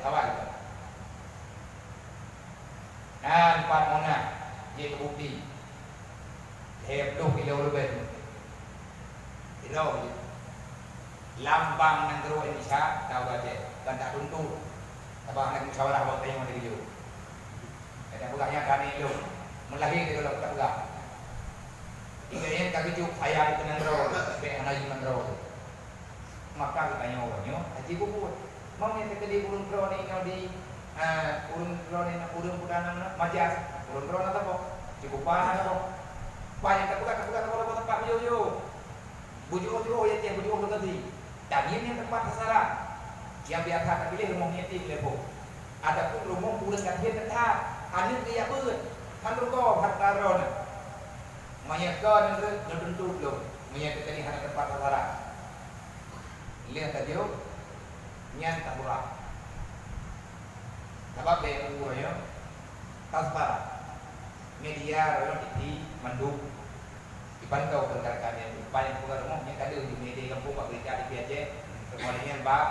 awal. Dan empat mona je bukti. Hebdo kilo lebih. Kilo lambang negara Indonesia tahu baca dan tak tuntu. Abang nak musyawarah buat tanya mana dia. Ada pulaknya kami itu melahir di dalam keluarga. Ingin kami cukup ayah itu nandro, be anak itu nandro. Maka kita tanya orangnya, haji buat. Mau yang terkedi urun pro ni di urun pro ni urun pudana majas, urun pro nata po, cukup panas po. Banyak terbuka kalau tempat yo. Bujuk ya tiap bujuk berganti. Dan ini yang tempat sasaran. Yang biasa tak pilih rumahnya ti lepo. Ada pun rumah urun ganti tetap. Anu dia ber, kan rumah harta ron. Mayakkan itu tentu belum menyatakan ini hanya tempat sasaran. Lihat tadi nyan tak buruk. Sebab dia umurnya tasbar media orang itu manduk dipantau pergerakan yang banyak pengaruh yang ada di media kampung pak berita di PJ kemudian mbak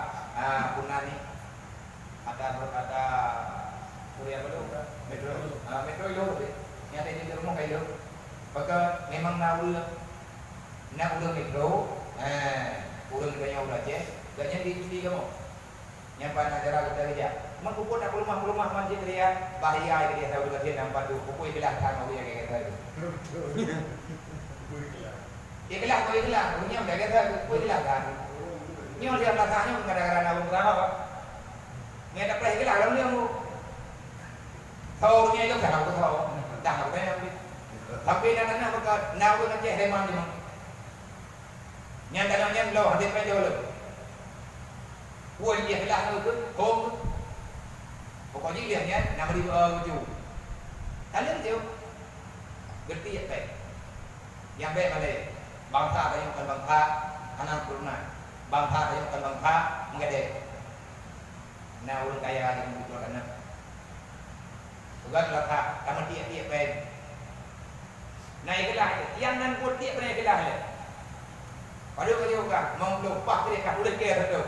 punani ada Korea baru metro itu yang ada di rumah kayak itu. Maka memang nak ulang mikro, ulang kaya udah je, kaya di kamu. Yang pada acara kita kerja, mengkumpul nak rumah masjid dia bahaya dia tahu juga dia nampak tu, pukul ikhlas kan mau yang kayak gitu. Ikhlas, punya udah kata pukul ikhlas kan. Nyo dia belakangnya kadang-kadang nak berapa pak? Nggak ada play ikhlas lalu dia mau. Tahu nya itu kan aku tahu, dah aku tanya. Tapi nak maka nak aja heman ni. Yang dalamnya lo hadis pe jauh. Puan dia hilang ke home. Pokoknya lihatnya nama di baju. Kalian tahu? Gerti ya baik. Yang baik mana? Bangsa bayangkan bangsa anak turunan. Bangsa bayangkan bangsa mengadek. Nah orang kaya ada yang betul kan? Tugas lakah kamu tiap baik. Naiklah yang nan buat tiap naiklah le. Pada kau kan mau lupa dia kan udah kaya tu.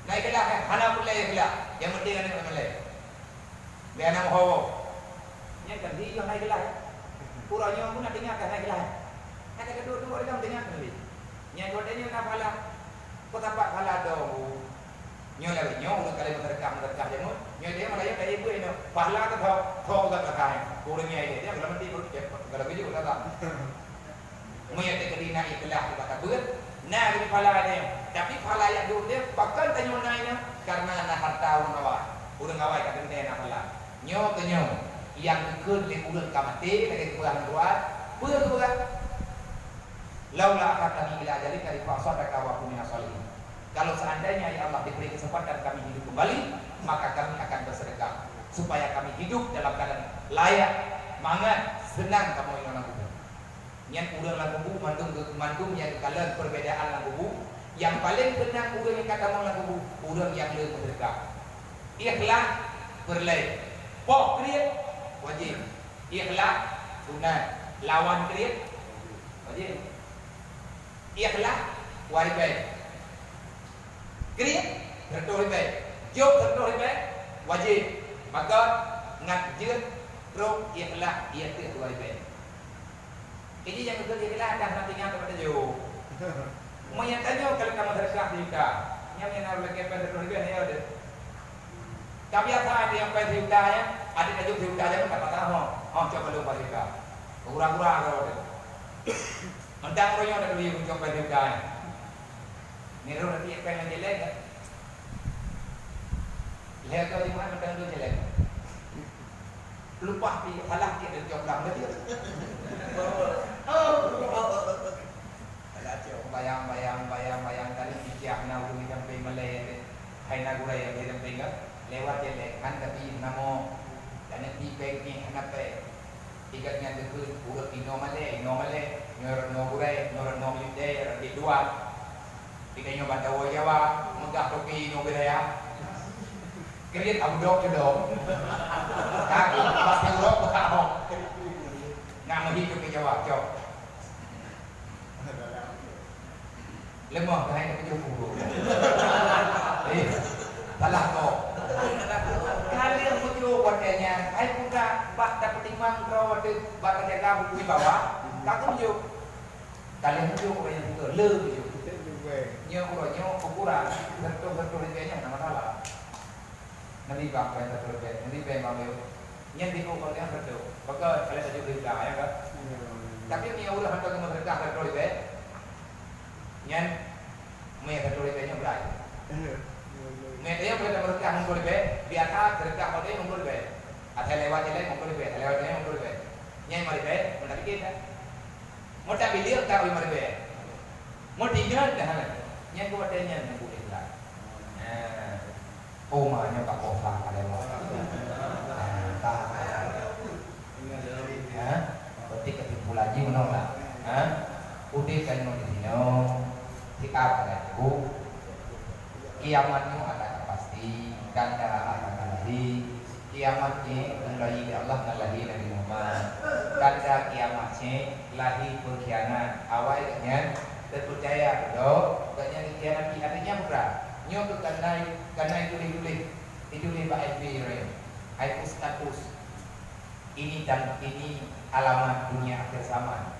Naiklah anak pun naiklah yang penting anak pun naik. Biar nama hawa. Yang kan dia yang naiklah. Puranya pun nak dengar kan naiklah. Ada kedua-dua orang dengar kan ni. Yang dua ni nak pala. Kau tapak pala dah. Nyo lagi nyo udah kali merekam jemu. Nyo dia malah yang dari ibu ini. Pala tu thau kat belakang. Kurangnya ini dia kalau mesti perut cepat. Kalau begitu tak tak. Maya terkena ikhlas kata berat. Nah ini pala ni. Tapi pala yang dulu dia bakal tanya naiknya karena anak harta orang awak. Orang awak kata dia nak pala. Nyo ke nyo yang ikut le ulang kamati lagi kurang kuat. Berat. Laula kata ila jadi kali fasada kawakum min asalihin. Kalau seandainya ya Allah diberi kesempatan kami hidup kembali, maka kami akan bersedekah supaya kami hidup dalam keadaan layak, mangan, senang kamu yang lagu. Yang udah lagu mandum yang kalian perbedaan lagu. Yang paling tenang udah yang kata mau lagu, udah yang lebih bersedekah. Ikhlas berlai, pok kriat wajib. Ikhlas sunat, lawan kriat wajib. Ikhlas wajib. Kriat tertulis baik, jauh tertulis baik, wajib. Maka ngajin terus ikhlas ia tertulis baik. Jadi yang betul ikhlas dah nantinya kepada jauh. Menyatakan kalau kamu terserah juga, yang harus lagi pada tertulis baik ya ada. Tapi apa ada yang pada juga ya, ada tajuk juga aja pun tak tahu. Coba lupa juga, kurang-kurang kalau ada. Mentang royong ada beli untuk pada juga. Ni roh nanti apa yang jelek kan? Lihat kau di mana mentang tu jelek. Lupa pi salah kita jawab dah dia. Bayang tadi fikir nak urus sampai Malay, hai nak urus yang dia sampai kan? Lewat jelek kan tapi namo dan nanti baik ni kenapa? Ikatnya tu urus Malay, nyor Malay, di dua. Kita nyoba tahu Jawa, megah topi no beraya. Kriat abu dok ke dok. Kaki pasti urut ke kau. Nak menghidup ke Jawa, jauh. Lemah ke hai ke jauh. Salah kau. Kalian muncul wadahnya, hai buka bak dapat timang kau ada bak jaga buku bawah. Kau muncul. Kalian muncul kau yang buka le muncul. Nyo ukuran tertulis kayaknya nama salah. Nanti bang pengen tertulis, nanti pengen bang Yang kau yang tertulis, maka kalian saja beri dah ya kan? Tapi ni udah hendak kamu tertulis tertulis, yang tertulis kayaknya berai. Dia boleh tertulis tertulis, biasa tertulis pada yang tertulis. Ada lewat jalan tertulis, ada lewat jalan tertulis. Yang tertulis, mana kita? Mau tak beli atau mau tertulis? Mau tinggal dah. Yang kewadanya yang boleh lah. Omanya tak kosong ada mau. Tak. Ketika tipu lagi menolak. Udah kan mau di sini. Jika ada itu, kiamatnya akan pasti. Kanda akan lagi. Kiamatnya mulai Allah lagi Nabi Muhammad. Kanda kiamatnya lagi berkhianat. Awalnya terpercaya betul, katanya kiamat artinya berat. Nyo tu karena itu Pak FB itu status ini dan ini alamat dunia akhir zaman.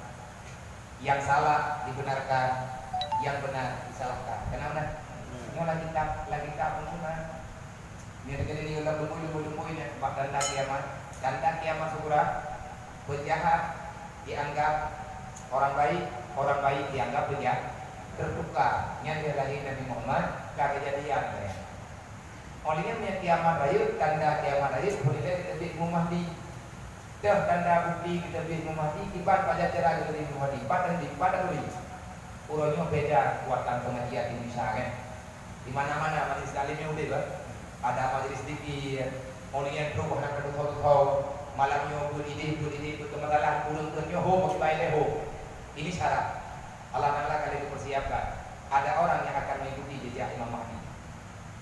Yang salah dibenarkan, yang benar disalahkan. Kenapa? Nyo lagi tak semua. Ni negeri ni ulah lumui ni bakal kiamat. Tanda kiamat segera. Penjahat dianggap orang baik dianggap penjahat. Terbuka nyata lagi Nabi Muhammad kejadian ya. Olehnya punya kiamat raya, tanda kiamat raya boleh lebih Muhammadi. Tanda bukti kita lebih Muhammadi, ibarat pada cara kita lebih Muhammadi. Padan di padan lebih. Urutnya beda kuatan pengajian di Indonesia kan. Di mana-mana majelis taklimnya udah kan. Ada majelis dikir, maulian perubahan tahu malamnya beride berkemasalah urung kerja ho bagi baik ho. Ini syarat. Allah kali dipersiapkan. Ada orang yang akan mengikuti jejak Imam Mahdi.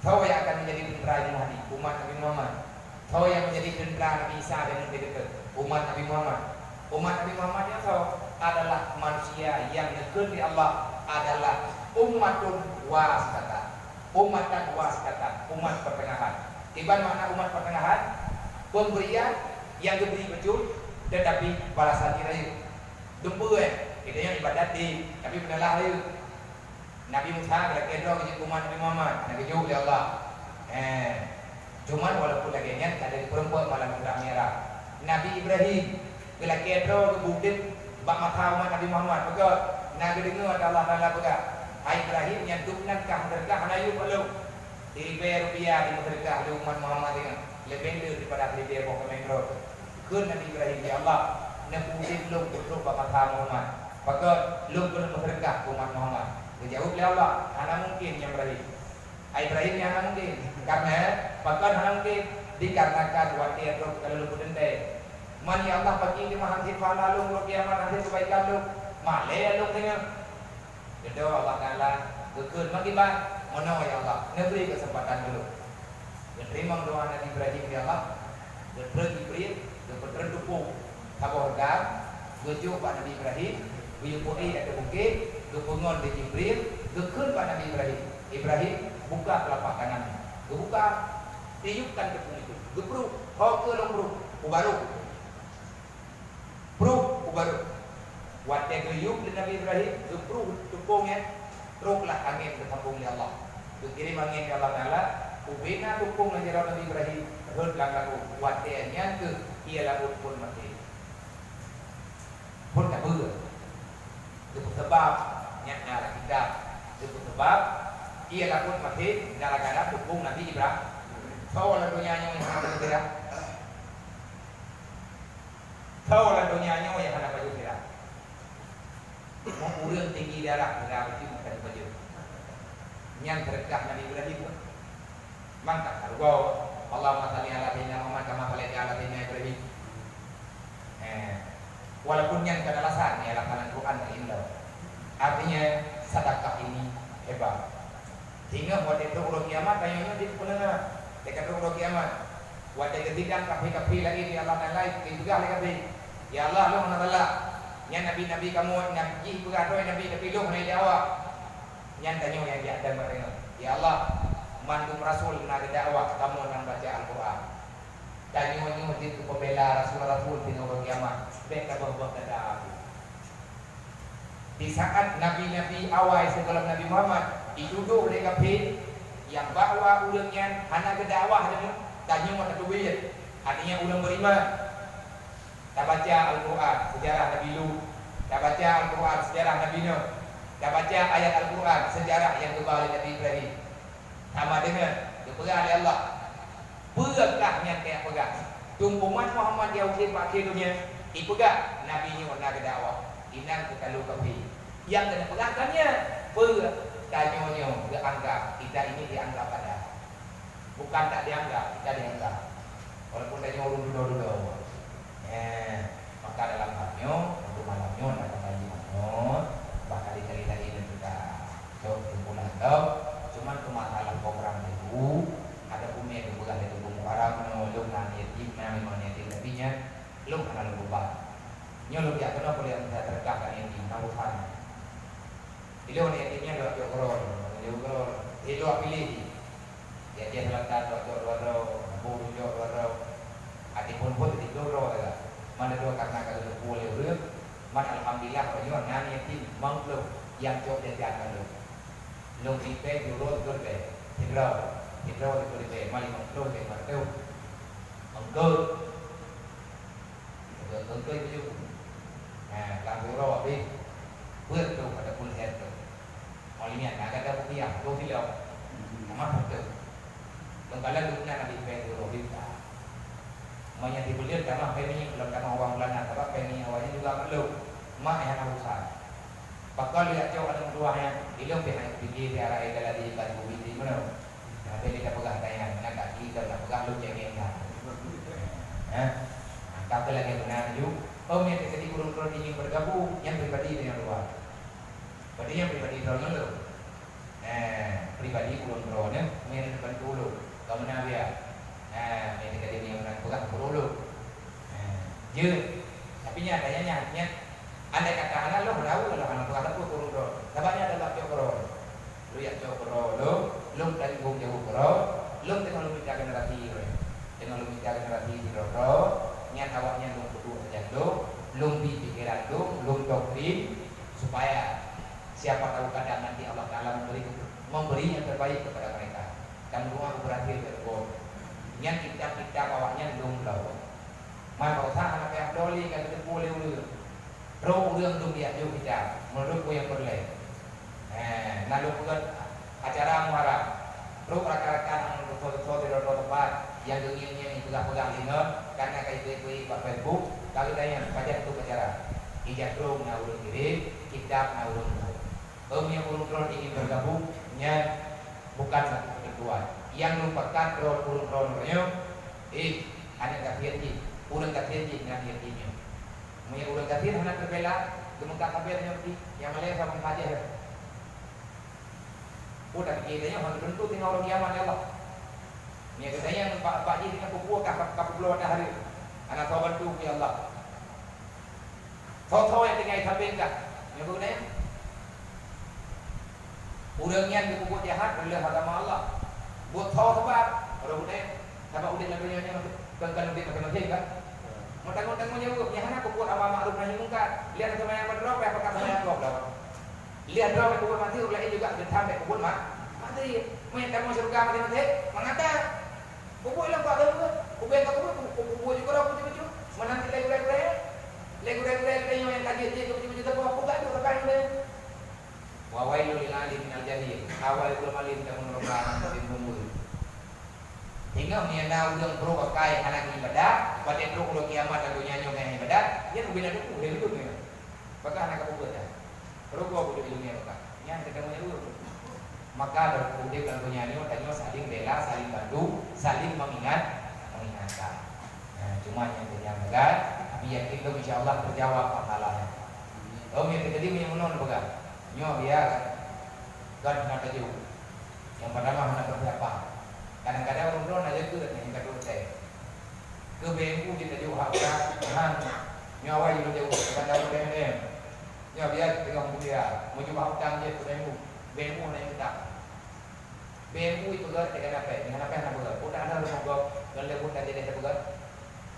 Tahu yang akan menjadi tentara Imam Mahdi, umat Nabi Muhammad. Tahu yang menjadi tentara Nabi Isa dan Nabi dekat, umat Nabi Muhammad. Umat Nabi Muhammad yang tahu adalah manusia yang dekat di Allah, adalah umatun wasata. Umatan wasata, umat pertengahan. Iban makna umat pertengahan, pemberian yang diberi betul tetapi balasan dirayu. Dumpu itu yang ibadat di, tapi benalah rayu. Nabi Musa kira kedro ke umat Nabi Muhammad, Nabi jauh ya Allah. Cuman walaupun lagi nyat ada di perempuan malam merah. Nabi Ibrahim kira kedro ke bukit bak mata umat Nabi Muhammad. Maka Nabi dengar Allah Taala berkata, "Hai Ibrahim yang tuknan kah berkah nayu perlu diberi rupiah di berkah di umat Muhammad dengan lebih daripada diberi pokok metro." Kun Nabi Ibrahim ya Allah, nabi belum berdoa bak mata Muhammad. Maka belum berkah umat Muhammad. Dijawab oleh Allah, hana mungkin yang Ibrahim. Ibrahim yang hana mungkin. Karena bahkan hana mungkin dikarenakan wakil roh kalau lu berdendai. Mani Allah bagi di maha sifat lalu roh kiamat hasil kebaikan lu. Malay lu dengan. Jadi Allah Taala kekun mengibat menawa ya Allah. Neberi kesempatan dulu. Terima doa Nabi Ibrahim ya Allah. Berpergi Ibrahim, berpergi dukung. Tabur gam, berjuang Nabi Ibrahim, berjuang ada bukit. Dukungan di Jibril, dukun pada Nabi Ibrahim. Ibrahim buka telapak tangannya, buka, tiupkan tepung itu, gepruk, kau ke lombruk, ubaru, ubaru. Waktu geyuk di Nabi Ibrahim, gepruk tepungnya, teruklah angin ke kampung Allah. Dikirim angin ke Allah Taala, ubina tepung menjadi Nabi Ibrahim, herdlah lagu. Waktunya ke ialah pun mati, pun tak ber. Itu sebab nyala kita itu sebab ia lakon mati gara-gara dukung Nabi Ibrahim. Soal dunianya yang ada kira. Soal dunianya yang ada baju kira. Mau urang tinggi darah negara itu bukan baju. Yang berkah Nabi Ibrahim. Mantap harga Allahumma shalli ala sayyidina Muhammad kama shallaita ala sayyidina Ibrahim. Walaupun yang kedalasan ialah kalangan Quran dan Indah. Artinya sedekah ini hebat. Hingga waktu itu urut kiamat kayaknya di penengah. Dekat urut kiamat. Waktu ketiga kafi lagi di Allah dan lain. Itu juga lagi. Ya Allah, lu Allah. Yang nabi-nabi kamu nabi berado nabi lu hari awak. Yang tanya yang dia ada mereka. Ya Allah, mandu rasul nak dakwah kamu yang baca Al-Qur'an. Tanya itu pembela rasul di urut kiamat. Mereka berbuat ada. Di saat nabi-nabi awal sebelum Nabi Muhammad dituduh oleh kafir yang bawa ulangnya hana ke dakwah dengan tanya mata duit artinya ulang beriman. Tak baca Al-Quran sejarah Nabi Lut, tak baca Al-Quran sejarah Nabi Nuh, tak baca ayat Al-Quran sejarah yang dibawa oleh Nabi Ibrahim. Sama dengan dipegang oleh Allah. Pegahnya kayak pegang. Tumpuman Muhammad yang akhir dunia dipegang nabinya warna ke dakwah. Inang kita lupa yang kena pegangkannya pertanyaannya dianggap kita ini dianggap ada bukan tak dianggap kita dianggap walaupun tanya urun dulu maka dalam hatinya untuk malamnya ada kajiannya bakal cerita ini kita coba kumpulan tahu cuman kemasalah program itu ada bumi itu bukan itu bumi orang menolong yatim memang yatim tapinya lu kena lupa nyolong dia kena boleh saya terkah kan yang tahuan. Ini orang yatimnya dua jokro, itu pilih. Ya dia selatan dua jokro, buru jokro, adipun pun di jokro lah. Mana dua karena kalau boleh urut, mana alhamdulillah kalau orang nani yatim mangkluk yang jok dia jaga lu. Lu dipe jurut gede, hidro dipe, mali mangkluk dia martu, mangkluk itu. Làm việc rồi đi bước tu ada pun head tu olehnya ada rupiah tu tidak amat tu kembali dunia nabi pedu robita banyak dibeli karena penny belum karena uang bulanan tapi penny awalnya juga perlu mak yang usaha Bakal lihat jauh ada keduanya, ilmu pihak fikir arah adalah di batu biji mana? Nah, bila kita pegang tangan, nak kita nak pegang lu jangan dah. Kata lagi benar juga. Yang ketika kurung-kurung ingin bergabung, yang pribadi dengan luar. Berarti yang pribadi drone dulu. Pribadi kurung-kurung yang depan dulu. Kamu nak biar. Yang ketika dia menang pegang dulu. Je, tapi nya adanya nya. Andai kata anak lo berlalu kalau anak berkata pun kurung dulu. Sebabnya adalah cokro. Lu ya cokro lu dari bung jauh cokro. Lu tengah lu minta generasi. Tengah lu minta generasi di cokro. Nya awaknya lu berdua saja lu pikiran lu doktrin supaya siapa tahu kadang nanti Allah Taala memberi yang terbaik kepada mereka. Dan rumah berakhir bergol. Nya kita awaknya lu lalu. Maka usah anak yang doli kan kita boleh ulu. Roh ulang tu dia jauh kita. Menurutku yang boleh. Lalu bukan acara muharram. Roh rakan-rakan foto-foto di tempat yang dengilnya itu pegang lino karena kayak itu pak Facebook. Kalau tanya pajak itu acara. Ijak roh na ulun diri, kitab na ulun roh. Yang ulun ingin bergabungnya bukan satu kedua. Yang lupakan roh-rohnya. Ada kafir ji. Ulang kafir ji na dia. Punya ulang kafir hendak terbela, kemuka kafirnya pergi yang Malaysia sama saja. Udah kiranya hendak tentu tinggal orang kiamat ya Allah. Ni katanya pak ji dengan kupu kapul hari. Anak sahabat tu ya Allah. Tahu yang tinggal sampai enggak? Yang begini. Urangnya di kupu jahat boleh agama Allah. Buat tahu sebab orang budaya sebab udah lalunya kan udah macam-macam kan. Mutang-mutang menyebut, yang mana aku buat amal makruf nahi mungkar. Lihat sama yang berdrop, apakah sama yang drop? Lihat drop aku buat mati, ulai juga gentam aku buat mati. Menyatakan surga mati. Mengata, kubu ilang kau tahu ke? Kubu yang kau kubu juga aku cuci. Menanti legu-legu yang kaji dia cuci tapi aku tak ada terkait dia. Wawailul lil alim minal jahil. Awal belum alim dan menurut bin bumbu. Hingga menyenang udang perlu pakai anak ibadah, pada perlu kalau kiamat lagu nyanyi dengan ibadah, dia berbina dulu, dia dulu ni. Maka anak kamu berda, perlu kau boleh dunia maka, yang kita punya dulu. Maka berkumpul lagu nyanyi, tadi saling bela, saling bantu, saling mengingatkan. Cuma yang punya megah, tapi yakin tu insya Allah terjawab masalahnya. Yang terjadi punya menon bukan, nyo biar kan nak tajuk, yang pertama nak berapa. Kadang-kadang orang aja tu yang kedua saya. Ke BMU kita jauh hakkan, nyawa yang jauh kadang BMU. Nyawa biar pegang dia, mau coba hutang dia ke BMU naik kita. BMU itu ger dengan apa? Dengan apa yang nak buat? Udah ada rumah gua, kalau pun tadi dia buat.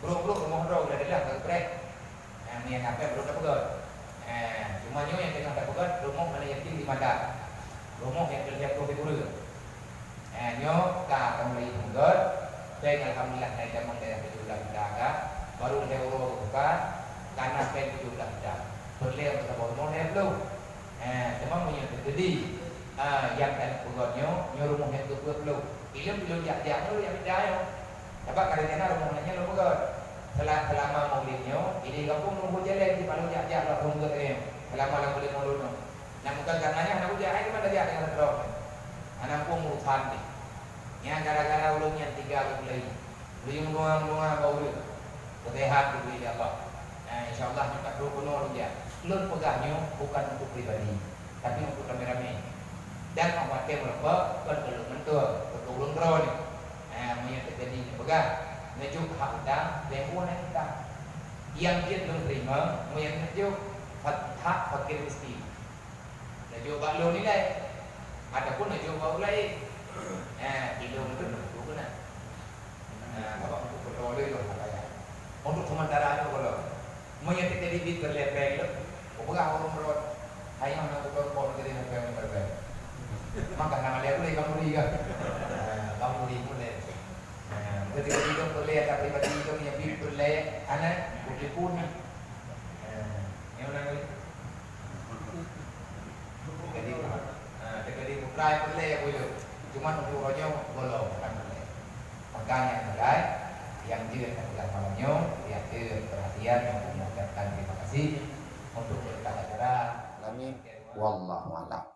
Bro rumah roh udah ada lah, kerek. Ni yang apa bro tak buat. Cuma nyawa yang tengah tak buat, rumah mana yang tinggi mata. Rumah yang kerja tu berguru. Nyo ka kembali tunggal, saya alhamdulillah naik zaman dari 17 juta, baru saya urus buka, karena saya 17 juta, berleh untuk hormon yang belum, cuma punya terjadi, yang tadi pegotnya, nyo rumahnya tu belum, belum jak lu yang beda yo, dapat karena rumahnya lu pegot, selama maulidnya, ini kampung nunggu jalan di paling jak lah tunggu tu, selama maulid maulidnya, namun karenanya anak ujar, ini mana dia dengan terus. Anak pun urusan ni. Yang gara-gara ulun yang 3 bulan. Beliau lunga bau dia. Ketehat diberi Allah. InsyaAllah kita perlu penuh dia. Ulun pegahnya bukan untuk pribadi, tapi untuk rame-rame. Dan awaknya berapa? Kan belum mentua. Untuk ulun bro ni. Yang terjadi pegah. Najuk hak hutang, demo nak kita. Yang dia belum terima, yang najuk hak fakir miskin. Najuk baklon ni lah. Adapun nak jumpa ulai, hidung itu nak guna. Apa untuk berdoa itu apa? Untuk sementara itu kalau menyetik jadi bit berlepeng itu, bukan orang berdoa. Hanya nak berdoa jadi lepeng berlepeng. Maka nama dia boleh kamu lihat, kamu boleh. Ketika hidung berlepeng, tapi pada hidung yang bit berlepeng, anak boleh pun. Yang mana? Jadi bukai boleh boleh, cuma untuk rojo bolong bukan boleh. Makanya mulai yang dia adalah malamnya, dia perhatian yang mengucapkan terima kasih untuk berkata-kata kami. Wallahu a'lam.